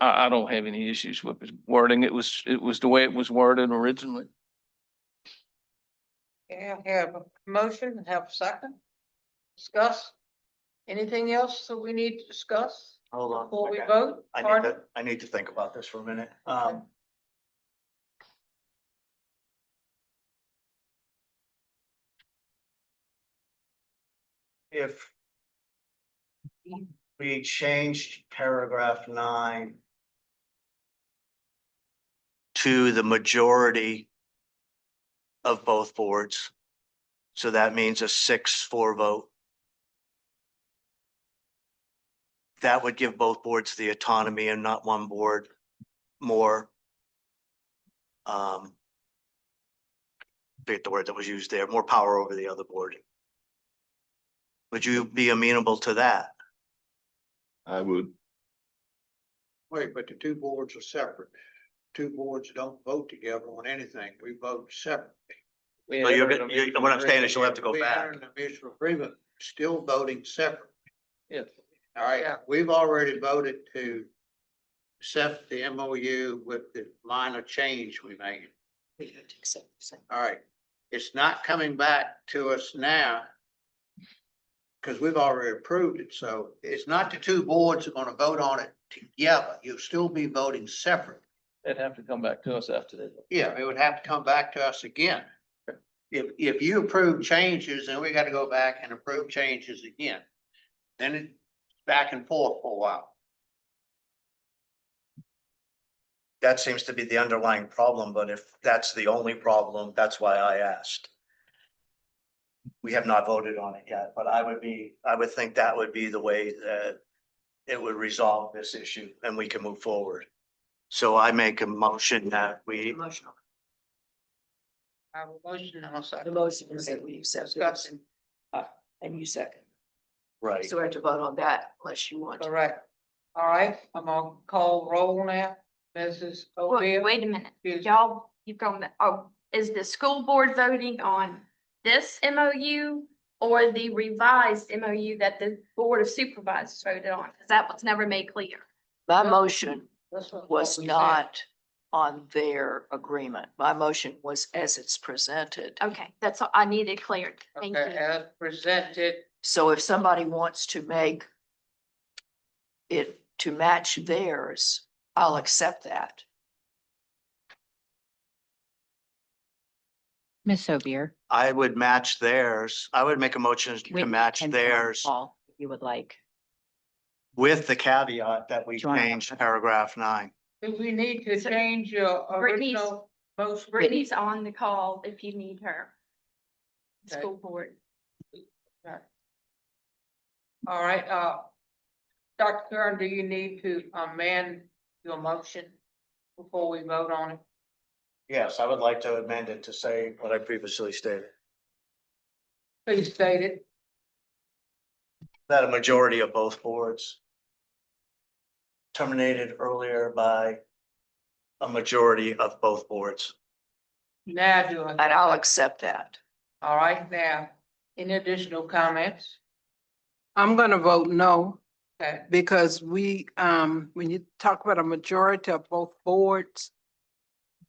Speaker 7: I don't have any issues with his wording. It was the way it was worded originally.
Speaker 4: Yeah, have a motion, have a second. Discuss. Anything else that we need to discuss
Speaker 3: Hold on.
Speaker 4: before we
Speaker 3: Okay.
Speaker 4: vote? Pardon?
Speaker 3: I need to think about this for a minute.
Speaker 4: Okay.
Speaker 3: If we changed paragraph 9 to the majority of both boards, so that means a 6-4 vote. That would give both boards the autonomy and not one board more. Forget the word that was used there, more power over the other board. Would you be amenable to that?
Speaker 9: I would.
Speaker 1: Wait, but the two boards are separate. Two boards don't vote together on anything. We vote separately.
Speaker 3: So what I'm saying is you'll have to go
Speaker 1: We
Speaker 3: back.
Speaker 1: enter an mutual agreement, still voting separately.
Speaker 7: Yes.
Speaker 1: All right, we've already voted to accept the MOU with the minor change we made. All right, it's not coming back to us now because we've already approved it. So it's not the two boards are going to vote on it together. You'll still be voting separate.
Speaker 7: They'd have to come back to us after that.
Speaker 1: Yeah, it would have to come back to us again. If you approve changes, then we gotta go back and approve changes again. Then it's back and forth for a while.
Speaker 3: That seems to be the underlying problem, but if that's the only problem, that's why I asked. We have not voted on it yet, but I would think that would be the way that it would resolve this issue and we can move forward. So I make a motion that we,
Speaker 4: I have a motion and a
Speaker 11: The
Speaker 4: second.
Speaker 11: motion is that we accept this,
Speaker 4: Discussion,
Speaker 11: and you second.
Speaker 3: right,
Speaker 11: So we have to vote on that unless you want to.
Speaker 4: correct. All right, I'm gonna call roll now. Mrs.
Speaker 6: Wait,
Speaker 4: O'Beal.
Speaker 6: wait a minute,
Speaker 4: Excuse-
Speaker 6: y'all, you've gone, is the school board voting on this MOU or the revised MOU that the Board of Supervisors voted on? Because that was never made clear.
Speaker 11: My motion
Speaker 4: That's what
Speaker 11: was
Speaker 4: we said.
Speaker 11: not on their agreement. My motion was as it's presented.
Speaker 6: Okay, that's all I needed cleared. Thank
Speaker 4: Okay,
Speaker 6: you.
Speaker 4: as presented,
Speaker 11: So if somebody wants to make it to match theirs, I'll accept that.
Speaker 13: Ms. Obier.
Speaker 3: I would match theirs. I would make a motion to
Speaker 13: Whitney
Speaker 3: match
Speaker 13: can
Speaker 3: theirs
Speaker 13: call if you would like.
Speaker 3: with the caveat that we
Speaker 13: Join.
Speaker 3: change paragraph 9.
Speaker 4: do we need to
Speaker 6: So,
Speaker 4: change your
Speaker 6: Brittany's-
Speaker 4: original motion?
Speaker 6: Brittany's on the call if you need her.
Speaker 4: Okay.
Speaker 6: School board.
Speaker 4: All right, Dr. Kern, do you need to amend your motion before we vote on it?
Speaker 3: Yes, I would like to amend it to say what I previously stated,
Speaker 4: Please state it.
Speaker 3: that a majority of both boards terminated earlier by a majority of both boards.
Speaker 4: Now do
Speaker 11: And I'll accept that.
Speaker 4: All right, now, any additional comments?
Speaker 8: I'm gonna vote no,
Speaker 4: Okay,
Speaker 8: because when you talk about a majority of both boards,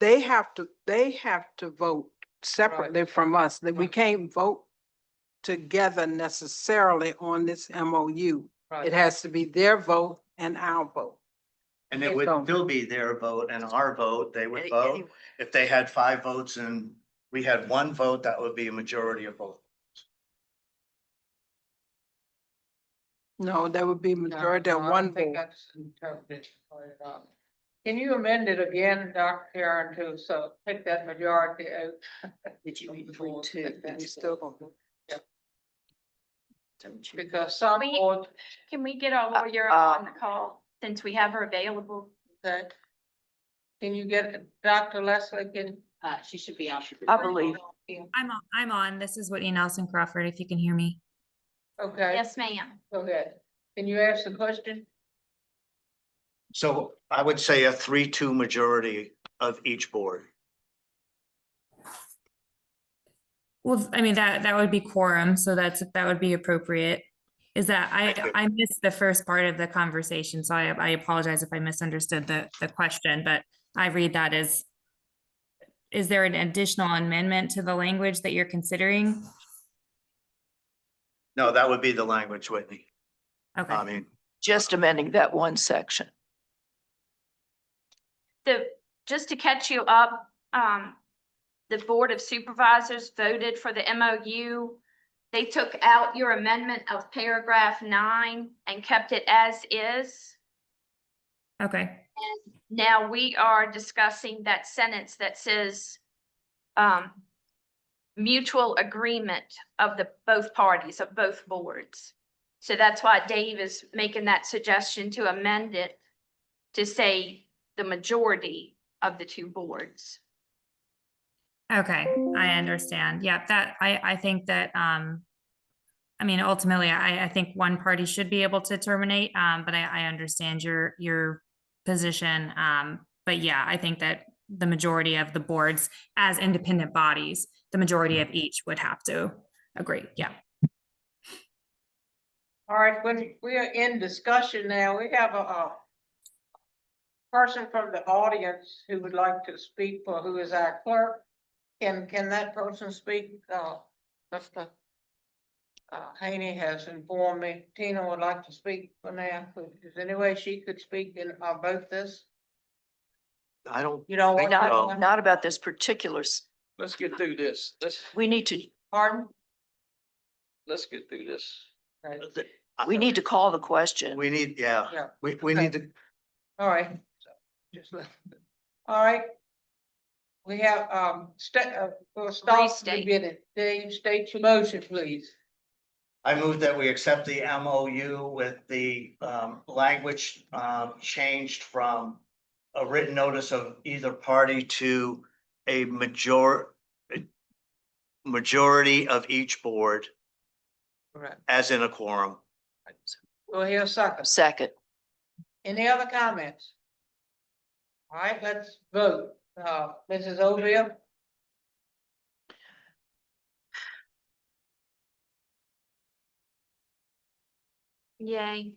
Speaker 8: they have to vote separately from us, that we
Speaker 4: Right.
Speaker 8: can't vote together necessarily on this MOU. It
Speaker 4: right.
Speaker 8: has to be their vote and our vote.
Speaker 3: And it would still be their vote and our vote. They would
Speaker 11: Any-
Speaker 3: vote.
Speaker 11: anyway.
Speaker 3: If they had 5 votes and we had 1 vote, that would be a majority of both.
Speaker 8: No, there would be majority of
Speaker 4: No, I
Speaker 8: one
Speaker 4: don't think
Speaker 8: vote.
Speaker 4: that's interpreted right enough. Can you amend it again, Dr. Karen, to, so take that majority out?
Speaker 11: Did you need
Speaker 4: Before
Speaker 11: 3-2?
Speaker 4: we take that.
Speaker 8: We still gonna vote.
Speaker 4: Because some
Speaker 6: We-
Speaker 4: boards,
Speaker 6: Can we get our lawyer on the call since we have her available?
Speaker 4: okay. Can you get Dr. Leslie, can?
Speaker 13: She should be on.
Speaker 11: I believe.
Speaker 14: I'm on. This is Whitney Nelson Crawford, if you can hear me.
Speaker 4: Okay,
Speaker 6: Yes, ma'am.
Speaker 4: go ahead. Can you ask the question?
Speaker 3: So I would say a 3-2 majority of each board.
Speaker 14: Well, I mean, that would be quorum, so that would be appropriate. Is that, I missed the first part of the conversation, so I apologize if I misunderstood the question, but I read that as, is there an additional amendment to the language that you're considering?
Speaker 3: No, that would be the language, Whitney. I
Speaker 14: Okay,
Speaker 3: mean,
Speaker 11: Just amending that one section.
Speaker 6: Just to catch you up, the Board of Supervisors voted for the MOU. They took out your amendment of paragraph 9 and kept it as is.
Speaker 14: okay,
Speaker 6: Now we are discussing that sentence that says mutual agreement of both parties, of both boards. So that's why Dave is making that suggestion to amend it to say the majority of the 2 boards.
Speaker 14: okay, I understand. Yeah, I think that, I mean, ultimately, I think one party should be able to terminate, but I understand your position. But yeah, I think that the majority of the boards as independent bodies, the majority of each would have to agree. Yeah.
Speaker 4: All right, when we are in discussion now, we have a person from the audience who would like to speak for, who is our clerk. Can that person speak? Mr. Haney has informed me, Tina would like to speak for now. Is there any way she could speak in both this?
Speaker 3: I don't,
Speaker 4: You don't want
Speaker 3: Think
Speaker 4: to?
Speaker 3: so.
Speaker 11: Not about this particular
Speaker 7: let's get through this.
Speaker 11: We need to,
Speaker 4: Pardon?
Speaker 7: Let's get through this.
Speaker 4: Okay.
Speaker 11: we need to call the question.
Speaker 3: We need, yeah,
Speaker 4: Yeah.
Speaker 3: we need to,
Speaker 4: All right. All right. We have, we'll start the
Speaker 6: Restate.
Speaker 4: beginning. Dave, state your motion, please.
Speaker 3: I move that we accept the MOU with the language changed from a written notice of either party to a majority of each board,
Speaker 4: Correct.
Speaker 3: as in a quorum.
Speaker 4: We'll hear a second.
Speaker 11: Second,
Speaker 4: Any other comments? All right, let's vote. Mrs. Ovia?
Speaker 6: Yay.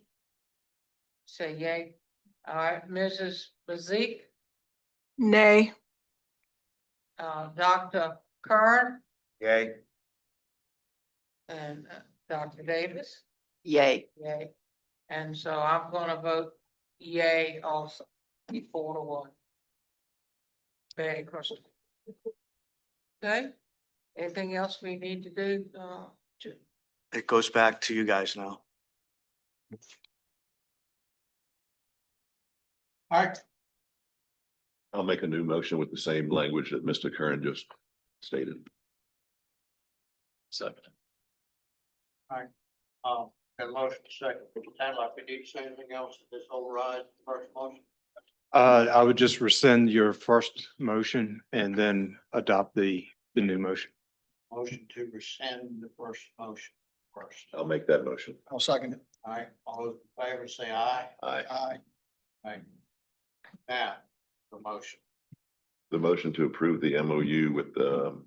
Speaker 4: Say yay. All right, Mrs. Bazik,
Speaker 8: Nay.
Speaker 4: Dr. Kern,
Speaker 3: Yay.
Speaker 4: and Dr. Davis,
Speaker 11: yay.
Speaker 4: yay. And so I'm gonna vote yay also, 4-1. Very close. Okay, anything else we need to do?
Speaker 3: It goes back to you guys now.
Speaker 1: All right,
Speaker 9: I'll make a new motion with the same language that Mr. Curran just stated.
Speaker 7: Second.
Speaker 1: got a motion second. Sound like we need to say anything else to this override first motion?
Speaker 2: I would just rescind your first motion and then adopt the new motion.
Speaker 1: Motion to rescind the first motion first.
Speaker 9: I'll make that motion.
Speaker 10: I'll second it.
Speaker 1: All right, all those in favor say aye.
Speaker 9: Aye.
Speaker 10: Aye.
Speaker 1: Aye. Now, the motion.
Speaker 9: The motion to approve the MOU with the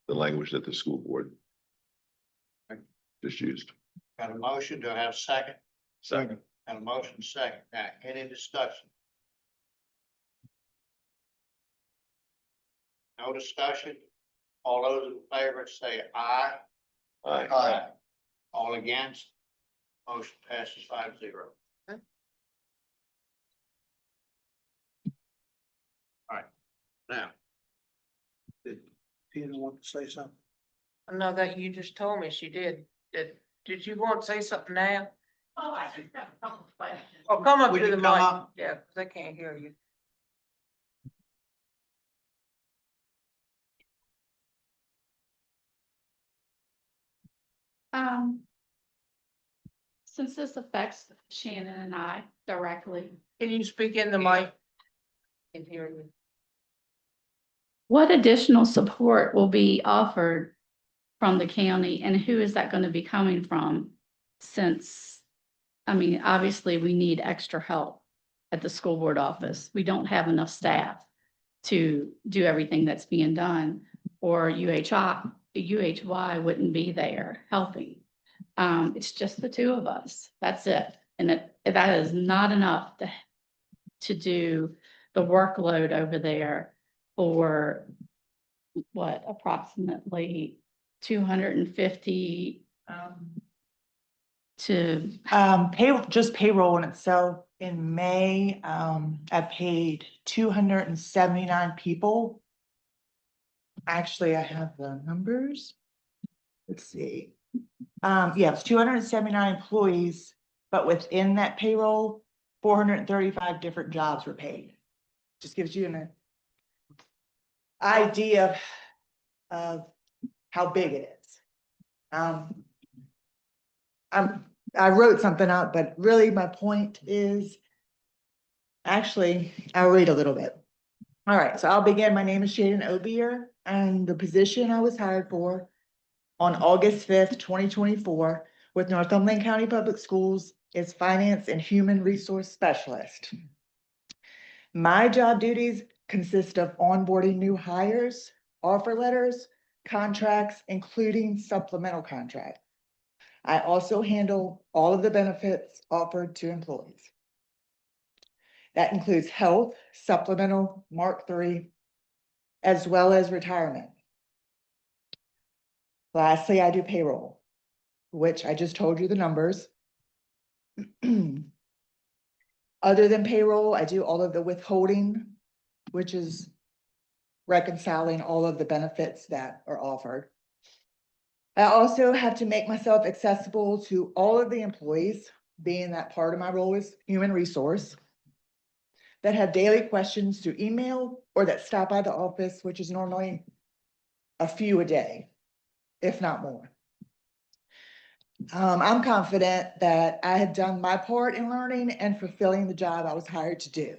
Speaker 9: language that the school board just used.
Speaker 1: Got a motion, do I have a second?
Speaker 10: Second.
Speaker 1: Got a motion second. Now, any discussion? No discussion? All those in favor say aye.
Speaker 9: Aye.
Speaker 10: Aye.
Speaker 1: All against? Motion passes 5-0.
Speaker 4: Okay.
Speaker 1: All right, now. Did Tina want to say something?
Speaker 4: I know that you just told me she did. Did you want to say something now?
Speaker 15: Oh, I just got a couple of questions.
Speaker 4: Oh, come up
Speaker 1: Would
Speaker 4: to
Speaker 1: you
Speaker 4: the
Speaker 1: come
Speaker 4: mic.
Speaker 1: up?
Speaker 4: Yeah, 'cause I can't hear you.
Speaker 15: Since this affects Shannon and I directly,
Speaker 4: Can you speak in the mic? Can hear you.
Speaker 15: what additional support will be offered from the county and who is that going to be coming from? Since, I mean, obviously we need extra help at the school board office. We don't have enough staff to do everything that's being done, or UHY wouldn't be there helping. It's just the two of us. That's it. And that is not enough to do the workload over there for what, approximately 250 to
Speaker 16: Just payroll in itself, in May, I paid 279 people. Actually, I have the numbers. Let's see. It's 279 employees, but within that payroll, 435 different jobs were paid. Just gives you an idea of how big it is. I wrote something out, but really my point is, actually, I'll read a little bit. All right, so I'll begin. My name is Shannon Obier, and the position I was hired for on August 5th, 2024 with Northumberland County Public Schools is Finance and Human Resource Specialist. My job duties consist of onboarding new hires, offer letters, contracts, including supplemental contracts. I also handle all of the benefits offered to employees. That includes health, supplemental, Mark III, as well as retirement. Lastly, I do payroll, which I just told you the numbers. Other than payroll, I do all of the withholding, which is reconciling all of the benefits that are offered. I also have to make myself accessible to all of the employees, being that part of my role is human resource, that have daily questions through email or that stop by the office, which is normally a few a day, if not more. I'm confident that I have done my part in learning and fulfilling the job I was hired to do.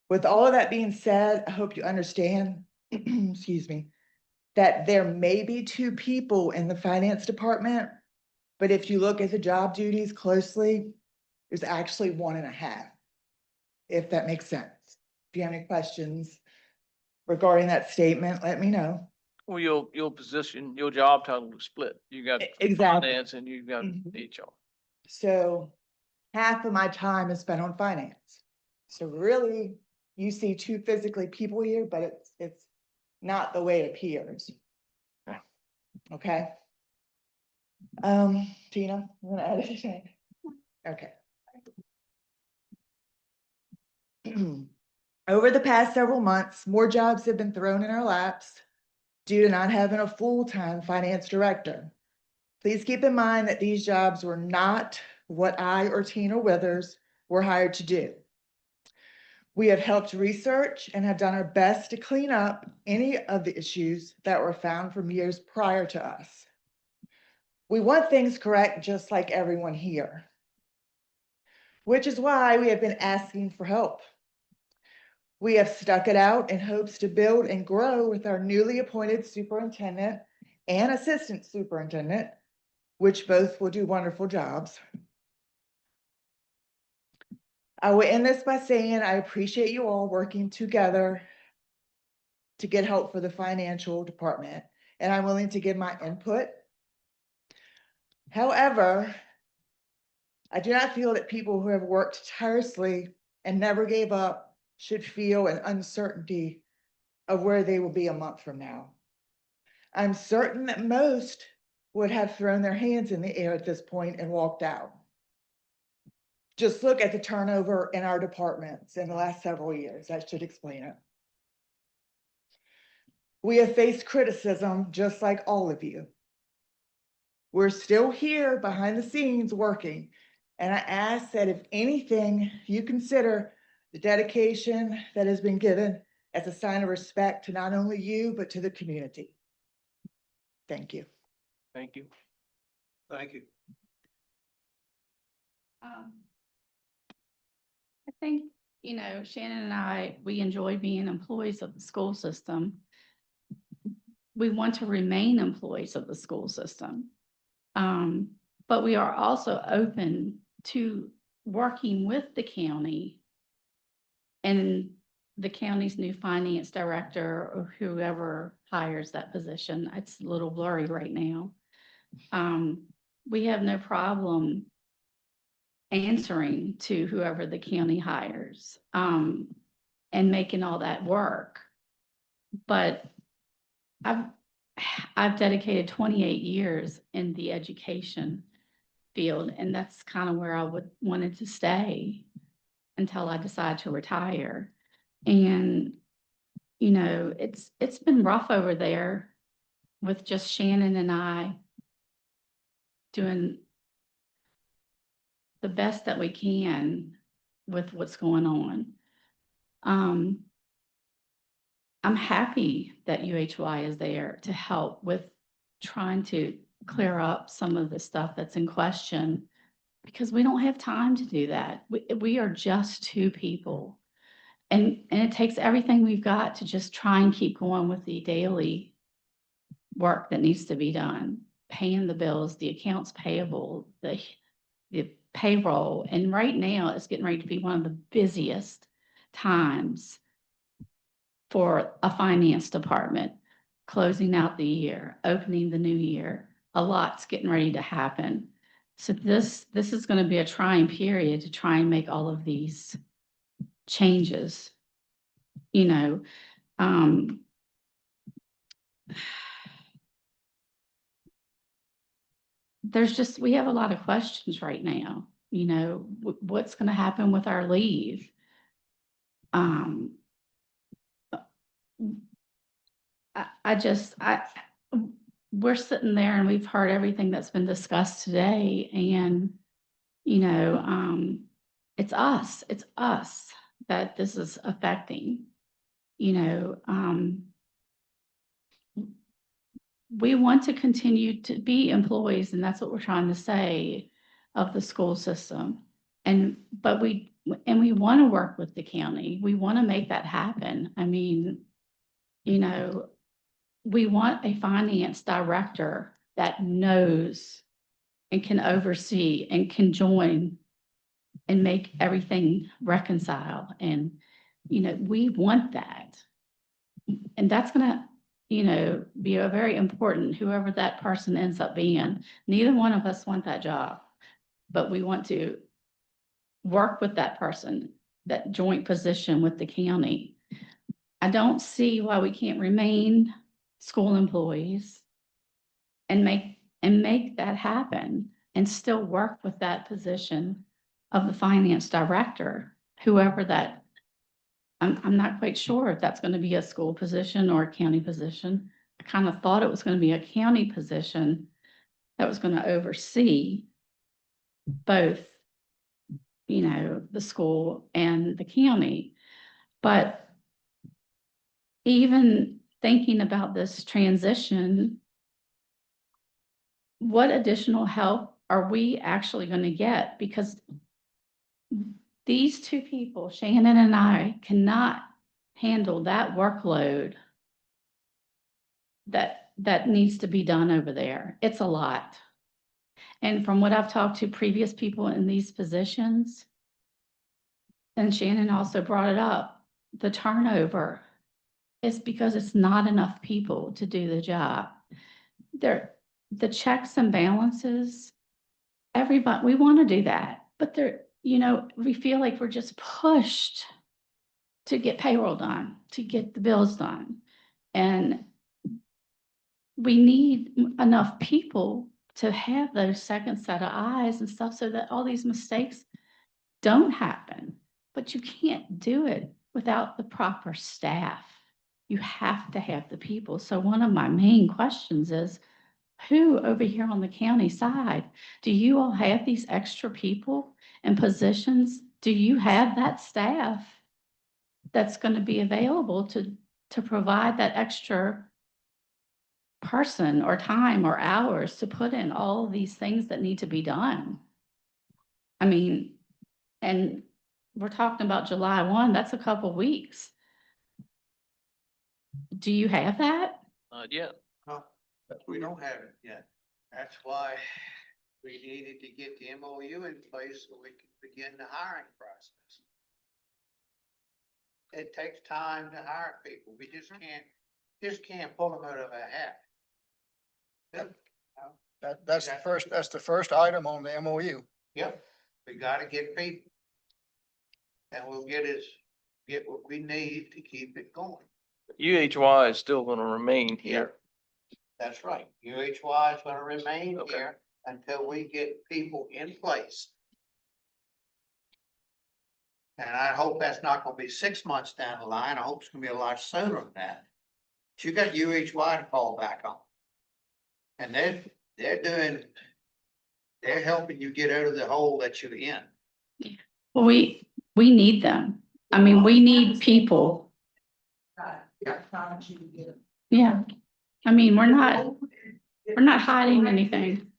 Speaker 16: With all of that being said, I hope you understand, excuse me, that there may be 2 people in the finance department, but if you look at the job duties closely, there's actually 1.5, if that makes sense. If you have any questions regarding that statement, let me know.
Speaker 7: Well, your position, your job title is split. You got
Speaker 16: Exactly.
Speaker 7: finance and you got
Speaker 16: Mhm.
Speaker 7: HR.
Speaker 16: So half of my time is spent on finance. So really, you see 2 physically people here, but it's not the way it appears. Okay. Tina, you wanna add anything? Okay. Over the past several months, more jobs have been thrown in our laps due to not having a full-time finance director. Please keep in mind that these jobs were not what I or Tina Withers were hired to do. We have helped research and have done our best to clean up any of the issues that were found from years prior to us. We want things correct just like everyone here, which is why we have been asking for help. We have stuck it out in hopes to build and grow with our newly appointed superintendent and assistant superintendent, which both will do wonderful jobs. I will end this by saying I appreciate you all working together to get help for the financial department, and I'm willing to give my input. However, I do not feel that people who have worked tirelessly and never gave up should feel an uncertainty of where they will be a month from now. I'm certain that most would have thrown their hands in the air at this point and walked out. Just look at the turnover in our departments in the last several years. That should explain it. We have faced criticism just like all of you. We're still here behind the scenes working, and I ask that if anything, you consider the dedication that has been given as a sign of respect to not only you, but to the community. Thank you.
Speaker 7: Thank you.
Speaker 1: Thank you.
Speaker 15: I think, Shannon and I, we enjoy being employees of the school system. We want to remain employees of the school system. But we are also open to working with the county and the county's new finance director or whoever hires that position. It's a little blurry right now. We have no problem answering to whoever the county hires, and making all that work. But I've dedicated 28 years in the education field, and that's kind of where I wanted to stay until I decide to retire. And, it's been rough over there with just Shannon and I doing the best that we can with what's going on. I'm happy that UHY is there to help with trying to clear up some of the stuff that's in question, because we don't have time to do that. We are just 2 people. And it takes everything we've got to just try and keep going with the daily work that needs to be done, paying the bills, the accounts payable, the payroll. And right now it's getting ready to be one of the busiest times for a finance department, closing out the year, opening the new year. A lot's getting ready to happen. So this is going to be a trying period to try and make all of these changes. We have a lot of questions right now. What's going to happen with our leave? we're sitting there and we've heard everything that's been discussed today and, it's us that this is affecting, we want to continue to be employees, and that's what we're trying to say of the school system. But we want to work with the county. We want to make that happen. I mean, we want a finance director that knows and can oversee and can join and make everything reconcile. And, we want that. And that's gonna, be a very important, whoever that person ends up being. Neither one of us want that job, but we want to work with that person, that joint position with the county. I don't see why we can't remain school employees and make that happen and still work with that position of the finance director, whoever that, I'm not quite sure if that's going to be a school position or a county position. I kind of thought it was going to be a county position that was going to oversee both, the school and the county. But even thinking about this transition, what additional help are we actually going to get? Because these two people, Shannon and I, cannot handle that workload that needs to be done over there. It's a lot. And from what I've talked to previous people in these positions, and Shannon also brought it up, the turnover is because it's not enough people to do the job. The checks and balances, everybody, we want to do that, but we feel like we're just pushed to get payroll done, to get the bills done. And we need enough people to have those second set of eyes and stuff so that all these mistakes don't happen. But you can't do it without the proper staff. You have to have the people. So one of my main questions is, who over here on the county side, do you all have these extra people and positions? Do you have that staff that's going to be available to provide that extra person or time or hours to put in all these things that need to be done? I mean, and we're talking about July 1, that's a couple weeks. Do you have that?
Speaker 7: Not yet.
Speaker 1: We don't have it yet. That's why we needed to get the MOU in place so we can begin the hiring process. It takes time to hire people. We just can't pull them out of a hat.
Speaker 10: That's the first item on the MOU.
Speaker 1: Yep, we gotta get people. And we'll get what we need to keep it going.
Speaker 7: UHY is still gonna remain here.
Speaker 1: That's right. UHY is gonna remain
Speaker 7: Okay.
Speaker 1: here until we get people in place. And I hope that's not gonna be 6 months down the line. I hope it's gonna be a lot sooner than that. But you got UHY to fall back on. And they're helping you get out of the hole that you're in.
Speaker 15: Well, we need them. I mean, we need people. Yeah. I mean, we're not hiding anything.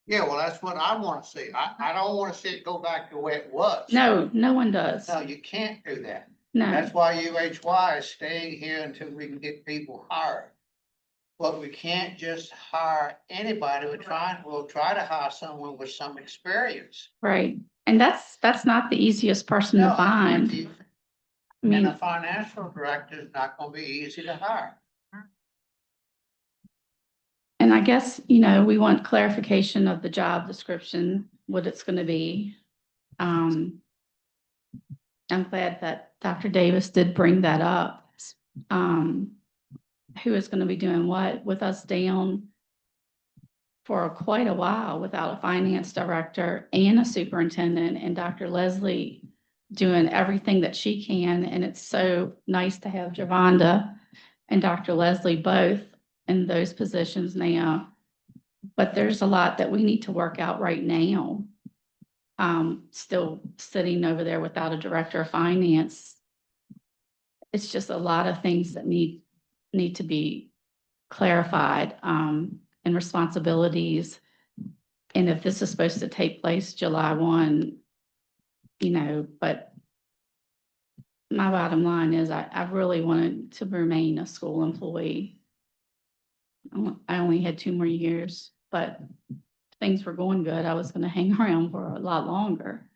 Speaker 1: Yeah, well, that's what I wanna see. I don't wanna see it go back to the way it was.
Speaker 15: No, no one does.
Speaker 1: No, you can't do that.
Speaker 15: No.
Speaker 1: That's why UHY is staying here until we can get people hired. But we can't just hire anybody. We'll try to hire someone with some experience.
Speaker 15: Right. And that's not the easiest person to
Speaker 1: No,
Speaker 15: find. I
Speaker 1: And
Speaker 15: mean,
Speaker 1: a financial director is not gonna be easy to hire.
Speaker 15: and I guess, we want clarification of the job description, what it's gonna be. I'm glad that Dr. Davis did bring that up. Who is gonna be doing what with us down for quite a while without a finance director and a superintendent, and Dr. Leslie doing everything that she can, and it's so nice to have Javonda and Dr. Leslie both in those positions now. But there's a lot that we need to work out right now. Still sitting over there without a director of finance. It's just a lot of things that need to be clarified, and responsibilities. And if this is supposed to take place July 1, but my bottom line is I really wanted to remain a school employee. I only had 2 more years, but things were going good. I was going to hang around for a lot longer.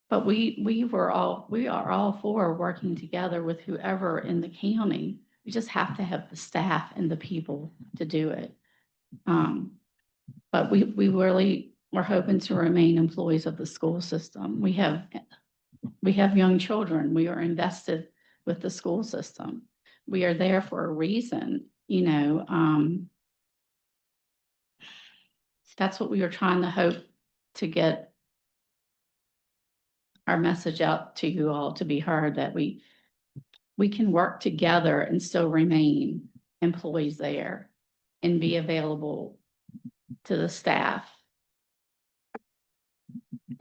Speaker 15: But we are all for working together with whoever in the county. We just have to have the staff and the people to do it. But we really we're hoping to remain employees of the school system. We have young children. We are invested with the school system. We are there for a reason, that's what we are trying to hope to get our message out to you all to be heard, that we can work together and still remain employees there and be available to the staff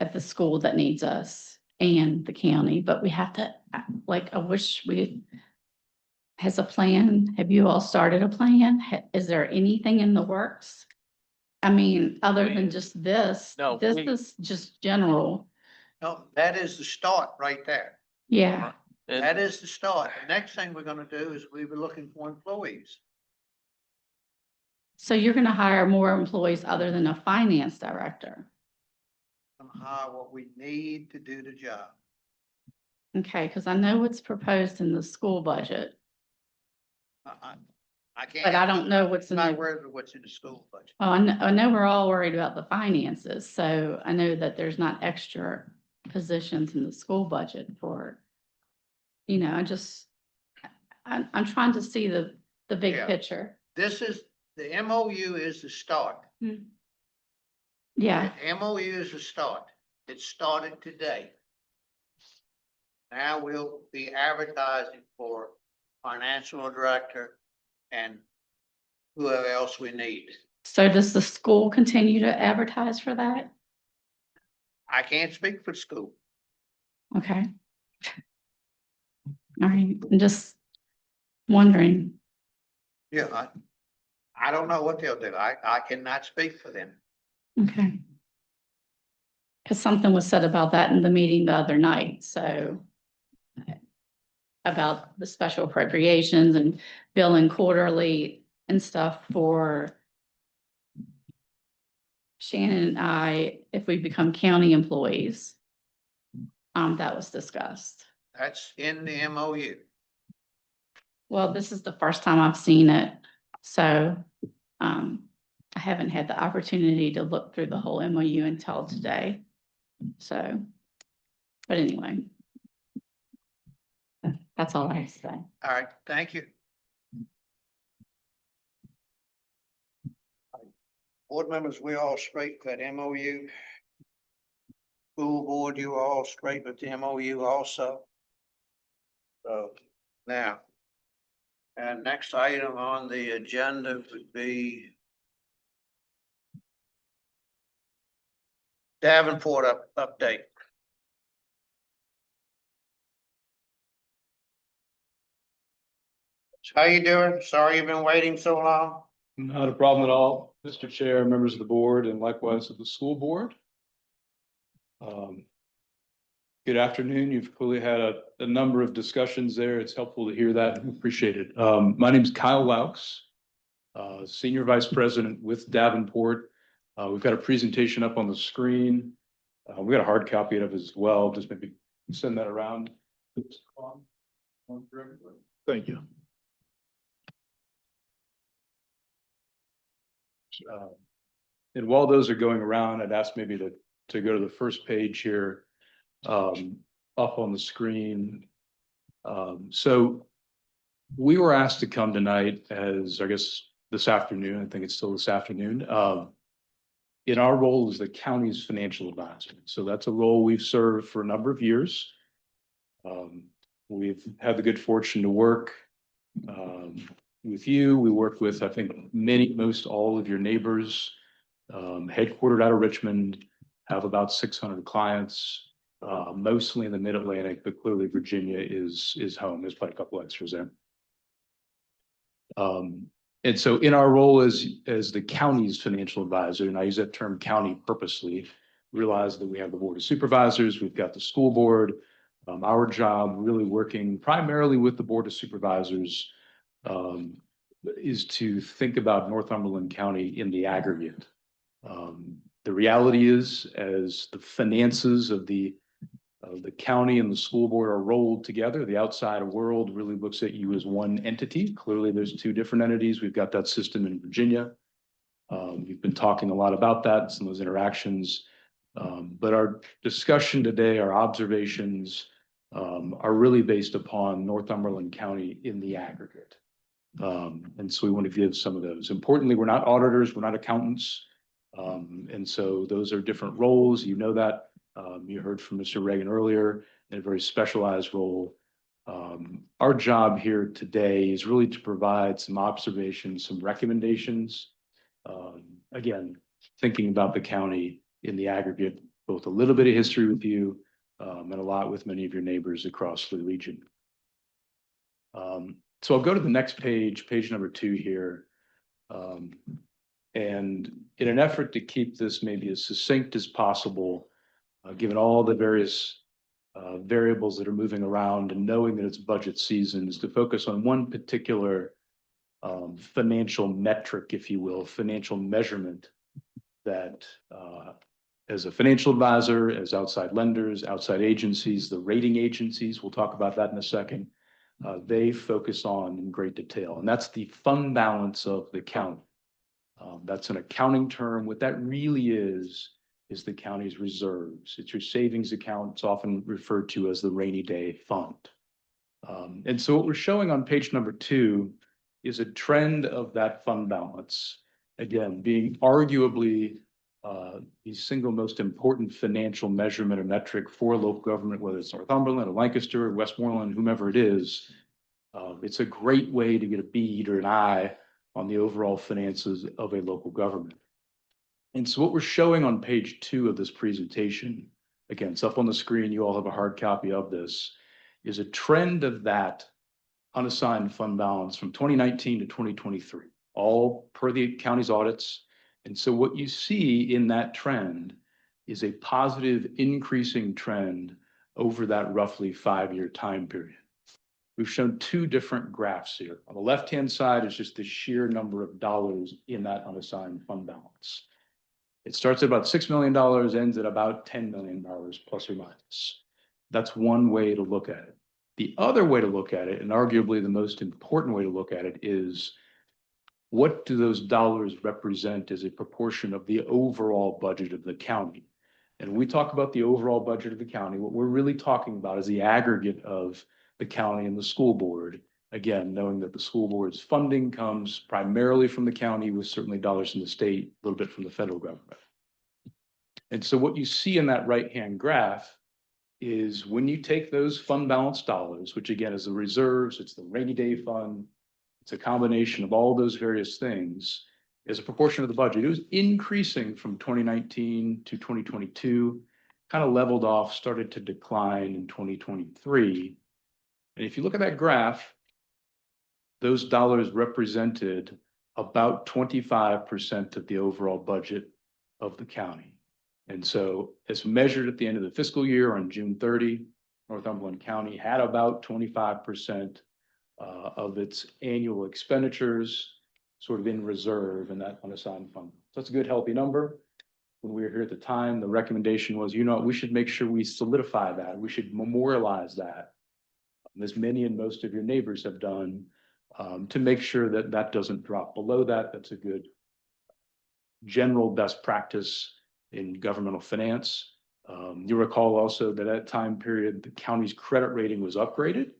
Speaker 15: at the school that needs us and the county. But we have to, I wish has a plan. Have you all started a plan? Is there anything in the works? I mean, other than just this,
Speaker 5: No,
Speaker 15: this is just general.
Speaker 1: No, that is the start right there.
Speaker 15: Yeah.
Speaker 1: That is the start. The next thing we're gonna do is we were looking for employees.
Speaker 15: So you're going to hire more employees other than a finance director.
Speaker 1: Gonna hire what we need to do the job.
Speaker 15: Okay, because I know what's proposed in the school budget,
Speaker 1: I can't.
Speaker 15: but I don't know what's in
Speaker 1: I'm
Speaker 15: the.
Speaker 1: not aware of what's in the school budget.
Speaker 15: Oh, I know we're all worried about the finances, so I know that there's not extra positions in the school budget for, I'm trying to see the big
Speaker 1: Yeah.
Speaker 15: picture.
Speaker 1: This is, the MOU is the start.
Speaker 15: Yeah,
Speaker 1: The MOU is the start. It started today. Now we'll be advertising for financial director and whoever else we need.
Speaker 15: so does the school continue to advertise for that?
Speaker 1: I can't speak for the school.
Speaker 15: Okay. All right, I'm just wondering.
Speaker 1: Yeah, I don't know what they'll do. I cannot speak for them.
Speaker 15: Okay. Because something was said about that in the meeting the other night, so about the special appropriations and billing quarterly and stuff for Shannon and I, if we become county employees. That was discussed.
Speaker 1: That's in the MOU.
Speaker 15: Well, this is the first time I've seen it, so I haven't had the opportunity to look through the whole MOU until today. So, but anyway, that's all I have to say.
Speaker 1: All right, thank you. Board members, we all straight with that MOU. School board, you all straight with the MOU also. So now, and next item on the agenda would be Davenport update. How you doing? Sorry you've been waiting so long.
Speaker 17: Not a problem at all, Mr. Chair, members of the board, and likewise of the school board. Good afternoon. You've clearly had a number of discussions there. It's helpful to hear that. Appreciate it. My name is Kyle Laux, Senior Vice President with Davenport. We've got a presentation up on the screen. We got a hard copy of it as well. Just maybe send that around. Thank you. And while those are going around, I'd ask maybe to go to the first page here, up on the screen. So we were asked to come tonight as, I guess, this afternoon, I think it's still this afternoon, in our role as the county's financial advisor. So that's a role we've served for a number of years. We've had the good fortune to work with you. We work with, I think, most all of your neighbors, headquartered out of Richmond, have about 600 clients, mostly in the Mid-Atlantic, but clearly Virginia is home. There's probably a couple extras there. And so in our role as the county's financial advisor, and I use that term county purposely, realize that we have the Board of Supervisors, we've got the school board. Our job, really working primarily with the Board of Supervisors, is to think about Northumberland County in the aggregate. The reality is, as the finances of the county and the school board are rolled together, the outside world really looks at you as one entity. Clearly, there's two different entities. We've got that system in Virginia. You've been talking a lot about that, some of those interactions. But our discussion today, our observations, are really based upon Northumberland County in the aggregate. And so we want to give some of those. Importantly, we're not auditors, we're not accountants. And so those are different roles. You know that. You heard from Mr. Reagan earlier, in a very specialized role. Our job here today is really to provide some observations, some recommendations. Again, thinking about the county in the aggregate, both a little bit of history with you, and a lot with many of your neighbors across the region. So I'll go to the next page, page number 2 here. And in an effort to keep this maybe as succinct as possible, given all the various variables that are moving around and knowing that it's budget season, is to focus on one particular financial metric, if you will, financial measurement that as a financial advisor, as outside lenders, outside agencies, the rating agencies, we'll talk about that in a second, they focus on in great detail. And that's the fund balance of the county. That's an accounting term. What that really is the county's reserves. It's your savings account. It's often referred to as the rainy day fund. And so what we're showing on page number 2 is a trend of that fund balance, again, being arguably the single most important financial measurement or metric for local government, whether it's Northumberland or Lancaster or Westmoreland, whomever it is. It's a great way to get a bead or an eye on the overall finances of a local government. And so what we're showing on page 2 of this presentation, again, it's up on the screen, you all have a hard copy of this, is a trend of that unassigned fund balance from 2019 to 2023, all per the county's audits. And so what you see in that trend is a positive increasing trend over that roughly 5-year time period. We've shown 2 different graphs here. On the left-hand side is just the sheer number of dollars in that unassigned fund balance. It starts at about $6 million, ends at about $10 million, plus or minus. That's one way to look at it. The other way to look at it, and arguably the most important way to look at it, is what do those dollars represent as a proportion of the overall budget of the county? And when we talk about the overall budget of the county, what we're really talking about is the aggregate of the county and the school board. Again, knowing that the school board's funding comes primarily from the county, with certainly dollars from the state, a little bit from the federal government. And so what you see in that right-hand graph is when you take those fund balance dollars, which again is the reserves, it's the rainy day fund, it's a combination of all those various things, as a proportion of the budget, it was increasing from 2019 to 2022, kind of leveled off, started to decline in 2023. And if you look at that graph, those dollars represented about 25% of the overall budget of the county. And so as measured at the end of the fiscal year on June 30, Northumberland County had about 25% of its annual expenditures sort of in reserve in that unassigned fund. So that's a good, healthy number. When we were here at the time, the recommendation was, you know, we should make sure we solidify that. We should memorialize that, as many and most of your neighbors have done, to make sure that that doesn't drop below that. That's a good general best practice in governmental finance. You recall also that at that time period, the county's credit rating was upgraded.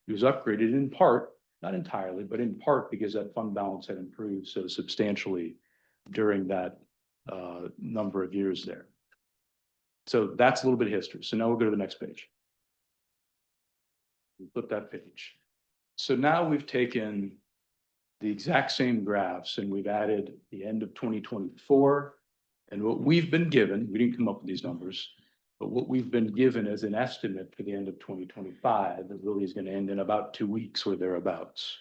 Speaker 17: It was upgraded in part, not entirely, but in part because that fund balance had improved so substantially during that number of years there. So that's a little bit of history. So now we'll go to the next page. We flip that page. So now we've taken the exact same graphs and we've added the end of 2024 and what we've been given, we didn't come up with these numbers, but what we've been given as an estimate for the end of 2025 that really is going to end in about 2 weeks or thereabouts.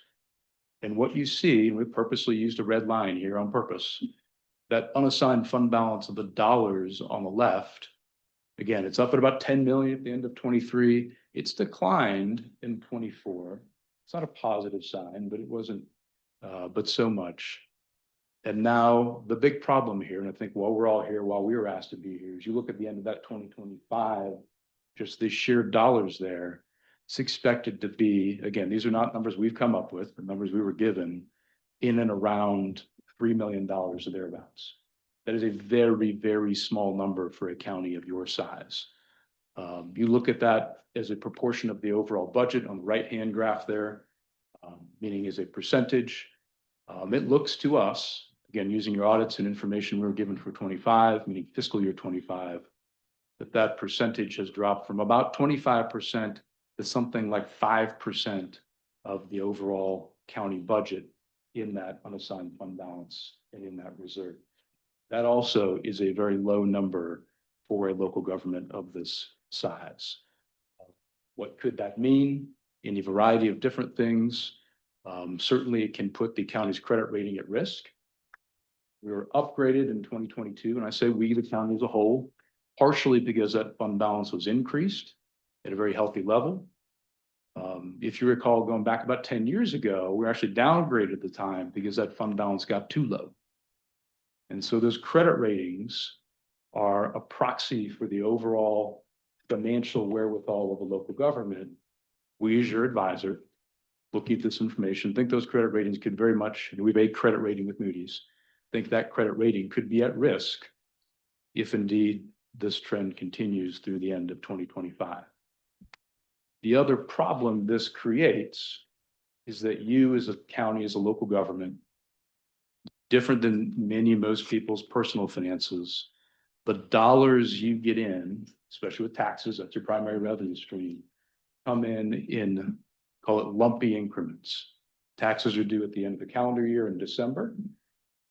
Speaker 17: And what you see, and we purposely used a red line here on purpose, that unassigned fund balance of the dollars on the left, again, it's up at about 10 million at the end of 23. It's declined in 24. It's not a positive sign, but it wasn't, but so much. And now the big problem here, and I think while we're all here, while we were asked to be here, is you look at the end of that 2025, just the sheer dollars there, it's expected to be, again, these are not numbers we've come up with, the numbers we were given, in and around $3 million or thereabouts. That is a very, very small number for a county of your size. You look at that as a proportion of the overall budget on the right-hand graph there, meaning as a percentage. It looks to us, again, using your audits and information we were given for 25, meaning fiscal year 25, that percentage has dropped from about 25% to something like 5% of the overall county budget in that unassigned fund balance and in that reserve. That also is a very low number for a local government of this size. What could that mean? Any variety of different things. Certainly it can put the county's credit rating at risk. We were upgraded in 2022, and I say we, the county as a whole, partially because that fund balance was increased at a very healthy level. If you recall, going back about 10 years ago, we were actually downgraded at the time because that fund balance got too low. And so those credit ratings are a proxy for the overall financial wherewithal of a local government. We, as your advisor, looking at this information, think those credit ratings could very much, and we have a credit rating with Moody's, think that credit rating could be at risk if indeed this trend continues through the end of 2025. The other problem this creates is that you as a county, as a local government, different than most people's personal finances, the dollars you get in, especially with taxes, that's your primary revenue stream, come in, call it lumpy increments. Taxes are due at the end of the calendar year in December.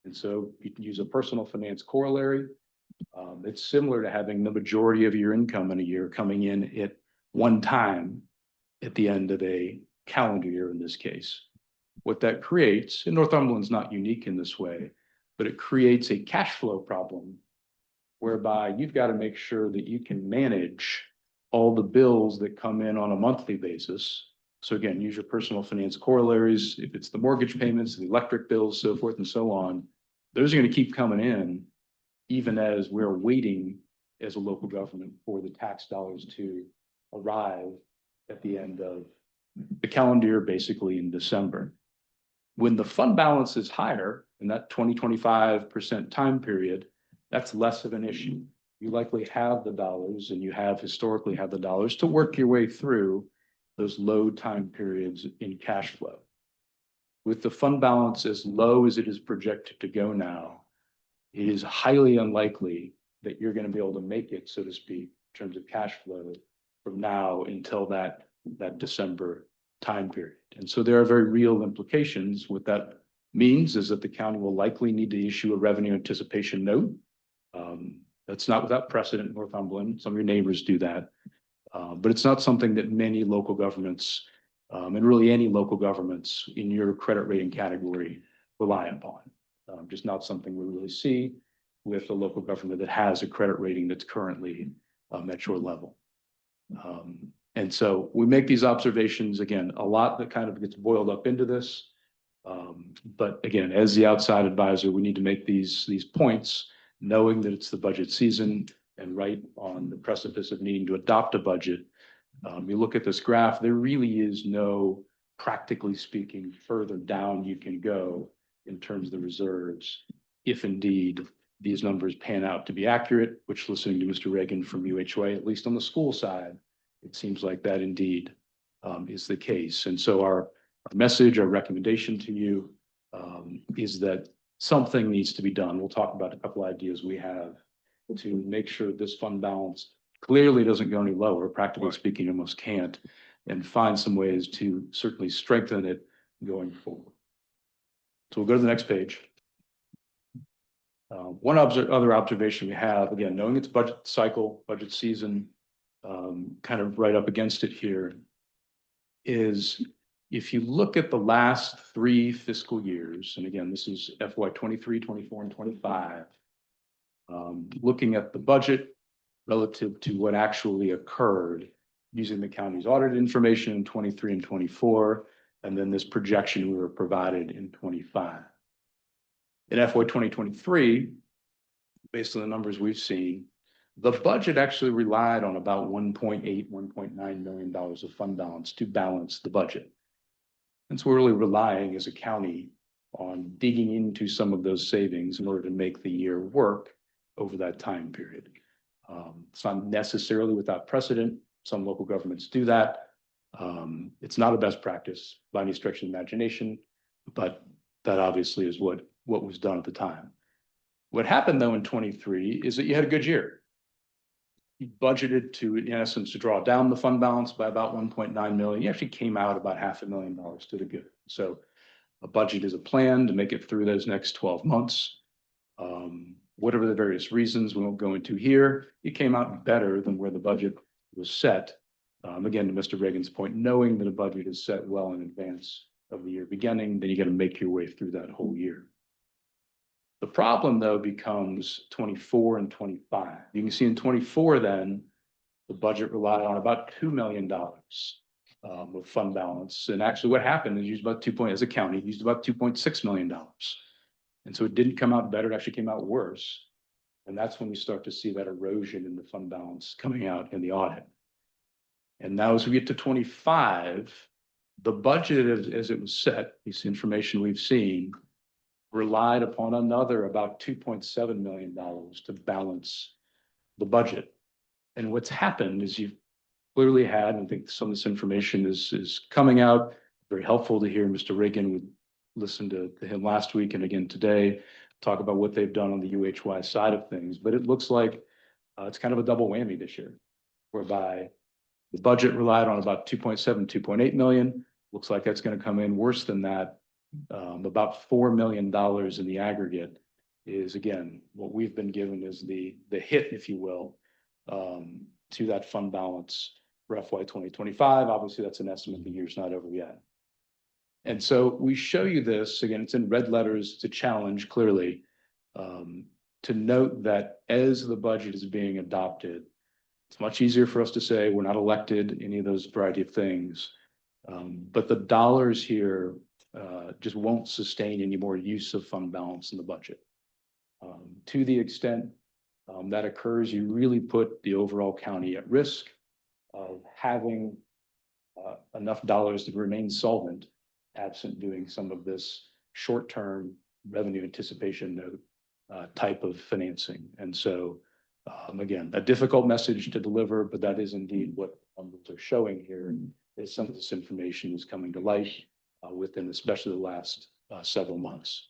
Speaker 17: And so you can use a personal finance corollary. It's similar to having the majority of your income in a year coming in at one time at the end of a calendar year in this case. What that creates, and Northumberland's not unique in this way, but it creates a cash flow problem whereby you've got to make sure that you can manage all the bills that come in on a monthly basis. So again, use your personal finance corollaries. If it's the mortgage payments, the electric bills, so forth and so on, those are going to keep coming in even as we're waiting as a local government for the tax dollars to arrive at the end of the calendar year, basically in December. When the fund balance is higher in that 20-25% time period, that's less of an issue. You likely have the dollars, and you have historically had the dollars to work your way through those low time periods in cash flow. With the fund balance as low as it is projected to go now, it is highly unlikely that you're going to be able to make it, so to speak, in terms of cash flow from now until that December time period. And so there are very real implications. What that means is that the county will likely need to issue a revenue anticipation note. That's not without precedent in Northumberland. Some of your neighbors do that. But it's not something that many local governments, and really any local governments in your credit rating category rely upon. Just not something we really see with a local government that has a credit rating that's currently at your level. And so we make these observations, again, a lot that kind of gets boiled up into this. But again, as the outside advisor, we need to make these points, knowing that it's the budget season and right on the precipice of needing to adopt a budget. You look at this graph, there really is no, practically speaking, further down you can go in terms of the reserves, if indeed these numbers pan out to be accurate, which, listening to Mr. Reagan from UHY, at least on the school side, it seems like that indeed is the case. And so our message, our recommendation to you is that something needs to be done. We'll talk about a couple ideas we have to make sure this fund balance clearly doesn't go any lower, practically speaking, almost can't, and find some ways to certainly strengthen it going forward. So we'll go to the next page. One other observation we have, again, knowing it's budget cycle, budget season, kind of right up against it here, is if you look at the last 3 fiscal years, and again, this is FY 23, 24, and 25, looking at the budget relative to what actually occurred using the county's audit information in 23 and 24, and then this projection we were provided in 25. In FY 2023, based on the numbers we've seen, the budget actually relied on about $1.8, $1.9 million of fund balance to balance the budget. And so we're really relying as a county on digging into some of those savings in order to make the year work over that time period. It's not necessarily without precedent. Some local governments do that. It's not a best practice by any stretch of the imagination, but that obviously is what was done at the time. What happened though in 23 is that you had a good year. You budgeted to, in essence, to draw down the fund balance by about 1.9 million. You actually came out about $500,000 to the good. So a budget is a plan to make it through those next 12 months. Whatever the various reasons we won't go into here, it came out better than where the budget was set. Again, to Mr. Reagan's point, knowing that a budget is set well in advance of the year beginning, then you got to make your way through that whole year. The problem though becomes 24 and 25. You can see in 24 then, the budget relied on about $2 million of fund balance. And actually what happened is used about as a county, used about $2.6 million. And so it didn't come out better, it actually came out worse. And that's when we start to see that erosion in the fund balance coming out in the audit. And now as we get to 25, the budget as it was set, this information we've seen, relied upon another about $2.7 million to balance the budget. And what's happened is you've clearly had, and I think some of this information is coming out, very helpful to hear Mr. Reagan. We listened to him last week and again today, talk about what they've done on the UHY side of things. But it looks like it's kind of a double whammy this year, whereby the budget relied on about 2.7, 2.8 million. Looks like that's going to come in worse than that. About $4 million in the aggregate is, again, what we've been given is the hit, if you will, to that fund balance for FY 2025. Obviously, that's an estimate. The year's not over yet. And so we show you this, again, it's in red letters, it's a challenge, clearly, to note that as the budget is being adopted, it's much easier for us to say we're not elected, any of those variety of things. But the dollars here just won't sustain any more use of fund balance in the budget. To the extent that occurs, you really put the overall county at risk of having enough dollars to remain solvent, absent doing some of this short-term revenue anticipation note type of financing. And so, again, a difficult message to deliver, but that is indeed what numbers are showing here, is some of this information is coming to light within especially the last several months.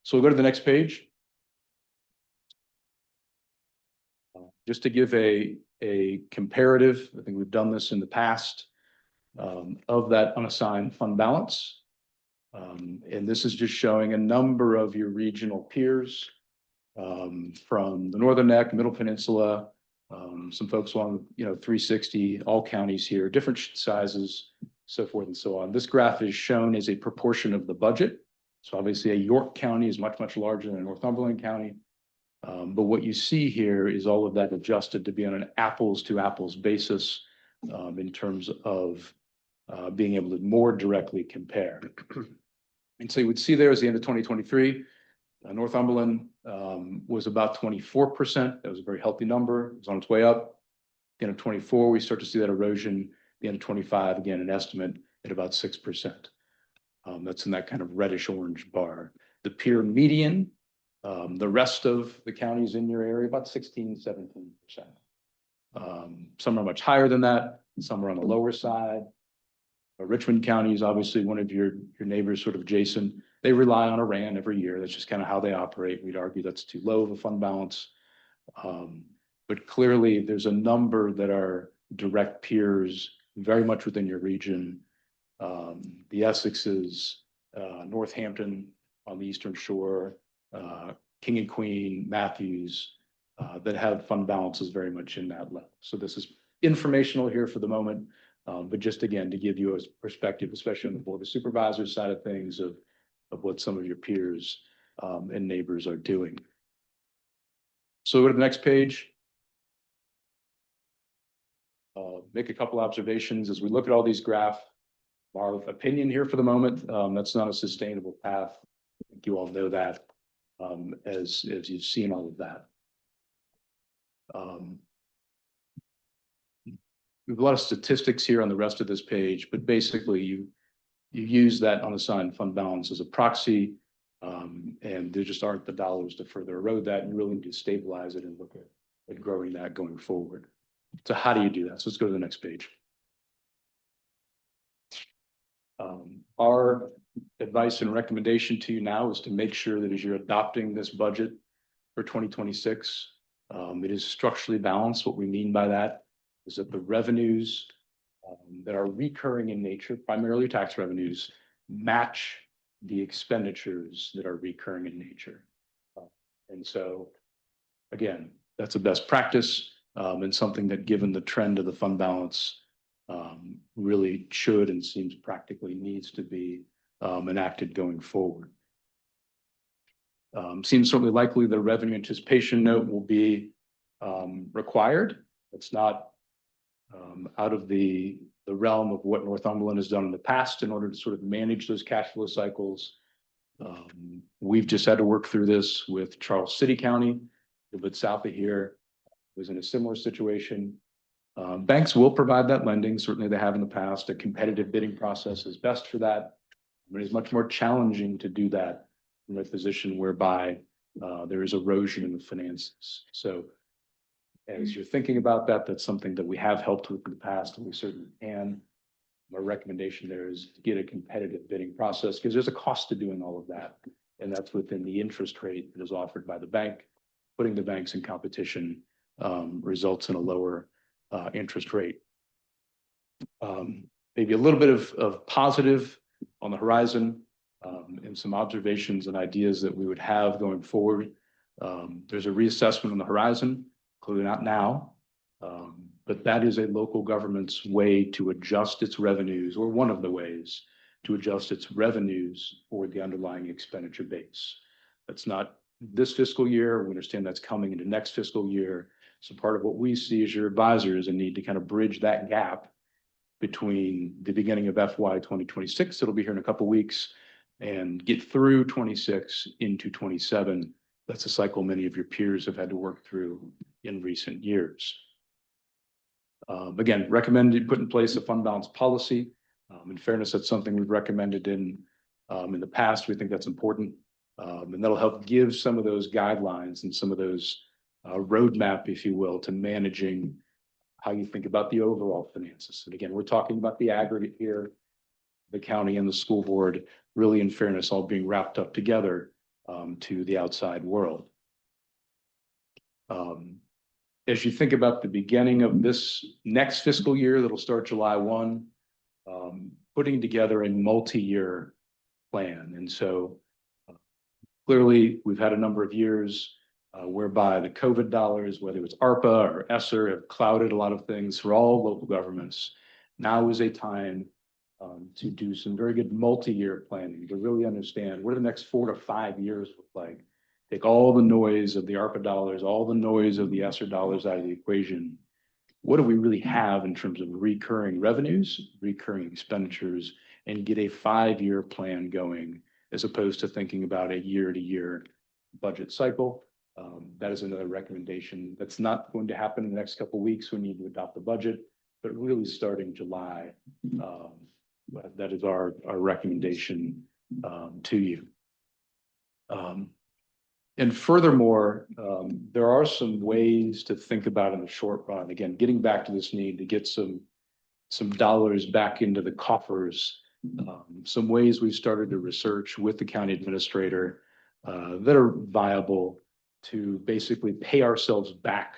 Speaker 17: So we'll go to the next page. Just to give a comparative, I think we've done this in the past, of that unassigned fund balance. And this is just showing a number of your regional peers from the Northern Neck, Middle Peninsula, some folks along, 360, all counties here, different sizes, so forth and so on. This graph is shown as a proportion of the budget. So obviously a York County is much, much larger than a Northumberland County. But what you see here is all of that adjusted to be on an apples to apples basis in terms of being able to more directly compare. And so you would see there as the end of 2023, Northumberland was about 24%. That was a very healthy number. It was on its way up. At the end of 24, we start to see that erosion. At the end of 25, again, an estimate at about 6%. That's in that kind of reddish orange bar. The peer median, the rest of the counties in your area, about 16, 17%. Some are much higher than that. Some are on the lower side. Richmond County is obviously one of your neighbors sort of adjacent. They rely on a RAN every year. That's just kind of how they operate. We'd argue that's too low of a fund balance. But clearly there's a number that are direct peers very much within your region. The Essexes, Northampton on the Eastern Shore, King and Queen, Matthews, that have fund balances very much in that level. So this is informational here for the moment, but just again, to give you a perspective, especially on the Board of Supervisors side of things of what some of your peers and neighbors are doing. So go to the next page. Make a couple observations as we look at all these graphs. Our opinion here for the moment, that's not a sustainable path. I think you all know that as you've seen all of that. We have a lot of statistics here on the rest of this page, but basically you use that unassigned fund balance as a proxy, and there just aren't the dollars to further erode that. And you really need to stabilize it and look at growing that going forward. So how do you do that? So let's go to the next page. Our advice and recommendation to you now is to make sure that as you're adopting this budget for 2026, it is structurally balanced. What we mean by that is that the revenues that are recurring in nature, primarily tax revenues, match the expenditures that are recurring in nature. And so, again, that's a best practice and something that, given the trend of the fund balance, really should and seems practically needs to be enacted going forward. Seems certainly likely the revenue anticipation note will be required. It's not out of the realm of what Northumberland has done in the past in order to sort of manage those cash flow cycles. We've just had to work through this with Charles City County, a bit south of here, was in a similar situation. Banks will provide that lending. Certainly they have in the past. A competitive bidding process is best for that. But it's much more challenging to do that from a position whereby there is erosion in the finances. So as you're thinking about that, that's something that we have helped with in the past, and we certainly can. My recommendation there is to get a competitive bidding process because there's a cost to doing all of that. And that's within the interest rate that is offered by the bank. Putting the banks in competition results in a lower interest rate. Maybe a little bit of positive on the horizon and some observations and ideas that we would have going forward. There's a reassessment on the horizon, clearly not now, but that is a local government's way to adjust its revenues, or one of the ways to adjust its revenues for the underlying expenditure base. That's not this fiscal year. We understand that's coming into next fiscal year. So part of what we see as your advisors and need to kind of bridge that gap between the beginning of FY 2026, it'll be here in a couple of weeks, and get through 26 into 27. That's a cycle many of your peers have had to work through in recent years. Again, recommended put in place a fund balance policy. In fairness, that's something we've recommended in the past. We think that's important, and that'll help give some of those guidelines and some of those roadmap, if you will, to managing how you think about the overall finances. And again, we're talking about the aggregate here, the county and the school board, really in fairness, all being wrapped up together to the outside world. As you think about the beginning of this next fiscal year, that'll start July 1, putting together a multi-year plan. And so clearly we've had a number of years whereby the COVID dollars, whether it's ARPA or ESSER, have clouded a lot of things for all local governments. Now is a time to do some very good multi-year planning, to really understand what do the next 4 to 5 years look like. Take all the noise of the ARPA dollars, all the noise of the ESSER dollars out of the equation. What do we really have in terms of recurring revenues, recurring expenditures, and get a 5-year plan going, as opposed to thinking about a year-to-year budget cycle. That is another recommendation. That's not going to happen in the next couple of weeks. We need to adopt the budget, but really starting July, that is our recommendation to you. And furthermore, there are some ways to think about in the short run. Again, getting back to this need to get some dollars back into the coffers some ways we've started to research with the county administrator that are viable to basically pay ourselves back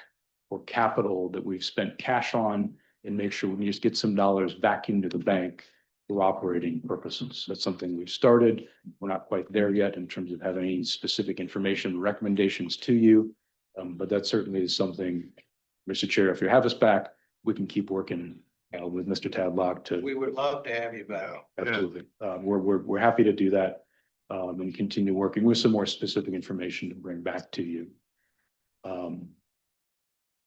Speaker 17: for capital that we've spent cash on and make sure we can just get some dollars back into the bank for operating purposes. That's something we've started. We're not quite there yet in terms of having any specific information, recommendations to you. But that certainly is something, Mr. Chair, if you have us back, we can keep working with Mr. Tadlock to.
Speaker 1: We would love to have you back.
Speaker 17: Absolutely. We're happy to do that and continue working with some more specific information to bring back to you.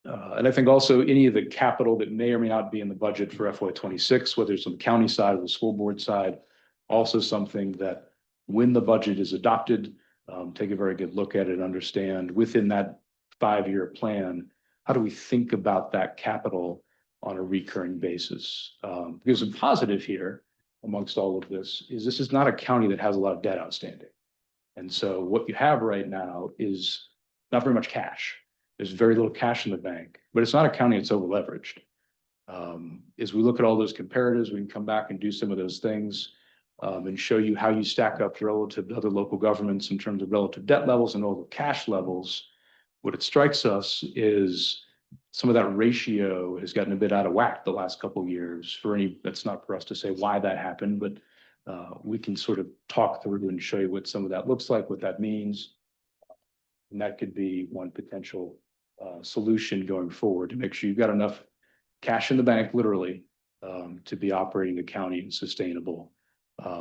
Speaker 17: And I think also any of the capital that may or may not be in the budget for FY 26, whether it's on the county side or the school board side, also something that when the budget is adopted, take a very good look at it, understand within that 5-year plan, how do we think about that capital on a recurring basis? Because the positive here amongst all of this is not a county that has a lot of debt outstanding. And so what you have right now is not very much cash. There's very little cash in the bank, but it's not a county that's over leveraged. As we look at all those comparatives, we can come back and do some of those things and show you how you stack up relative to other local governments in terms of relative debt levels and all the cash levels. What it strikes us is some of that ratio has gotten a bit out of whack the last couple of years. That's not for us to say why that happened, but we can sort of talk through and show you what some of that looks like, what that means. And that could be one potential solution going forward to make sure you've got enough cash in the bank, literally, to be operating the county in a sustainable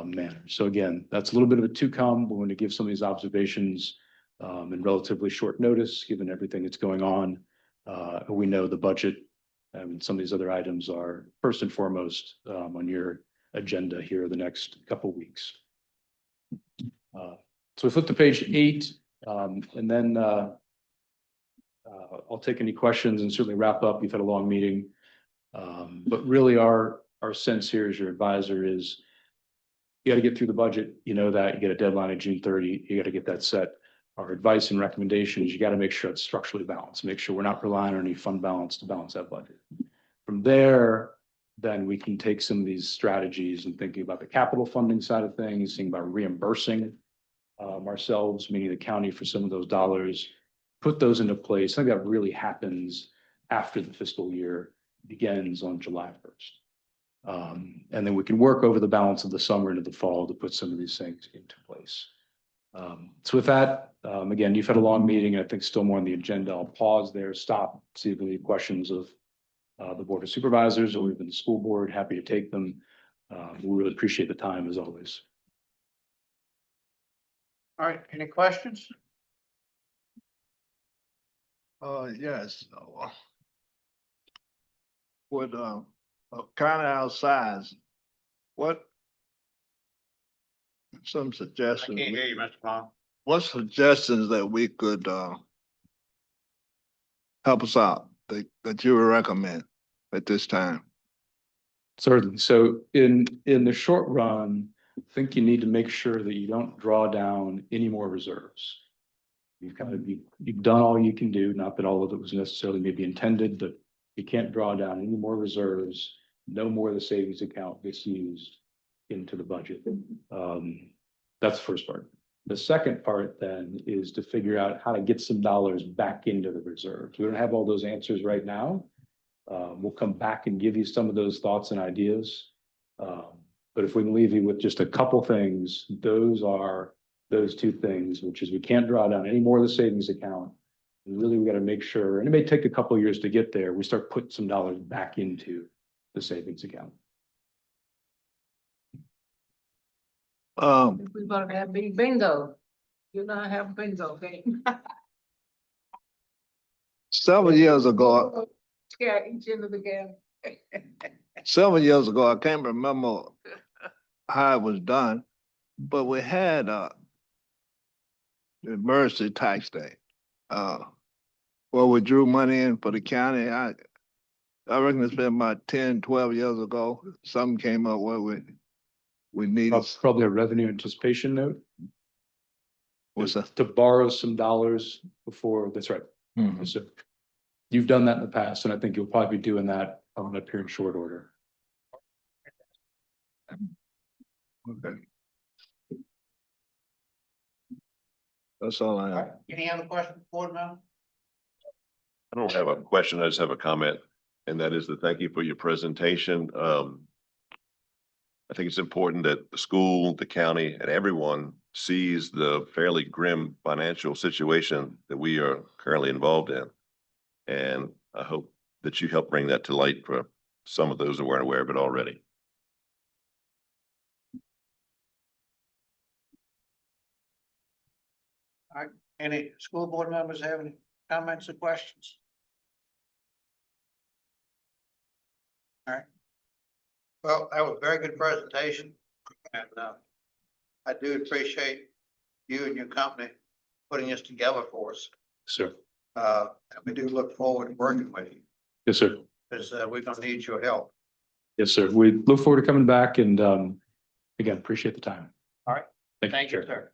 Speaker 17: manner. So again, that's a little bit of a to come. We're going to give some of these observations in relatively short notice, given everything that's going on. We know the budget and some of these other items are first and foremost on your agenda here the next couple of weeks. So we flip to page 8, and then I'll take any questions and certainly wrap up. You've had a long meeting. But really our sense here as your advisor is you got to get through the budget. You know that. You get a deadline of June 30. You got to get that set. Our advice and recommendations, you got to make sure it's structurally balanced. Make sure we're not relying on any fund balance to balance that budget. From there, then we can take some of these strategies and thinking about the capital funding side of things, thinking about reimbursing ourselves, meaning the county for some of those dollars, put those into place. I think that really happens after the fiscal year begins on July 1st. And then we can work over the balance of the summer into the fall to put some of these things into place. So with that, again, you've had a long meeting. I think still more on the agenda. I'll pause there, stop, see if there are any questions of the Board of Supervisors or even the school board. Happy to take them. We really appreciate the time as always.
Speaker 1: All right, any questions?
Speaker 10: Yes. With kind of our size, what some
Speaker 1: I
Speaker 10: suggestions?
Speaker 1: can't hear you, Mr. Vaughn.
Speaker 10: What suggestions that we could help us out that you would recommend at this time?
Speaker 17: Certainly. So in the short run, I think you need to make sure that you don't draw down any more reserves. You've done all you can do, not that all of it was necessarily maybe intended, but you can't draw down any more reserves. No more of the savings account gets used into the budget. That's the first part. The second part then is to figure out how to get some dollars back into the reserves. We don't have all those answers right now. We'll come back and give you some of those thoughts and ideas. But if we can leave you with just a couple things, those are those two things, which is we can't draw down any more of the savings account. And really, we got to make sure, and it may take a couple of years to get there, we start putting some dollars back into the savings account.
Speaker 4: We better have big bingo. You're not having bingo game.
Speaker 10: Several years ago,
Speaker 4: Scare each end of the game.
Speaker 10: I can't remember how it was done, but we had emergency tax day. Where we drew money in for the county. I reckon it's been about 10, 12 years ago. Something came up where we needed.
Speaker 17: Probably a revenue anticipation note.
Speaker 10: What's that?
Speaker 17: To borrow some dollars before, that's right.
Speaker 10: Mhm.
Speaker 17: So you've done that in the past, and I think you'll probably be doing that up here in short order.
Speaker 10: Okay. That's all I
Speaker 1: All
Speaker 10: have.
Speaker 1: right, any other questions, board member?
Speaker 9: I don't have a question. I just have a comment, and that is to thank you for your presentation. I think it's important that the school, the county, and everyone sees the fairly grim financial situation that we are currently involved in. And I hope that you help bring that to light for some of those who weren't aware of it already.
Speaker 1: All right, any school board members have any comments or questions? All right. Well, that was a very good presentation, and I do appreciate you and your company putting this together for us.
Speaker 17: Sir.
Speaker 1: And we do look forward to working with you,
Speaker 17: Yes, sir.
Speaker 1: because we're gonna need your help.
Speaker 17: Yes, sir. We look forward to coming back and, again, appreciate the time.
Speaker 1: All right.
Speaker 17: Thank you,
Speaker 1: You,
Speaker 17: Chair.
Speaker 1: sir.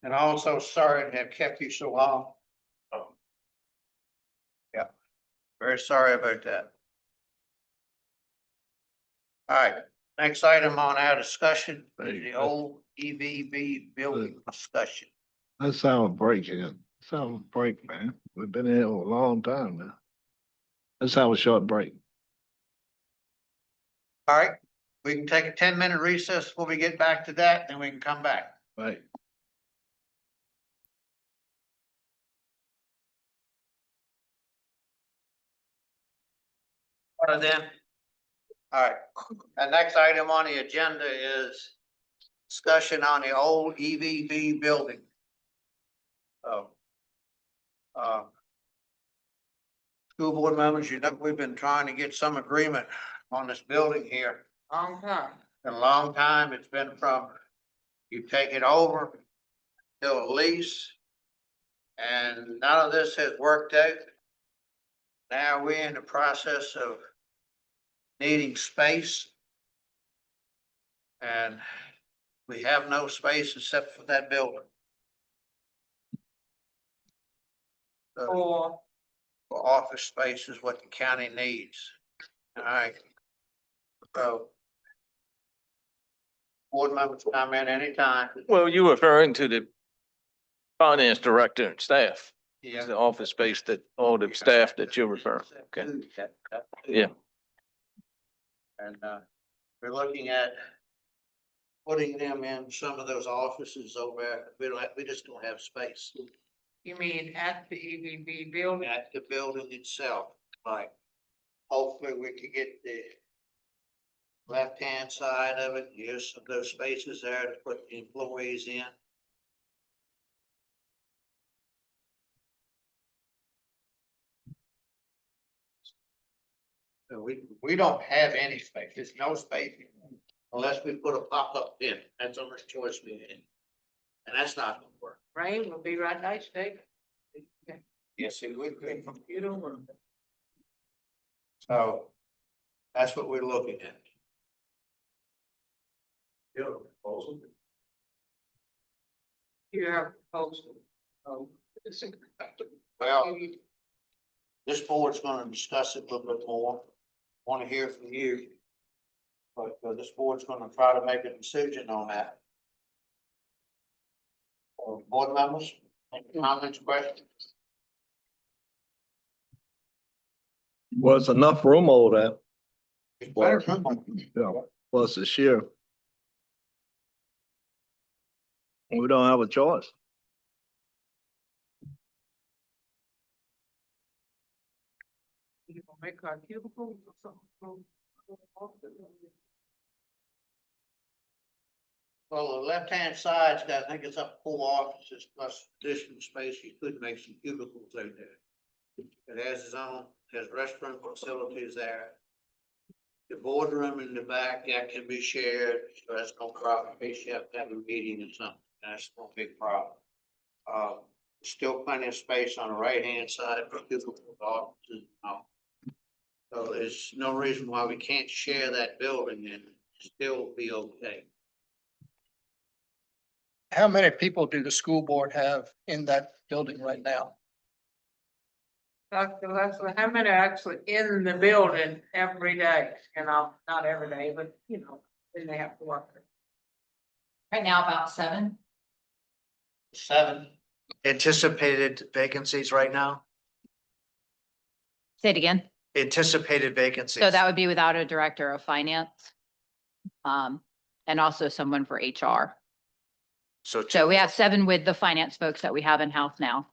Speaker 1: And also sorry to have kept you so long. Yeah, very sorry about that. All right, next item on our discussion is the old EVB building discussion.
Speaker 10: Let's have a break here. Let's have a break, man. We've been here a long time now. Let's have a short break.
Speaker 1: All right, we can take a 10-minute recess before we get back to that, then we can come back.
Speaker 10: Right.
Speaker 1: What then? All right, the next item on the agenda is discussion on the old EVB building. So, school board members, you know, we've been trying to get some agreement on this building here. Long time. Been a long time. It's been from you take it over to a lease, and none of this has worked out. Now we're in the process of needing space. And we have no space except for that building. So, for office space is what the county needs. All right. So. Board members comment anytime.
Speaker 7: Well, you referring to the finance director and staff,
Speaker 1: Yeah.
Speaker 7: the office space that, all the staff that you're referring. Okay. Yeah.
Speaker 1: And, we're looking at putting them in some of those offices over there. We just don't have space. You mean at the EVB building? At the building itself, like, hopefully we could get the left-hand side of it, use some of those spaces there to put the employees in. So we don't have any space. There's no space unless we put a pop-up in. That's the only choice we have. And that's not gonna work. Rain will be right nice, Dave. Yes, it would be. So that's what we're looking at. Yeah, proposal. Well, this board's gonna discuss it a little bit more. Want to hear from you. But this board's gonna try to make a decision on that. Board members, any comments, questions?
Speaker 10: Well, it's enough room over there.
Speaker 1: It's better than-
Speaker 10: Yeah, plus it's sheer. We don't have a choice.
Speaker 1: You gonna make our cubicles or something? Well, the left-hand side's got, I think it's up 4 offices plus additional space. You could make some cubicles out there. It has its own, has restroom facilities there. The boardroom in the back, that can be shared, so that's no problem. In case you have to have a meeting or something, that's no big problem. Still plenty of space on the right-hand side for cubicle offices. So there's no reason why we can't share that building and still be okay.
Speaker 18: How many people do the school board have in that building right now?
Speaker 4: Dr. Leslie, how many are actually in the building every day? You know, not every day, but you know, then they have to work.
Speaker 13: Right now, about 7.
Speaker 1: 7.
Speaker 3: Anticipated vacancies right now?
Speaker 13: Say it again.
Speaker 3: Anticipated vacancies.
Speaker 13: So that would be without a director of finance. And also someone for HR. So we have 7 with the finance folks that we have in-house now.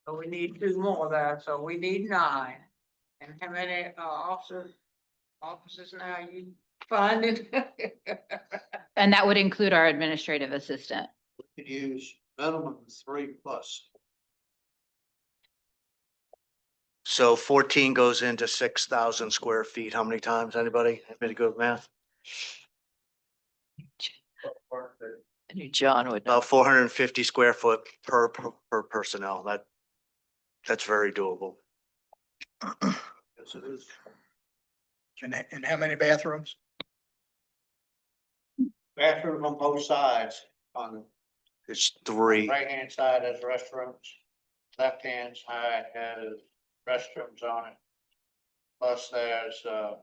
Speaker 4: So we need 2 more there, so we need 9. And how many officers now you finding?
Speaker 13: And that would include our administrative assistant.
Speaker 1: We could use minimum 3+.
Speaker 3: So 14 goes into 6,000 square feet. How many times? Anybody? Anybody good with math?
Speaker 11: I knew John would know.
Speaker 3: About 450 square foot per personnel. That's very doable.
Speaker 1: Yes, it is.
Speaker 12: And how many bathrooms?
Speaker 1: Bathroom on both sides. On
Speaker 3: It's
Speaker 1: the
Speaker 3: 3.
Speaker 1: right-hand side has restrooms. Left-hand side has restrooms on it. Plus there's, let's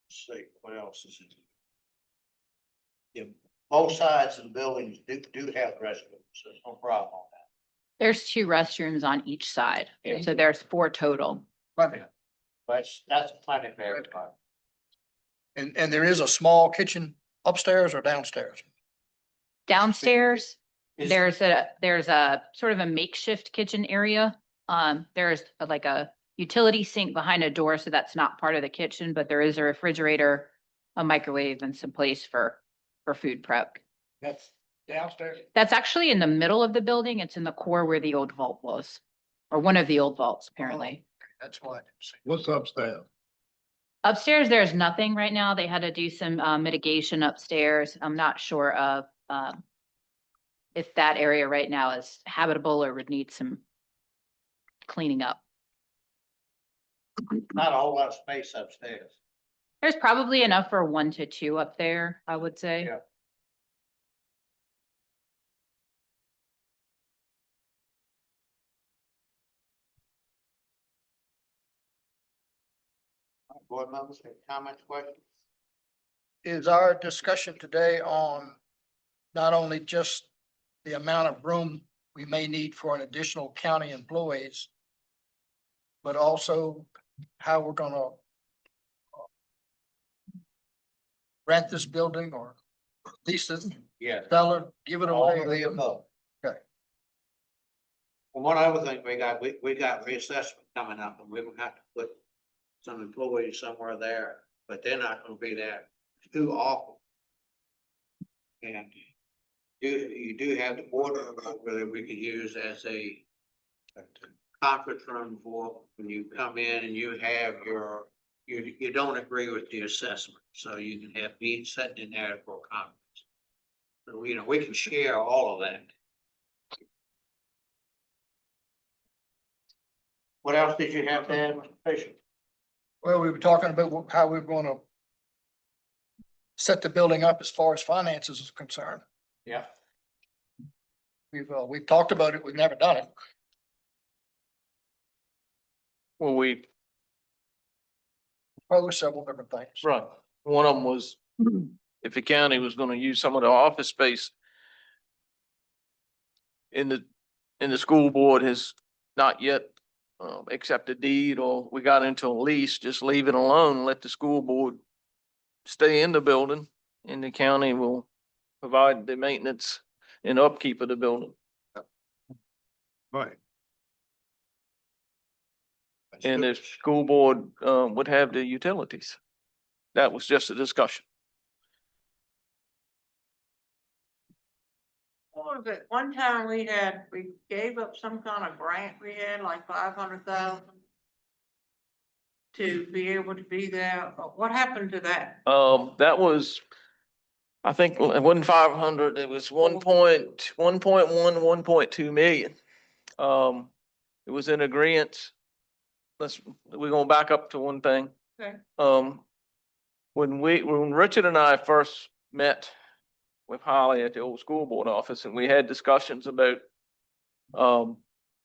Speaker 1: see, what else is it? Yeah, both sides of the buildings do have restrooms, so there's no problem on that.
Speaker 13: There's 2 restrooms on each side.
Speaker 1: Yeah.
Speaker 13: So there's 4 total.
Speaker 12: Plenty.
Speaker 1: But that's plenty for everybody.
Speaker 12: And there is a small kitchen upstairs or downstairs?
Speaker 13: Downstairs,
Speaker 1: Is-
Speaker 13: there's a sort of a makeshift kitchen area. There's like a utility sink behind a door, so that's not part of the kitchen, but there is a refrigerator, a microwave, and some place for food prep.
Speaker 12: That's downstairs?
Speaker 13: That's actually in the middle of the building. It's in the core where the old vault was, or one of the old vaults, apparently.
Speaker 12: That's why I didn't see.
Speaker 10: What's upstairs?
Speaker 13: Upstairs, there's nothing right now. They had to do some mitigation upstairs. I'm not sure of if that area right now is habitable or would need some cleaning up.
Speaker 1: Not a whole lot of space upstairs.
Speaker 13: There's probably enough for 1 to 2 up there, I would say.
Speaker 1: Yeah. Board members, any comments, questions?
Speaker 12: Is our discussion today on not only just the amount of room we may need for an additional county employees, but also how we're gonna rent this building or lease it,
Speaker 1: Yes.
Speaker 12: sell it, give it
Speaker 1: All
Speaker 12: away?
Speaker 1: of the above.
Speaker 12: Okay.
Speaker 1: Well, one other thing we got reassessment coming up, and we will have to put some employees somewhere there, but they're not gonna be there too often. And you do have the board room that we could use as a conference room for when you come in and you have you don't agree with the assessment, so you can have me sitting in there for a conference. So, you know, we can share all of that. What else did you have to add, Mr. Fisher?
Speaker 12: Well, we were talking about how we're gonna set the building up as far as finances is concerned.
Speaker 1: Yeah.
Speaker 12: We've talked about it, we've never done it.
Speaker 7: Well, we,
Speaker 12: Probably several different things.
Speaker 7: right, one of them was if the county was gonna use some of the office space in the school board has not yet accepted deed, or we got into a lease, just leave it alone, let the school board stay in the building, and the county will provide the maintenance and upkeep of the building.
Speaker 10: Right.
Speaker 7: And the school board would have the utilities. That was just a discussion.
Speaker 4: What was it? One time we gave up some kind of grant we had, like 500,000 to be able to be there. What happened to that?
Speaker 7: That was, I think it wasn't 500, it was 1.2 million. It was in agreement. We're gonna back up to one thing.
Speaker 4: Okay.
Speaker 7: When Richard and I first met with Holly at the old school board office, and we had discussions about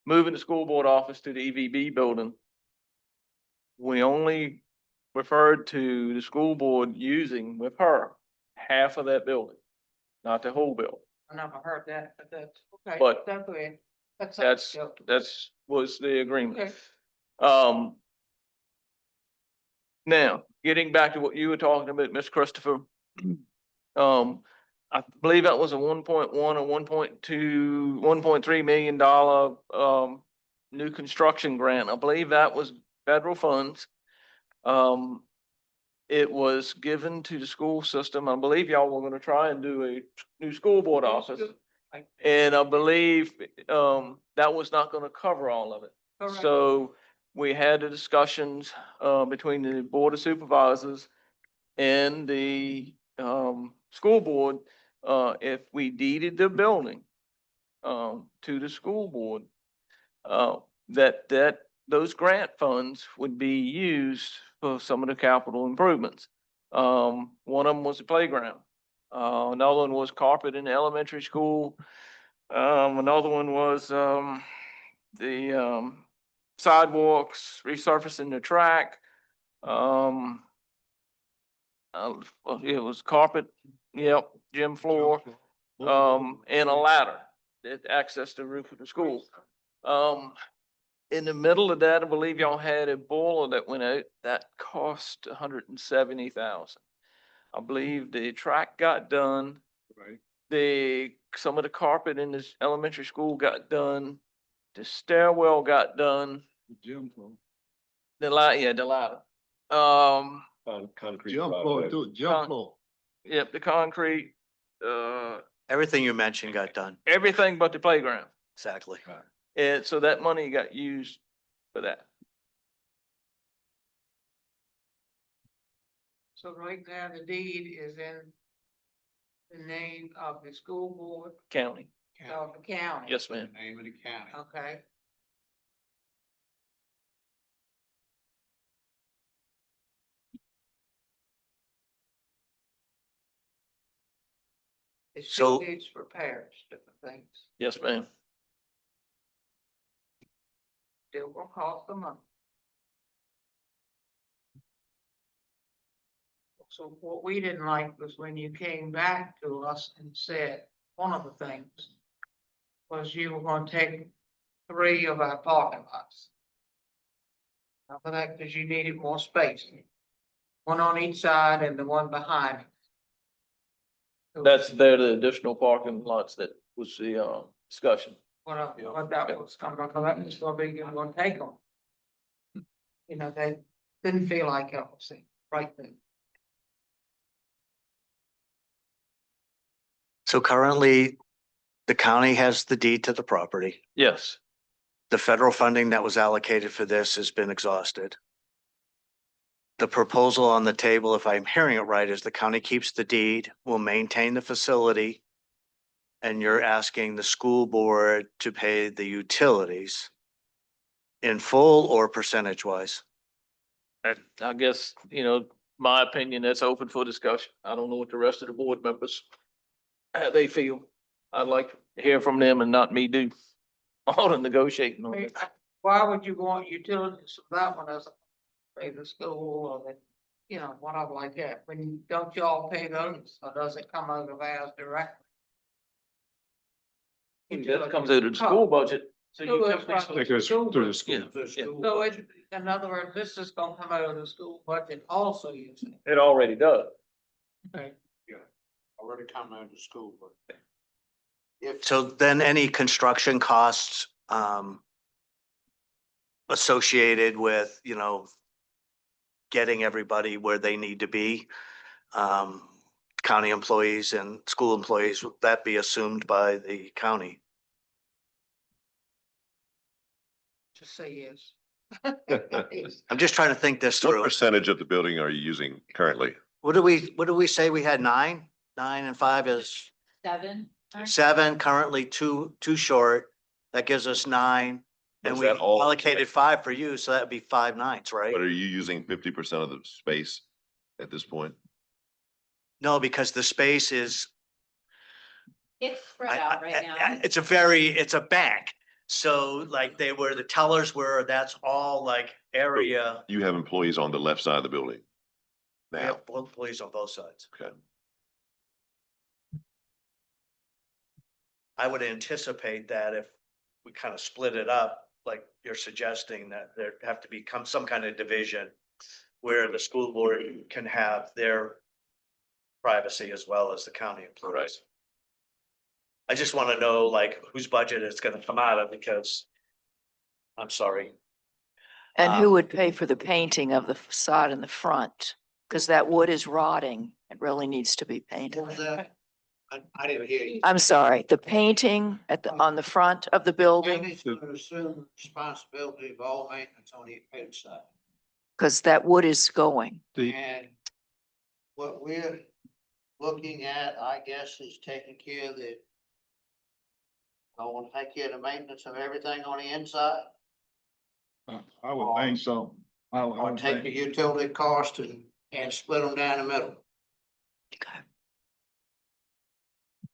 Speaker 7: moving the school board office to the EVB building, we only referred to the school board using with her half of that building, not the whole building.
Speaker 4: I never heard that, but that's, okay.
Speaker 7: But
Speaker 4: That's weird.
Speaker 7: That's was the agreement.
Speaker 4: Okay.
Speaker 7: Um. Now, getting back to what you were talking about, Ms. Christopher. I believe that was a 1.1 or 1.2, $1.3 million new construction grant. I believe that was federal funds. It was given to the school system. I believe y'all were gonna try and do a new school board office. And I believe, that was not gonna cover all of it.
Speaker 4: Correct.
Speaker 7: So we had the discussions, between the Board of Supervisors and the, school board, if we deeded the building, to the school board, that those grant funds would be used for some of the capital improvements. One of them was the playground. Another one was carpet in the elementary school. Another one was, the, sidewalks, resurfacing the track. It was carpet, yep, gym floor, and a ladder that access the roof of the school. In the middle of that, I believe y'all had a boiler that went out that cost $170,000. I believe the track got done. Right. Some of the carpet in this elementary school got done. The stairwell got done. The gym floor. The ladder.
Speaker 9: Concrete.
Speaker 10: Jump floor,
Speaker 9: project.
Speaker 10: too, jump floor.
Speaker 7: Yep, the concrete,
Speaker 3: Everything you mentioned got done.
Speaker 7: everything but the playground.
Speaker 3: Exactly.
Speaker 7: And so that money got used for that.
Speaker 4: So right now, the deed is in the name of the school board
Speaker 7: County.
Speaker 4: of the county.
Speaker 7: Yes, ma'am.
Speaker 1: Name of the county.
Speaker 4: Okay. It still
Speaker 3: So-
Speaker 4: needs repairs, different things.
Speaker 7: Yes, ma'am.
Speaker 4: Still gonna cost the money. So what we didn't like was when you came back to us and said, one of the things was you were gonna take 3 of our parking lots. Now for that, because you needed more space. One on each side and the one behind it.
Speaker 7: They're the additional parking lots that was the, discussion.
Speaker 4: What that was, I'm gonna come up and still be gonna take them. You know, they didn't feel like it was the right thing.
Speaker 3: So currently, the county has the deed to the property.
Speaker 7: Yes.
Speaker 3: The federal funding that was allocated for this has been exhausted. The proposal on the table, if I'm hearing it right, is the county keeps the deed, will maintain the facility. And you're asking the school board to pay the utilities in full or percentage wise?
Speaker 7: I guess, my opinion, that's open for discussion. I don't know what the rest of the board members, how they feel. I'd like to hear from them and not me do all the negotiating on it.
Speaker 4: Why would you want utilities for that one as a, say, the school or the, whatever like that? When don't y'all pay those, or does it come out of ours directly?
Speaker 7: That comes out of the school budget. So
Speaker 4: School
Speaker 7: you
Speaker 4: is right.
Speaker 2: That goes through the school.
Speaker 7: Yeah,
Speaker 4: So it, in other words, this is gonna come out of the school budget also, you think?
Speaker 7: it already does.
Speaker 4: Okay.
Speaker 1: Already come out of the school, but.
Speaker 3: So then any construction costs, associated with, getting everybody where they need to be, county employees and school employees, would that be assumed by the county?
Speaker 4: Just say yes.
Speaker 3: I'm just trying to think this
Speaker 9: What
Speaker 3: through.
Speaker 9: percentage of the building are you using currently?
Speaker 3: What do we say we had 9? 9 and 5 is 7, currently two short. That gives us 9. And
Speaker 9: Was
Speaker 3: we
Speaker 9: that all-
Speaker 3: allocated 5 for you, so that'd be 5 nights, right?
Speaker 9: But are you using 50% of the space at this point?
Speaker 3: No, because the space is,
Speaker 13: It's spread out right now.
Speaker 3: it's a bank. So like they were, the tellers were, that's all like area.
Speaker 9: You have employees on the left side of the building
Speaker 3: We
Speaker 9: now.
Speaker 3: have employees on both sides.
Speaker 9: Okay.
Speaker 3: I would anticipate that if we kind of split it up, like you're suggesting, that there have to become some kind of division where the school board can have their privacy as well as the county employees. I just want to know like whose budget it's going to come out of, because I'm sorry.
Speaker 11: And who would pay for the painting of the facade in the front? Because that wood is rotting. It really needs to be painted.
Speaker 1: What was that? I didn't hear you.
Speaker 11: I'm sorry, the painting on the front of the building,
Speaker 1: County's gonna assume responsibility of all maintenance on the outside.
Speaker 11: because that wood is going.
Speaker 1: And what we're looking at, I guess, is taking care of I want to take care of the maintenance of everything on the inside,
Speaker 10: I would think so. I
Speaker 1: or
Speaker 10: would
Speaker 1: take the utility cost and split them down the middle.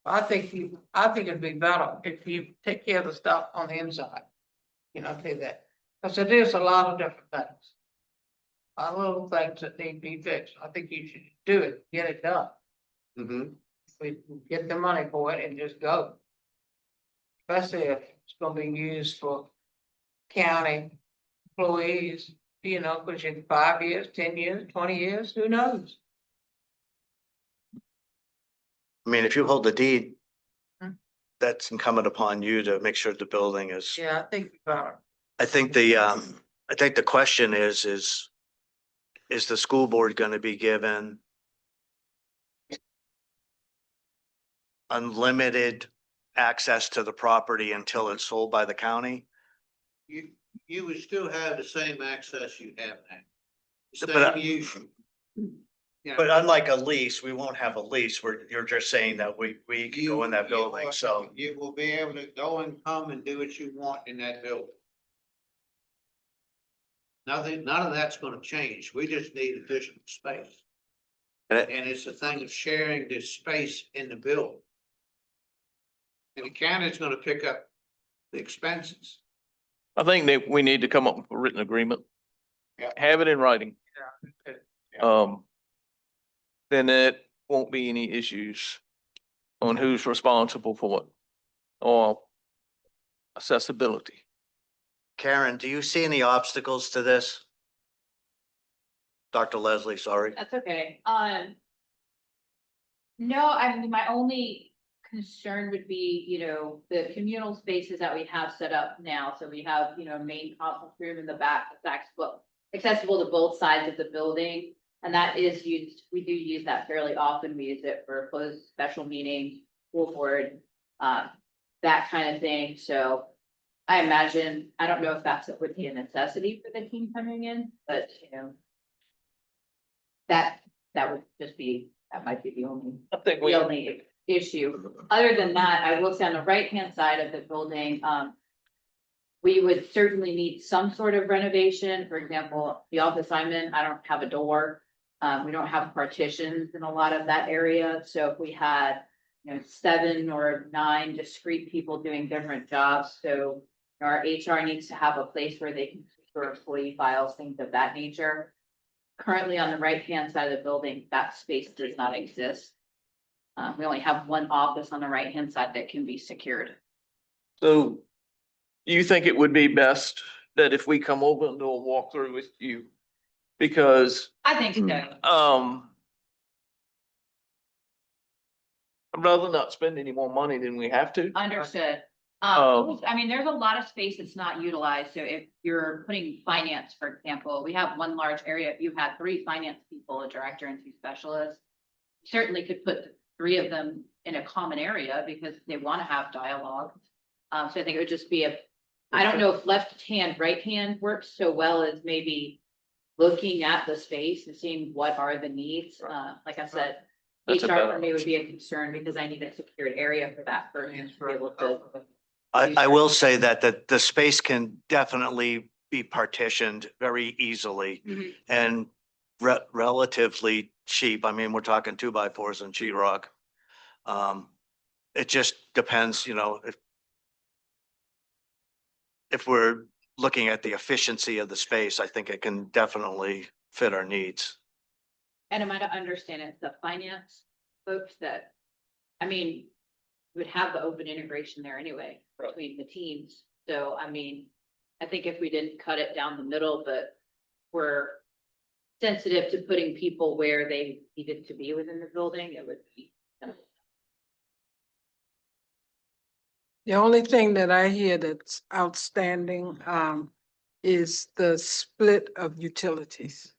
Speaker 4: I think it'd be better if you take care of the stuff on the inside. You know, do that, because it is a lot of different things. A lot of little things that need to be fixed. I think you should do it, get it done. We get the money for it and just go. Especially if it's gonna be used for county employees, you know, which in 5 years, 10 years, 20 years, who knows?
Speaker 3: I mean, if you hold the deed,
Speaker 4: Hmm.
Speaker 3: that's incumbent upon you to make sure the building is.
Speaker 4: Yeah, I think about it.
Speaker 3: I think the question is the school board going to be given unlimited access to the property until it's sold by the county?
Speaker 1: You would still have the same access you have now.
Speaker 3: But
Speaker 1: Same use.
Speaker 3: But unlike a lease, we won't have a lease where you're just saying that we can go in that building, so.
Speaker 1: You will be able to go and come and do what you want in that building. None of that's gonna change. We just need additional space.
Speaker 3: And
Speaker 1: And it's a thing of sharing this space in the building. And the county's gonna pick up the expenses.
Speaker 7: I think that we need to come up with a written agreement.
Speaker 1: Yeah.
Speaker 7: Have it in writing.
Speaker 1: Yeah.
Speaker 7: Then it won't be any issues on who's responsible for what or accessibility.
Speaker 3: Karen, do you see any obstacles to this? Dr. Leslie, sorry.
Speaker 13: That's okay. No, I mean, my only concern would be, you know, the communal spaces that we have set up now. So we have, you know, main conference room in the back, that's accessible to both sides of the building. And that is used, we do use that fairly often. We use it for closed special meetings, school board, that kind of thing. So I imagine, I don't know if that's would be a necessity for the team coming in, but you know, that would just be, that might be the only issue. Other than that, I will say on the right-hand side of the building, we would certainly need some sort of renovation. For example, the office I'm in, I don't have a door. We don't have partitions in a lot of that area. So if we had, you know, 7 or 9 discrete people doing different jobs, so our HR needs to have a place where they can store employee files, things of that nature. Currently on the right-hand side of the building, that space does not exist. We only have one office on the right-hand side that can be secured.
Speaker 7: So you think it would be best that if we come over and do a walkthrough with you? Because
Speaker 13: I think so.
Speaker 7: I'd rather not spend any more money than we have to.
Speaker 13: Understood. I mean, there's a lot of space that's not utilized. So if you're putting finance, for example, we have one large area. If you had 3 finance people, a director and 2 specialists, you certainly could put 3 of them in a common area because they want to have dialogue. So I think it would just be I don't know if left hand, right hand works so well as maybe looking at the space and seeing what are the needs. Like I said,
Speaker 7: That's a
Speaker 13: HR
Speaker 7: better
Speaker 13: for me would be a concern because I need a secured area for that person to be able to.
Speaker 3: I will say that the space can definitely be partitioned very easily and relatively cheap. I mean, we're talking 2x4s and sheetrock. It just depends, you know, if we're looking at the efficiency of the space, I think it can definitely fit our needs.
Speaker 13: And am I to understand it's the finance folks that, I mean, would have the open integration there anyway between the teams. So, I mean, I think if we didn't cut it down the middle, but we're sensitive to putting people where they needed to be within the building, it would be.
Speaker 8: The only thing that I hear that's outstanding, is the split of utilities.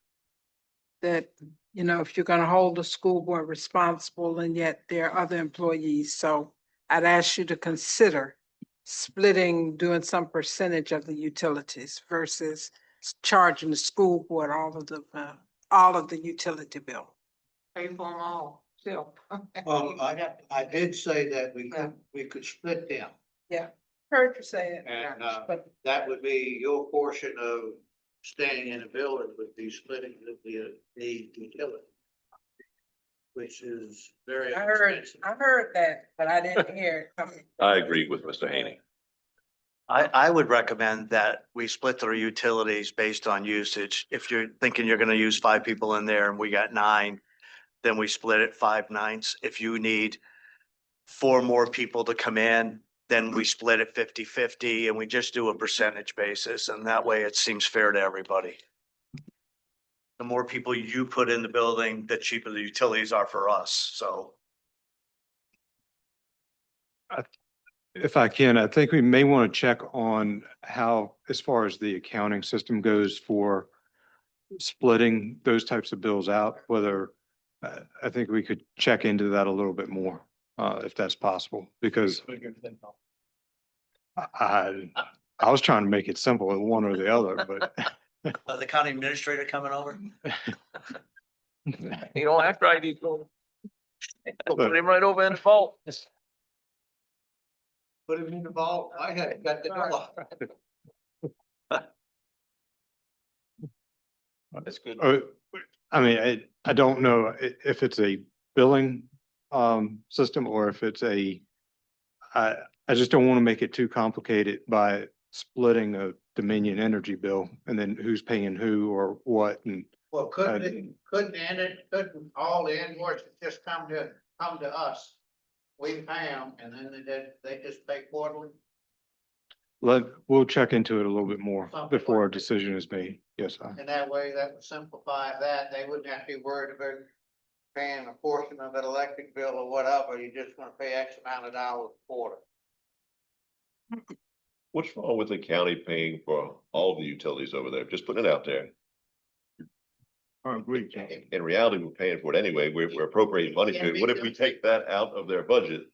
Speaker 8: That, you know, if you're gonna hold the school board responsible and yet there are other employees, so I'd ask you to consider splitting, doing some percentage of the utilities versus charging the school board all of the utility bill.
Speaker 4: Pay for them all, still.
Speaker 1: Well, I did say that we could split them.
Speaker 8: Yeah, heard you say it.
Speaker 1: And,
Speaker 8: But
Speaker 1: that would be your portion of staying in the building would be splitting the utility. Which is very expensive.
Speaker 8: I heard that, but I didn't hear it coming.
Speaker 9: I agree with Mr. Haney.
Speaker 3: I would recommend that we split the utilities based on usage. If you're thinking you're gonna use 5 people in there and we got 9, then we split it 5/9. If you need 4 more people to come in, then we split it 50-50 and we just do a percentage basis. And that way it seems fair to everybody. The more people you put in the building, the cheaper the utilities are for us. So
Speaker 2: If I can, I think we may want to check on how, as far as the accounting system goes for splitting those types of bills out, whether, I think we could check into that a little bit more, if that's possible, because I was trying to make it simple, one or the other, but
Speaker 3: the county administrator coming over.
Speaker 7: You don't have to write these. Go put him right over in the vault.
Speaker 1: Put him in the vault. I had got the door.
Speaker 7: That's good.
Speaker 2: I mean, I don't know if it's a billing system or if it's I just don't want to make it too complicated by splitting a Dominion Energy bill and then who's paying who or what and.
Speaker 1: Well, couldn't all the invoices just come to us? We pay them and then they just pay quarterly?
Speaker 2: We'll check into it a little bit more
Speaker 1: Something
Speaker 2: before a
Speaker 1: like that.
Speaker 2: decision is made. Yes, sir.
Speaker 1: And that way that would simplify that. They wouldn't have to be worried about paying a portion of an electric bill or whatever. You're just gonna pay X amount of dollars a quarter.
Speaker 9: What's wrong with the county paying for all the utilities over there? Just putting it out there.
Speaker 10: I agree.
Speaker 9: In reality, we're paying for it anyway. We're appropriating money to it. What if we take that out of their budget?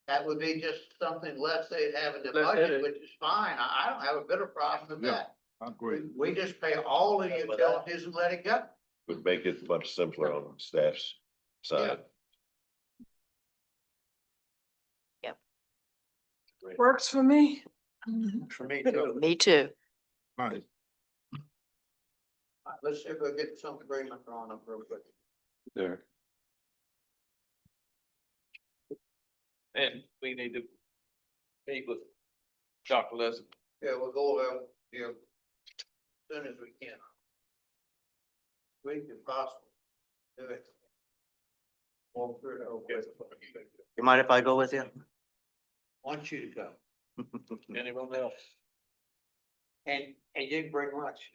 Speaker 1: That would be just something less they'd have in the
Speaker 7: Let's hit
Speaker 1: budget,
Speaker 7: it.
Speaker 1: which is fine. I don't have a bit of problem with
Speaker 10: Yeah.
Speaker 1: that.
Speaker 10: I agree.
Speaker 1: We just pay all the utilities and let it go.
Speaker 9: Would make it much simpler on staff's side.
Speaker 8: Works for me.
Speaker 3: For me too.
Speaker 11: Me too.
Speaker 10: Right.
Speaker 1: All right, let's see if we'll get some agreement drawn up real quick.
Speaker 2: There.
Speaker 7: And we need to meet with Dr. Leslie.
Speaker 1: Yeah, we'll go over, as soon as we can. Quick if possible. Do it. Walk through it, okay.
Speaker 3: You mind if I go with you?
Speaker 1: Want you to go.
Speaker 7: Anyone else?
Speaker 1: And you can bring lunch.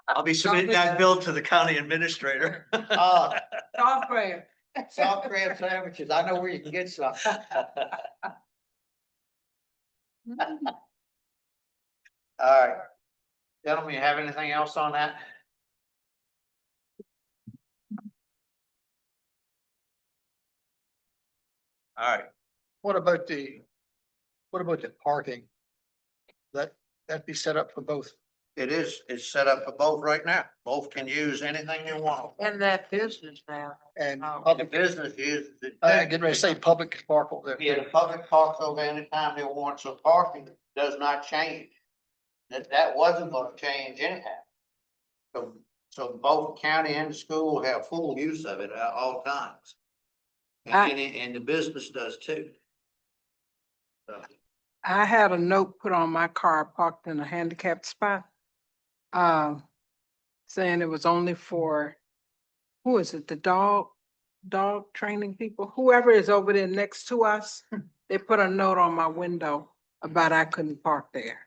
Speaker 3: I'll be submitting that bill to the county administrator.
Speaker 4: Software.
Speaker 1: Soft crab sandwiches. I know where you can get some. All right. Gentlemen, you have anything else on that? All right.
Speaker 12: What about the parking? That be set up for both?
Speaker 1: It's set up for both right now. Both can use anything they want.
Speaker 4: And that business now.
Speaker 12: And
Speaker 1: The business uses it.
Speaker 12: getting ready to say public park over there.
Speaker 1: Yeah, the public parks over anytime they want, so parking does not change. That wasn't gonna change anyhow. So both county and the school have full use of it at all times. And the business does too.
Speaker 8: I had a note put on my car parked in a handicapped spot. Saying it was only for, who is it, the dog training people, whoever is over there next to us. They put a note on my window about I couldn't park there.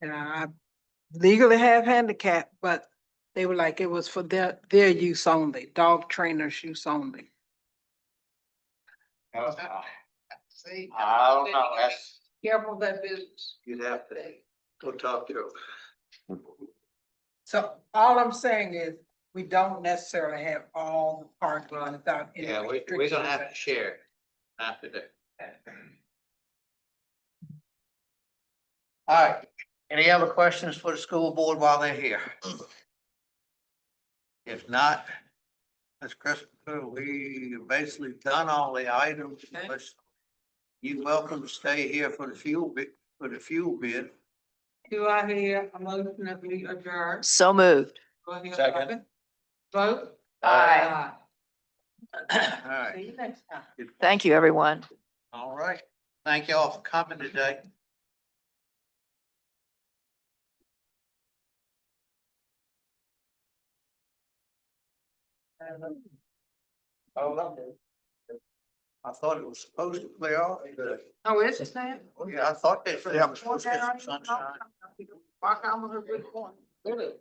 Speaker 8: And I legally have handicap, but they were like, it was for their use only, dog trainers use only.
Speaker 1: See, I don't know, that's,
Speaker 4: Careful of that business.
Speaker 1: you'd have to go talk to them.
Speaker 8: So all I'm saying is, we don't necessarily have all the parking lots without any
Speaker 1: Yeah, we're gonna
Speaker 8: restrictions.
Speaker 1: have to share after that. All right, any other questions for the school board while they're here? If not, Ms. Christopher, we basically done all the items. You're welcome to stay here for the fuel bid.
Speaker 4: Do I hear a motion that we adjourn?
Speaker 11: So moved.
Speaker 4: Do I hear a
Speaker 1: Second.
Speaker 4: Vote?
Speaker 11: Aye.
Speaker 1: All right,
Speaker 4: See you next time.
Speaker 11: Thank you, everyone.
Speaker 1: all right. Thank you all for coming today. I thought it was supposed to play off.
Speaker 4: Oh, is it now?
Speaker 1: Yeah, I thought they said it was supposed to get some sunshine.
Speaker 4: Mark, I'm gonna read one. Really?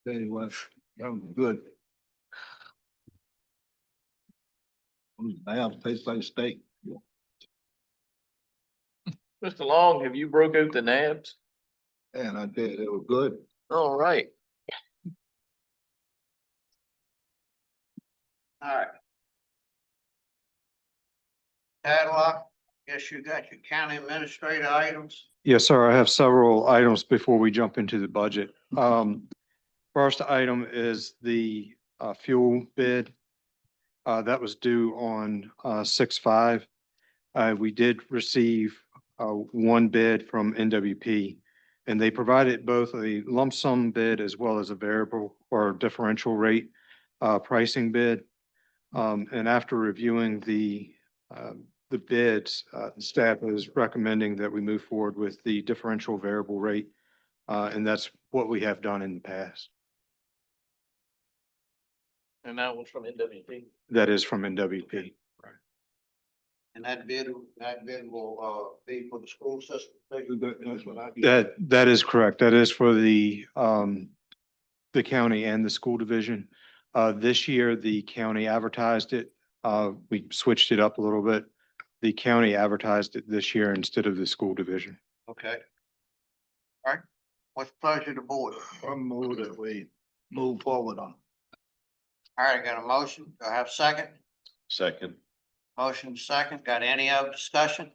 Speaker 10: Tell you what, that was good. Damn, tastes like steak.
Speaker 7: Mr. Long, have you broke out the nabs?
Speaker 10: And I did, it was good.
Speaker 7: All right.
Speaker 1: All right. Tadlock, guess you got your county administrator items.
Speaker 2: Yes, sir. I have several items before we jump into the budget. First item is the fuel bid. That was due on 6/5. We did receive one bid from NWP, and they provided both a lump sum bid as well as a variable or differential rate pricing bid. And after reviewing the bids, staff is recommending that we move forward with the differential variable rate. And that's what we have done in the past.
Speaker 7: And that one's from NWP.
Speaker 2: That is from NWP.
Speaker 1: And that bid will be for the school system.
Speaker 10: That's what I.
Speaker 2: That is correct. That is for the county and the school division. This year, the county advertised it. We switched it up a little bit. The county advertised it this year instead of the school division.
Speaker 1: Okay. All right, what's the pleasure of the board?
Speaker 10: I move that we move forward on.
Speaker 1: All right, got a motion. Do I have a second?
Speaker 9: Second.
Speaker 1: Motion second. Got any other discussion?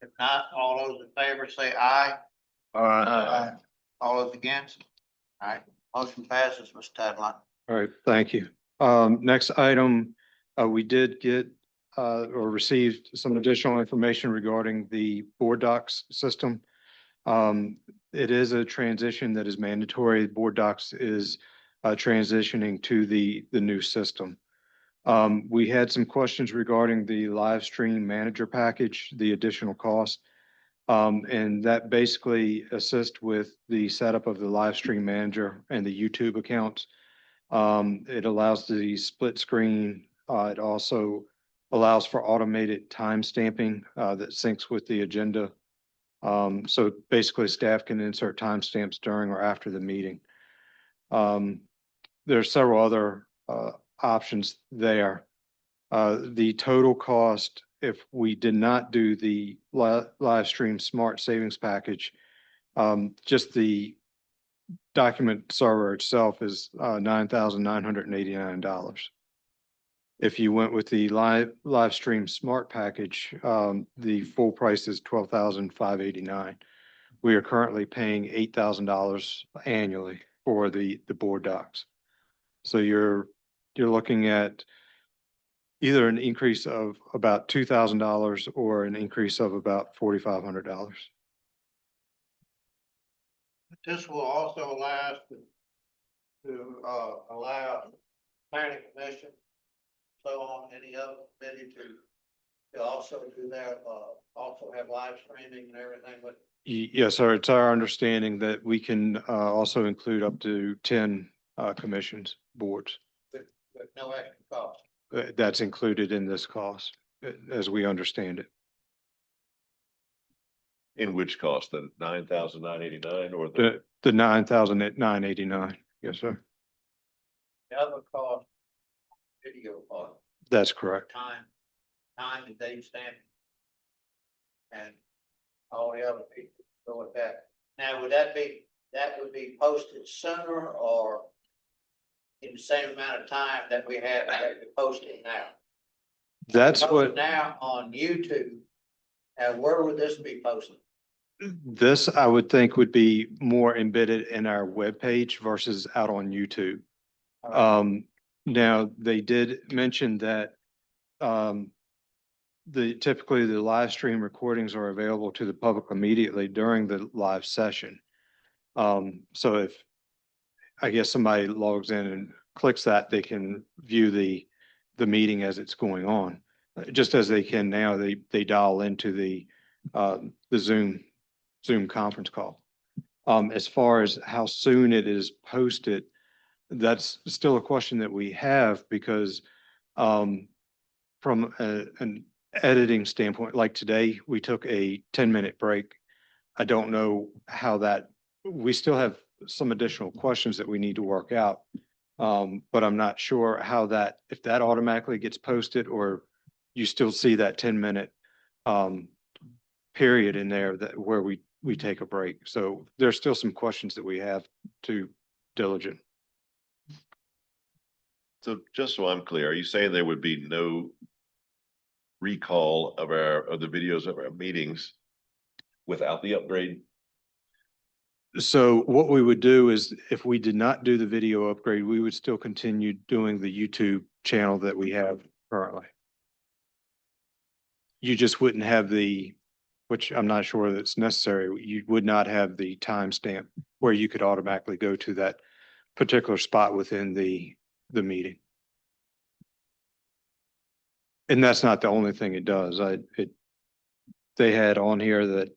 Speaker 1: If not, all those in favor say aye.
Speaker 10: All right.
Speaker 1: All those against? All right, motion passes, Mr. Tadlock.
Speaker 2: All right, thank you. Next item, we did get or received some additional information regarding the board docs system. It is a transition that is mandatory. Board docs is transitioning to the new system. We had some questions regarding the live stream manager package, the additional cost. And that basically assists with the setup of the live stream manager and the YouTube accounts. It allows the split screen. It also allows for automated time stamping that syncs with the agenda. So basically staff can insert timestamps during or after the meeting. There are several other options there. The total cost, if we did not do the live stream smart savings package, just the document server itself is $9,989. If you went with the live stream smart package, the full price is $12,589. We are currently paying $8,000 annually for the board docs. So you're looking at either an increase of about $2,000 or an increase of about $4,500.
Speaker 1: This will also allow us to allow planning commission so on any other committee to also do their, also have live streaming and everything with?
Speaker 2: Yes, sir. It's our understanding that we can also include up to 10 commissions, boards.
Speaker 1: With no extra cost?
Speaker 2: That's included in this cost, as we understand it.
Speaker 9: In which cost, the 9,989 or the,
Speaker 2: The 9,989. Yes, sir.
Speaker 1: The other cost, video cost,
Speaker 2: That's correct.
Speaker 1: time and date stamp. And all the other people go with that. Now, that would be posted sooner or in the same amount of time that we posted now?
Speaker 2: That's
Speaker 1: Posted
Speaker 2: what,
Speaker 1: now on YouTube. And where would this be posted?
Speaker 2: this I would think would be more embedded in our webpage versus out on YouTube. Now, they did mention that typically the live stream recordings are available to the public immediately during the live session. So if, I guess somebody logs in and clicks that, they can view the meeting as it's going on. Just as they can now, they dial into the Zoom conference call. As far as how soon it is posted, that's still a question that we have because from an editing standpoint, like today, we took a 10-minute break. I don't know how we still have some additional questions that we need to work out. But I'm not sure how if that automatically gets posted or you still see that 10-minute period in there where we take a break. So there's still some questions that we have to diligent.
Speaker 9: so just so I'm clear, are you saying there would be no recall of the videos of our meetings without the upgrade?
Speaker 2: So what we would do is if we did not do the video upgrade, we would still continue doing the YouTube channel that we have currently. You just wouldn't have which I'm not sure that's necessary. You would not have the timestamp where you could automatically go to that particular spot within the meeting. And that's not the only thing it does. They had on here that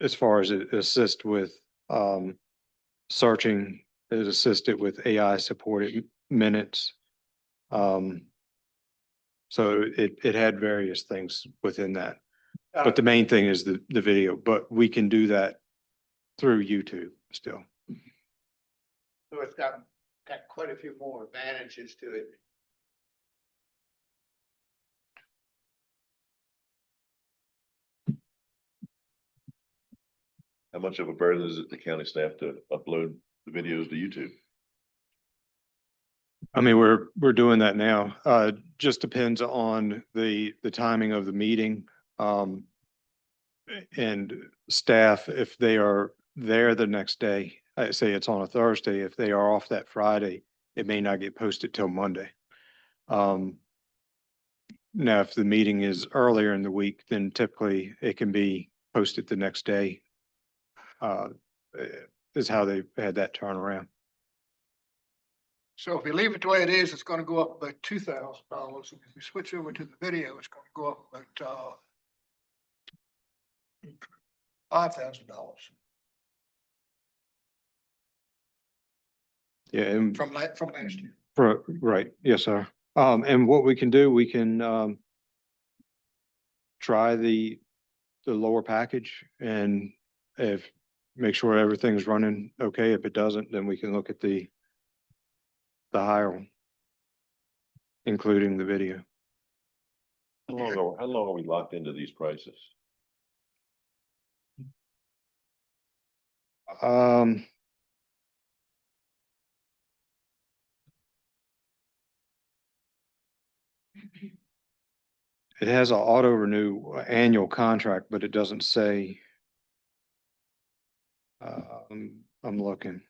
Speaker 2: as far as it assists with searching, it assisted with AI supported minutes. So it had various things within that. But the main thing is the video, but we can do that through YouTube still.
Speaker 1: So it's got quite a few more advantages to it.
Speaker 9: How much of a burden is it to county staff to upload the videos to YouTube?
Speaker 2: I mean, we're doing that now. Just depends on the timing of the meeting. And staff, if they are there the next day, I say it's on a Thursday, if they are off that Friday, it may not get posted till Monday. Now, if the meeting is earlier in the week, then typically it can be posted the next day. Is how they had that turnaround.
Speaker 18: So if we leave it the way it is, it's gonna go up about $2,000. If we switch over to the video, it's gonna go up about $5,000
Speaker 2: Yeah, and
Speaker 18: from last year.
Speaker 2: right, yes, sir. And what we can do, we can try the lower package and make sure everything's running okay. If it doesn't, then we can look at the higher one, including the video.
Speaker 9: How long are we locked into these prices?
Speaker 2: It has an auto renew annual contract, but it doesn't say. I'm looking.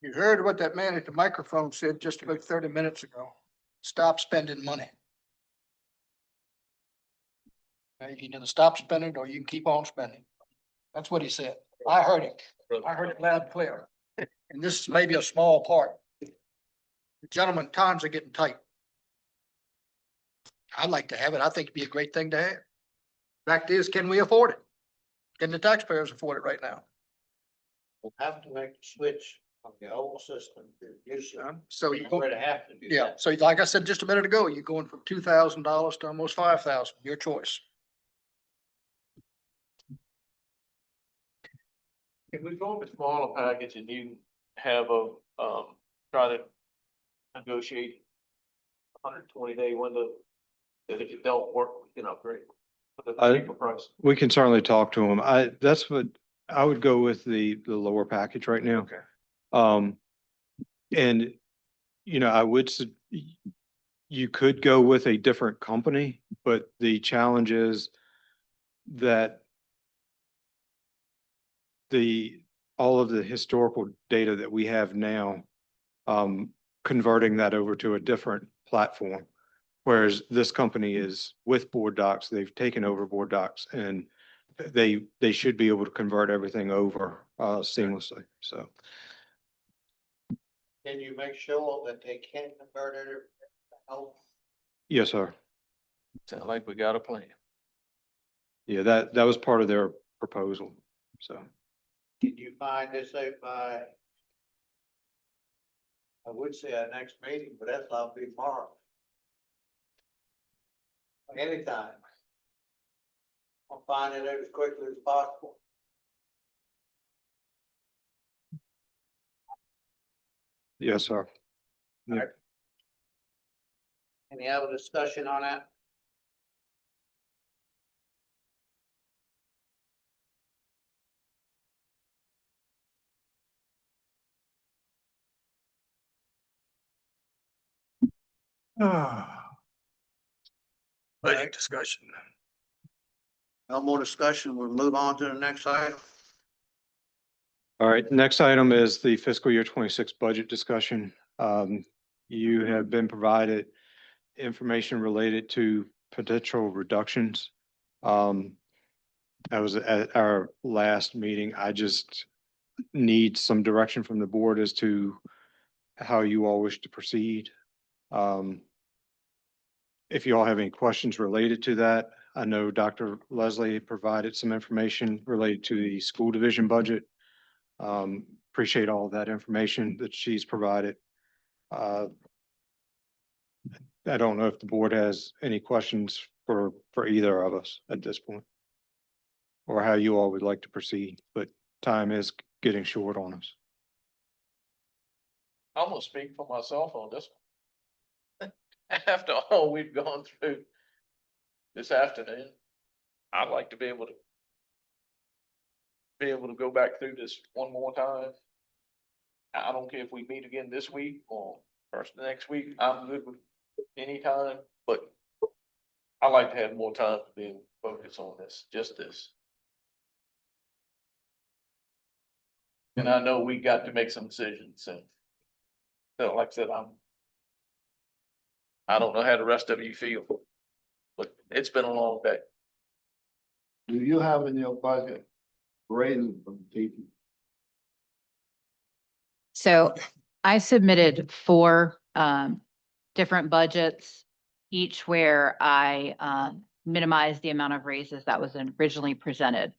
Speaker 18: You heard what that man at the microphone said just about 30 minutes ago. Stop spending money. You can either stop spending or you can keep on spending. That's what he said. I heard it. I heard it loud and clear. And this is maybe a small part. Gentlemen, times are getting tight. I'd like to have it. I think it'd be a great thing to have. Fact is, can we afford it? Can the taxpayers afford it right now?
Speaker 1: We'll have to make the switch from the old system to the new system.
Speaker 18: So
Speaker 1: We're going to have to do
Speaker 18: yeah,
Speaker 1: that.
Speaker 18: so like I said just a minute ago, you're going from $2,000 to almost 5,000, your choice.
Speaker 7: If we go with a smaller package and you have a, try to negotiate 120-day window, that if it don't work, we can upgrade with a cheaper price.
Speaker 2: We can certainly talk to them. That's what, I would go with the lower package right now.
Speaker 7: Okay.
Speaker 2: And, you know, you could go with a different company, but the challenge is that all of the historical data that we have now, converting that over to a different platform. Whereas this company is with Board Docs, they've taken over Board Docs, and they should be able to convert everything over seamlessly, so.
Speaker 1: Can you make sure that they can convert it? Oh,
Speaker 2: Yes, sir.
Speaker 7: Sound like we got a plan.
Speaker 2: Yeah, that was part of their proposal, so.
Speaker 1: can you find this out by? I would say our next meeting, but that's not be tomorrow. Anytime. I'll find it out as quickly as possible.
Speaker 2: Yes, sir.
Speaker 1: Any other discussion on that?
Speaker 7: Budget discussion.
Speaker 1: No more discussion. We'll move on to the next item.
Speaker 2: All right, next item is the fiscal year 26 budget discussion. You have been provided information related to potential reductions. That was at our last meeting. I just need some direction from the board as to how you all wish to proceed. If you all have any questions related to that, I know Dr. Leslie provided some information related to the school division budget. Appreciate all of that information that she's provided. I don't know if the board has any questions for either of us at this point, or how you all would like to proceed, but time is getting short on us.
Speaker 7: I'm gonna speak for myself on this one. After all we've gone through this afternoon, I'd like to be able to go back through this one more time. I don't care if we meet again this week or first of next week. I'm good with any time, but I like to have more time to be able to focus on this, just this. And I know we got to make some decisions, and so like I said, I don't know how the rest of you feel, but it's been a long day.
Speaker 10: Do you have in your budget raises from teachers?
Speaker 13: So I submitted 4 different budgets, each where I minimized the amount of raises that was originally presented.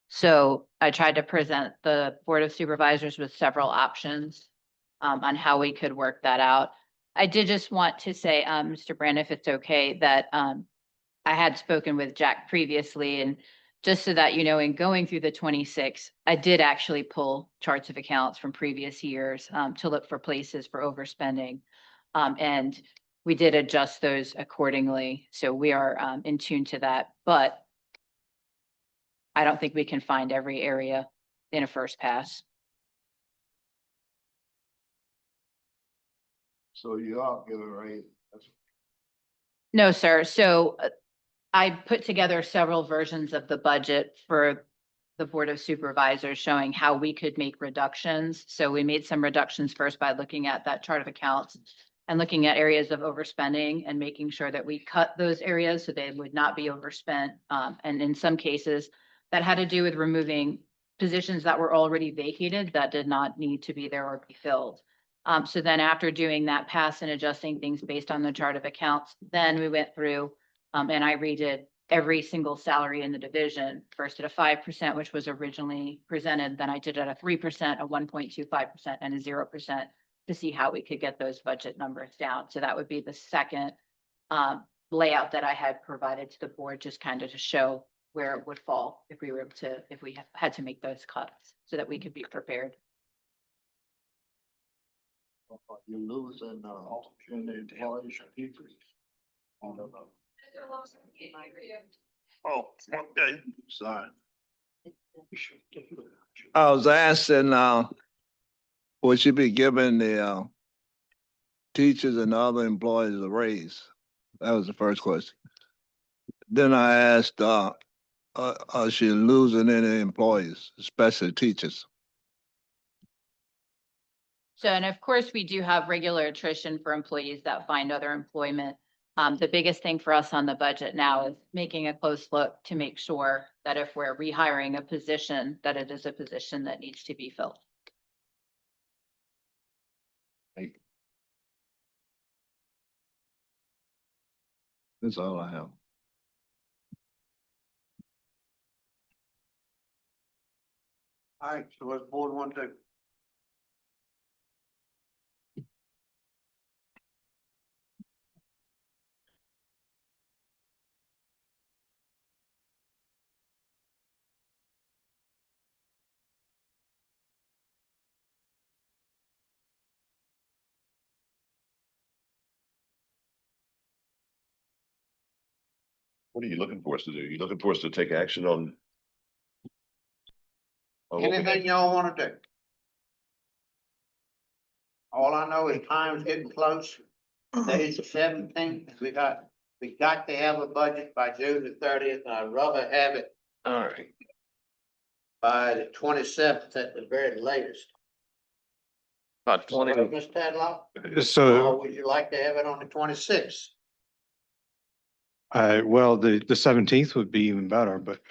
Speaker 13: So I tried to present the Board of Supervisors with several options on how we could work that out. I did just want to say, Mr. Brand, if it's okay, that I had spoken with Jack previously, and just so that you know, in going through the 26, I did actually pull charts of accounts from previous years to look for places for overspending. And we did adjust those accordingly. So we are in tune to that, but I don't think we can find every area in a first pass.
Speaker 10: So you are giving a raise.
Speaker 13: No, sir. So I put together several versions of the budget for the Board of Supervisors showing how we could make reductions. So we made some reductions first by looking at that chart of accounts. and looking at areas of overspending and making sure that we cut those areas so they would not be overspent. And in some cases, that had to do with removing positions that were already vacated that did not need to be there or be filled. So then after doing that pass and adjusting things based on the chart of accounts, then we went through and I redid every single salary in the division, first at a 5%, which was originally presented. Then I did it at a 3%, a 1.25%, and a 0% to see how we could get those budget numbers down. So that would be the second layout that I had provided to the board, just kind of to show where it would fall if we were to, if we had to make those cuts so that we could be prepared.
Speaker 18: You're losing, opportunity to help increase.
Speaker 10: Oh, okay, sorry. I was asking, would you be giving the, teachers and other employees a raise? That was the first question. Then I asked, are she losing any employees, especially teachers?
Speaker 13: So, and of course, we do have regular attrition for employees that find other employment. The biggest thing for us on the budget now is making a close look to make sure that if we're rehiring a position, that it is a position that needs to be filled.
Speaker 10: That's all I have.
Speaker 1: All right, so what's the board want to do?
Speaker 9: What are you looking for us to do? You looking for us to take action on? what we
Speaker 1: Anything
Speaker 9: did?
Speaker 1: y'all wanna do? All I know is time's getting close. Today's the 17th. We got to have a budget by June the 30th, and I'd rather have it
Speaker 3: All right.
Speaker 1: by the 27th at the very latest.
Speaker 3: About 20.
Speaker 1: Right, Mr. Tadlock? Or
Speaker 2: So,
Speaker 1: would you like to have it on the 26th?
Speaker 2: well, the 17th would be even better, but,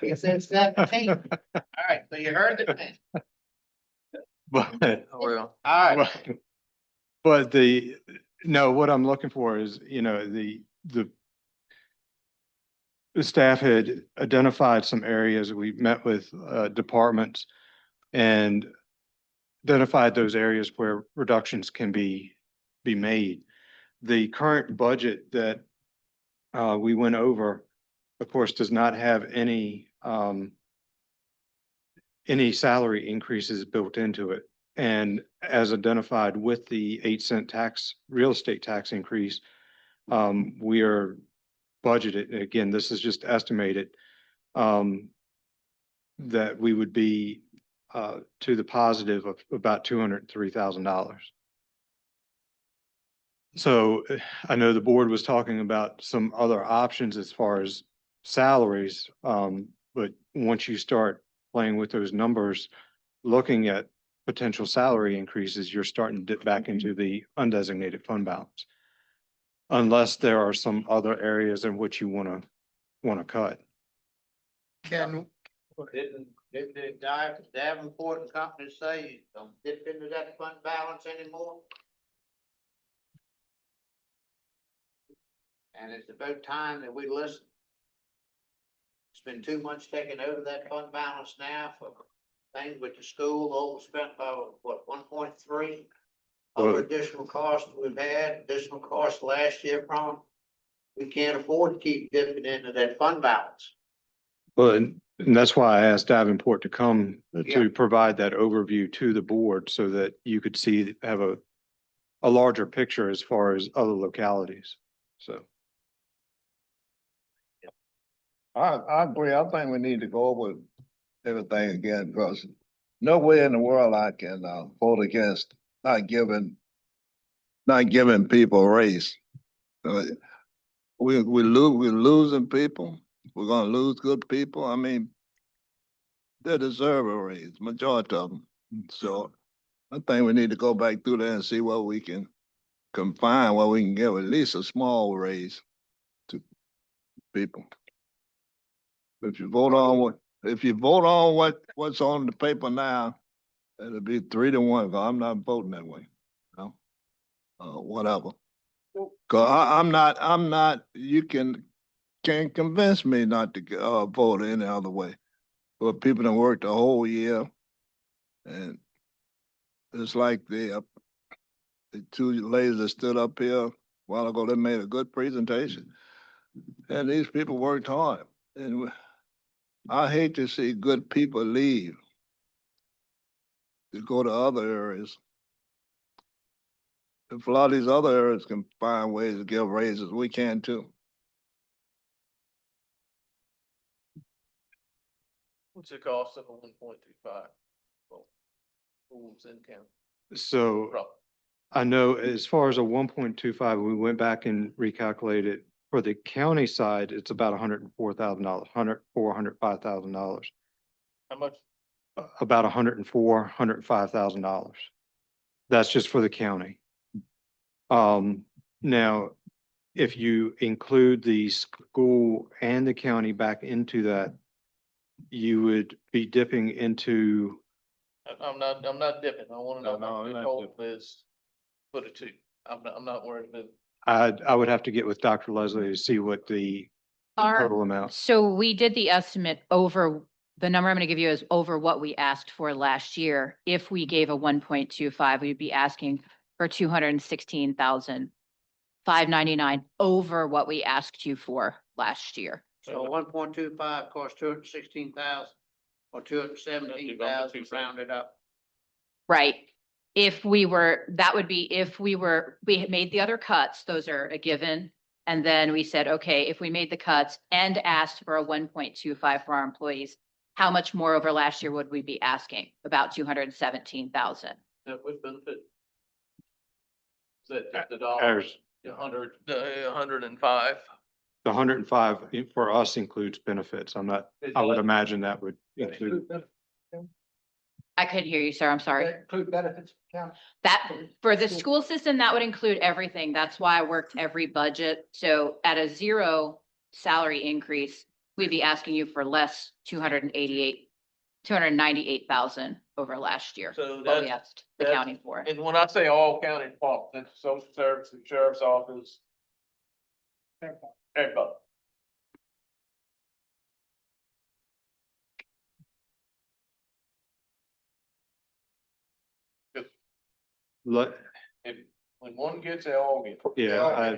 Speaker 1: He said 17th. All right, so you heard the thing.
Speaker 2: but,
Speaker 3: Well,
Speaker 1: All right,
Speaker 2: but no, what I'm looking for is, the staff had identified some areas. We met with departments and identified those areas where reductions can be made. The current budget that we went over, of course, does not have any salary increases built into it. And as identified with the 8-cent real estate tax increase, we are budgeted, again, this is just estimated, that we would be to the positive of about $203,000. So I know the board was talking about some other options as far as salaries, but once you start playing with those numbers, looking at potential salary increases, you're starting to dip back into the undesignated fund balance. Unless there are some other areas in which you want to cut.
Speaker 18: Can,
Speaker 1: didn't the Davenport and Company say you don't dip into that fund balance anymore? And it's about time that we listen. It's been too much taken over that fund balance now for things with the school overspent by what, 1.3? Other additional costs we've had, additional costs last year from. We can't afford to keep dipping into that fund balance.
Speaker 2: Well, and that's why I asked Davenport to come
Speaker 1: Yeah.
Speaker 2: to provide that overview to the board so that you could have a larger picture as far as other localities. So.
Speaker 10: I agree. I think we need to go over everything again because no way in the world I can vote against not giving people a raise. We're losing people. We're gonna lose good people. I mean, they deserve a raise, majority of them. So I think we need to go back through there and see what we can find where we can give at least a small raise to people. If you vote on what's on the paper now, it'll be 3-1, 'cause I'm not voting that way, you know? Whatever. 'Cause I'm not, you can't convince me not to, vote any other way. But people that worked the whole year, and it's like the two ladies that stood up here a while ago, they made a good presentation. And these people worked hard, and I hate to see good people leave to go to other areas. If a lot of these other areas can find ways to give raises, we can too.
Speaker 7: What's the cost of a 1.25? Schools in county.
Speaker 2: So
Speaker 7: Roughly.
Speaker 2: I know as far as a 1.25, we went back and recalculated. For the county side, it's about $104,000, $105,000.
Speaker 7: How much?
Speaker 2: About $105,000. That's just for the county. Now, if you include the school and the county back into that, you would be dipping into,
Speaker 7: I'm not dipping. I wanna know.
Speaker 10: No,
Speaker 7: how
Speaker 10: I'm
Speaker 7: the
Speaker 10: not
Speaker 7: total
Speaker 10: dipping.
Speaker 7: is for the two. I'm not worried about it.
Speaker 2: I would have to get with Dr. Leslie to see what the total amount.
Speaker 13: So we did the estimate over, the number I'm going to give you is over what we asked for last year. If we gave a 1.25, we'd be asking for 216,599 over what we asked you for last year.
Speaker 1: So 1.25 costs 216,000 or 217,000 rounded up.
Speaker 13: Right. If we were, that would be if we had made the other cuts, those are a given. And then we said, okay, if we made the cuts and asked for a 1.25 for our employees, how much more over last year would we be asking? About 217,000.
Speaker 7: That would benefit. Is that just the dollar?
Speaker 2: Ours,
Speaker 7: 105?
Speaker 2: the 105 for us includes benefits. I would imagine that would include.
Speaker 13: I couldn't hear you, sir. I'm sorry.
Speaker 18: Include benefits, county.
Speaker 13: That, for the school system, that would include everything. That's why I worked every budget. So at a 0 salary increase, we'd be asking you for less 298,000 over last year.
Speaker 7: So
Speaker 13: What we
Speaker 7: that's-
Speaker 13: asked the county for.
Speaker 7: And when I say all county departments, that's social services, sheriff's office. Everybody.
Speaker 2: Let,
Speaker 7: When one gets, they all get.
Speaker 2: yeah,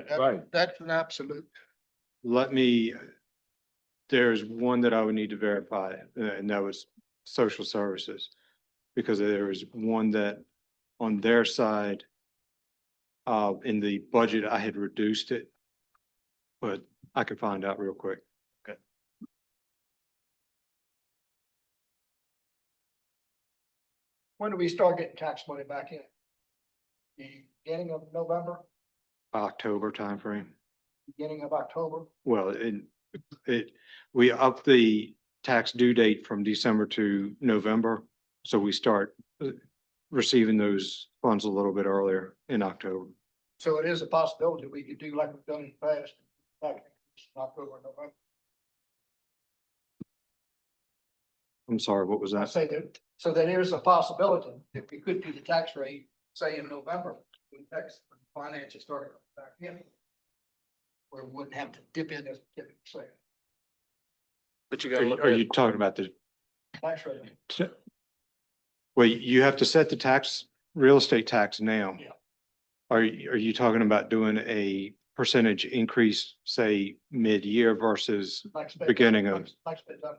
Speaker 18: That's an absolute.
Speaker 2: let me, there's one that I would need to verify, and that was social services. Because there was one that on their side, in the budget, I had reduced it. But I could find out real quick.
Speaker 18: When do we start getting tax money back in? Beginning of November,
Speaker 2: October timeframe.
Speaker 18: beginning of October?
Speaker 2: Well, we upped the tax due date from December to November. So we start receiving those funds a little bit earlier in October.
Speaker 18: So it is a possibility we could do like we've done in the past, back in October, November.
Speaker 2: I'm sorry, what was
Speaker 18: I
Speaker 2: that?
Speaker 18: say that, so there is a possibility that we could do the tax rate, say in November, when tax finances started back in. Where we wouldn't have to dip in as typically say.
Speaker 7: But you
Speaker 2: Are
Speaker 7: gotta
Speaker 2: you-
Speaker 7: look
Speaker 2: are
Speaker 7: at
Speaker 2: you talking about the,
Speaker 18: Tax rate.
Speaker 2: well, you have to set the tax, real estate tax now.
Speaker 18: Yeah.
Speaker 2: Are you talking about doing a percentage increase, say, mid-year versus
Speaker 18: like spec-
Speaker 2: beginning of?
Speaker 18: like spec done.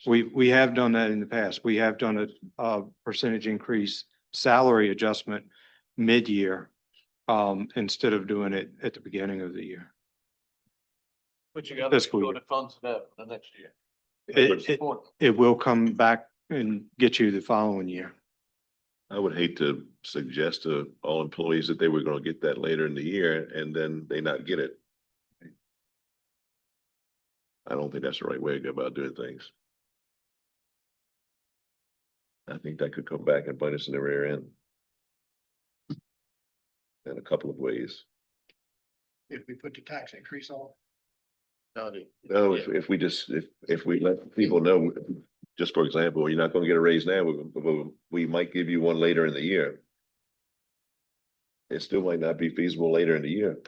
Speaker 2: We have done that in the past. We have done a percentage increase salary adjustment mid-year, instead of doing it at the beginning of the year.
Speaker 7: But you gotta
Speaker 2: That's
Speaker 7: make
Speaker 2: cool.
Speaker 7: sure the funds are there for the next year.
Speaker 2: It will come back and get you the following year.
Speaker 9: I would hate to suggest to all employees that they were gonna get that later in the year and then they not get it. I don't think that's the right way to go about doing things. I think that could come back and bite us in the rear end. in a couple of ways.
Speaker 18: If we put the tax increase on.
Speaker 9: No, if we just, if we let people know, just for example, you're not gonna get a raise now, we might give you one later in the year. It still might not be feasible later in the year.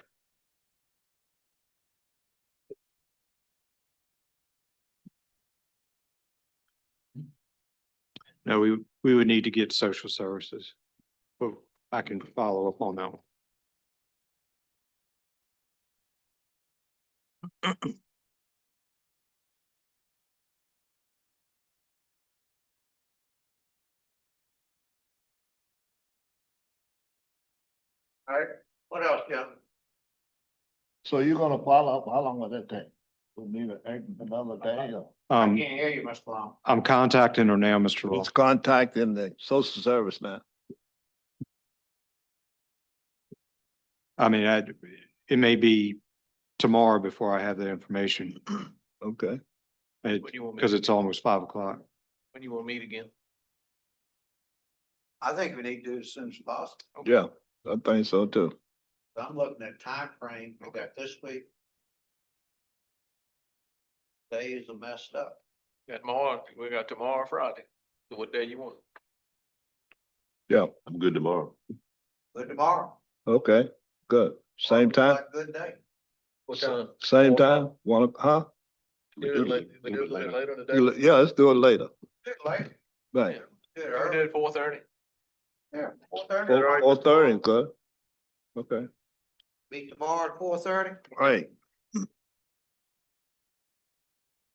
Speaker 2: No, we would need to get social services. But I can follow up on that one.
Speaker 1: All right, what else, Jim?
Speaker 10: So you're gonna follow up, how long will that take? Will be another day or?
Speaker 1: I
Speaker 2: Um,
Speaker 1: can't hear you, Mr. Long.
Speaker 2: I'm contacting her now, Mr. Law.
Speaker 10: It's contacting the social service now.
Speaker 2: I mean, it may be tomorrow before I have the information,
Speaker 10: Okay.
Speaker 2: because it's almost 5 o'clock.
Speaker 18: When you want to meet again?
Speaker 1: I think we need to do it as soon as possible.
Speaker 10: Yeah, I think so too.
Speaker 1: I'm looking at time frame. We got this week. Days are messed up.
Speaker 7: Got tomorrow, we got tomorrow, Friday. So what day you want?
Speaker 10: Yeah,
Speaker 9: I'm good tomorrow.
Speaker 1: Good tomorrow.
Speaker 10: okay, good. Same
Speaker 1: Looks
Speaker 10: time,
Speaker 1: like a good day.
Speaker 7: What time?
Speaker 10: same time, huh?
Speaker 7: We do it later in the day.
Speaker 10: Yeah, let's do it later.
Speaker 1: Good late.
Speaker 10: Right.
Speaker 1: Good
Speaker 7: We
Speaker 1: early.
Speaker 7: did 4:30.
Speaker 1: Yeah, 4:30.
Speaker 10: 4:30, good. Okay,
Speaker 1: Meet tomorrow at 4:30.
Speaker 10: right.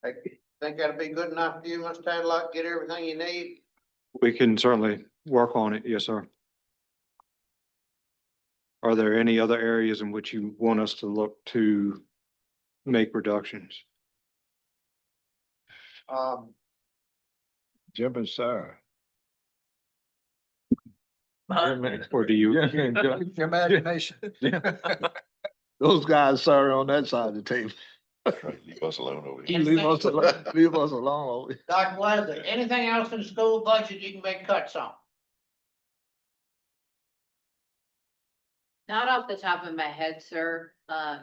Speaker 1: Think that'll be good enough for you, Mr. Tadlock? Get everything you need?
Speaker 2: We can certainly work on it. Yes, sir. Are there any other areas in which you want us to look to make reductions?
Speaker 10: Jim and Sarah.
Speaker 2: Or do you?
Speaker 18: Your imagination.
Speaker 10: Those guys, sorry, on that side of the table.
Speaker 9: Leave us alone over
Speaker 10: You
Speaker 9: here.
Speaker 10: leave us alone, leave us alone.
Speaker 1: Dr. Leslie, anything else in the school budget you can make cuts on?
Speaker 13: Not off the top of my head, sir. I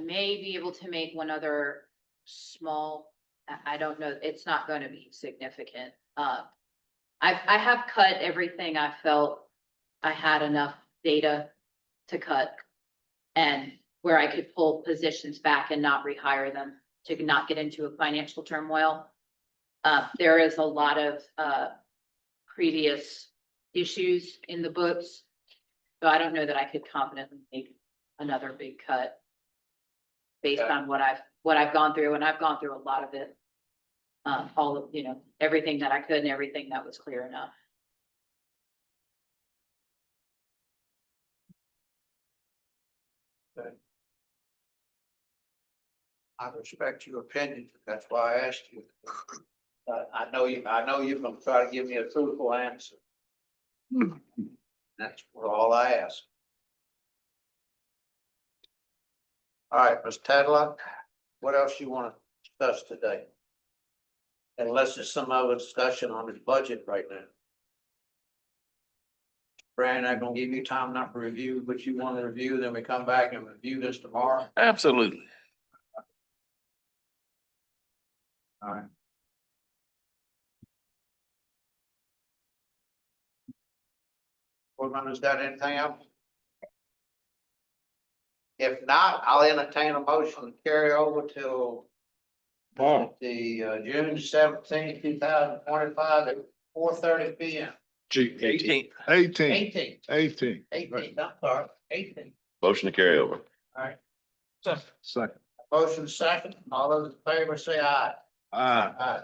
Speaker 13: may be able to make one other small, I don't know, it's not gonna be significant. I have cut everything I felt I had enough data to cut. And where I could pull positions back and not rehire them to not get into a financial turmoil. There is a lot of previous issues in the books. So I don't know that I could confidently make another big cut based on what I've gone through, and I've gone through a lot of it. All of, everything that I could and everything that was clear enough.
Speaker 1: I respect your opinion. That's why I asked you. I know you're gonna try to give me a truthful answer. That's all I ask. All right, Mr. Tadlock, what else you want to discuss today? Unless there's some other discussion on his budget right now. Brandon, I'm gonna give you time enough to review what you want to review, then we come back and review this tomorrow.
Speaker 7: Absolutely.
Speaker 1: All right. Board members, got anything else? If not, I'll entertain a motion to carry over till the June 17th, 2025 at 4:30 p.m.
Speaker 7: 18th.
Speaker 10: 18.
Speaker 1: 18th,
Speaker 10: 18.
Speaker 1: I'm sorry, 18th.
Speaker 9: Motion to carry over.
Speaker 1: All right,
Speaker 10: Second.
Speaker 1: motion second, all those in favor say aye.
Speaker 10: Ah.
Speaker 1: Aye.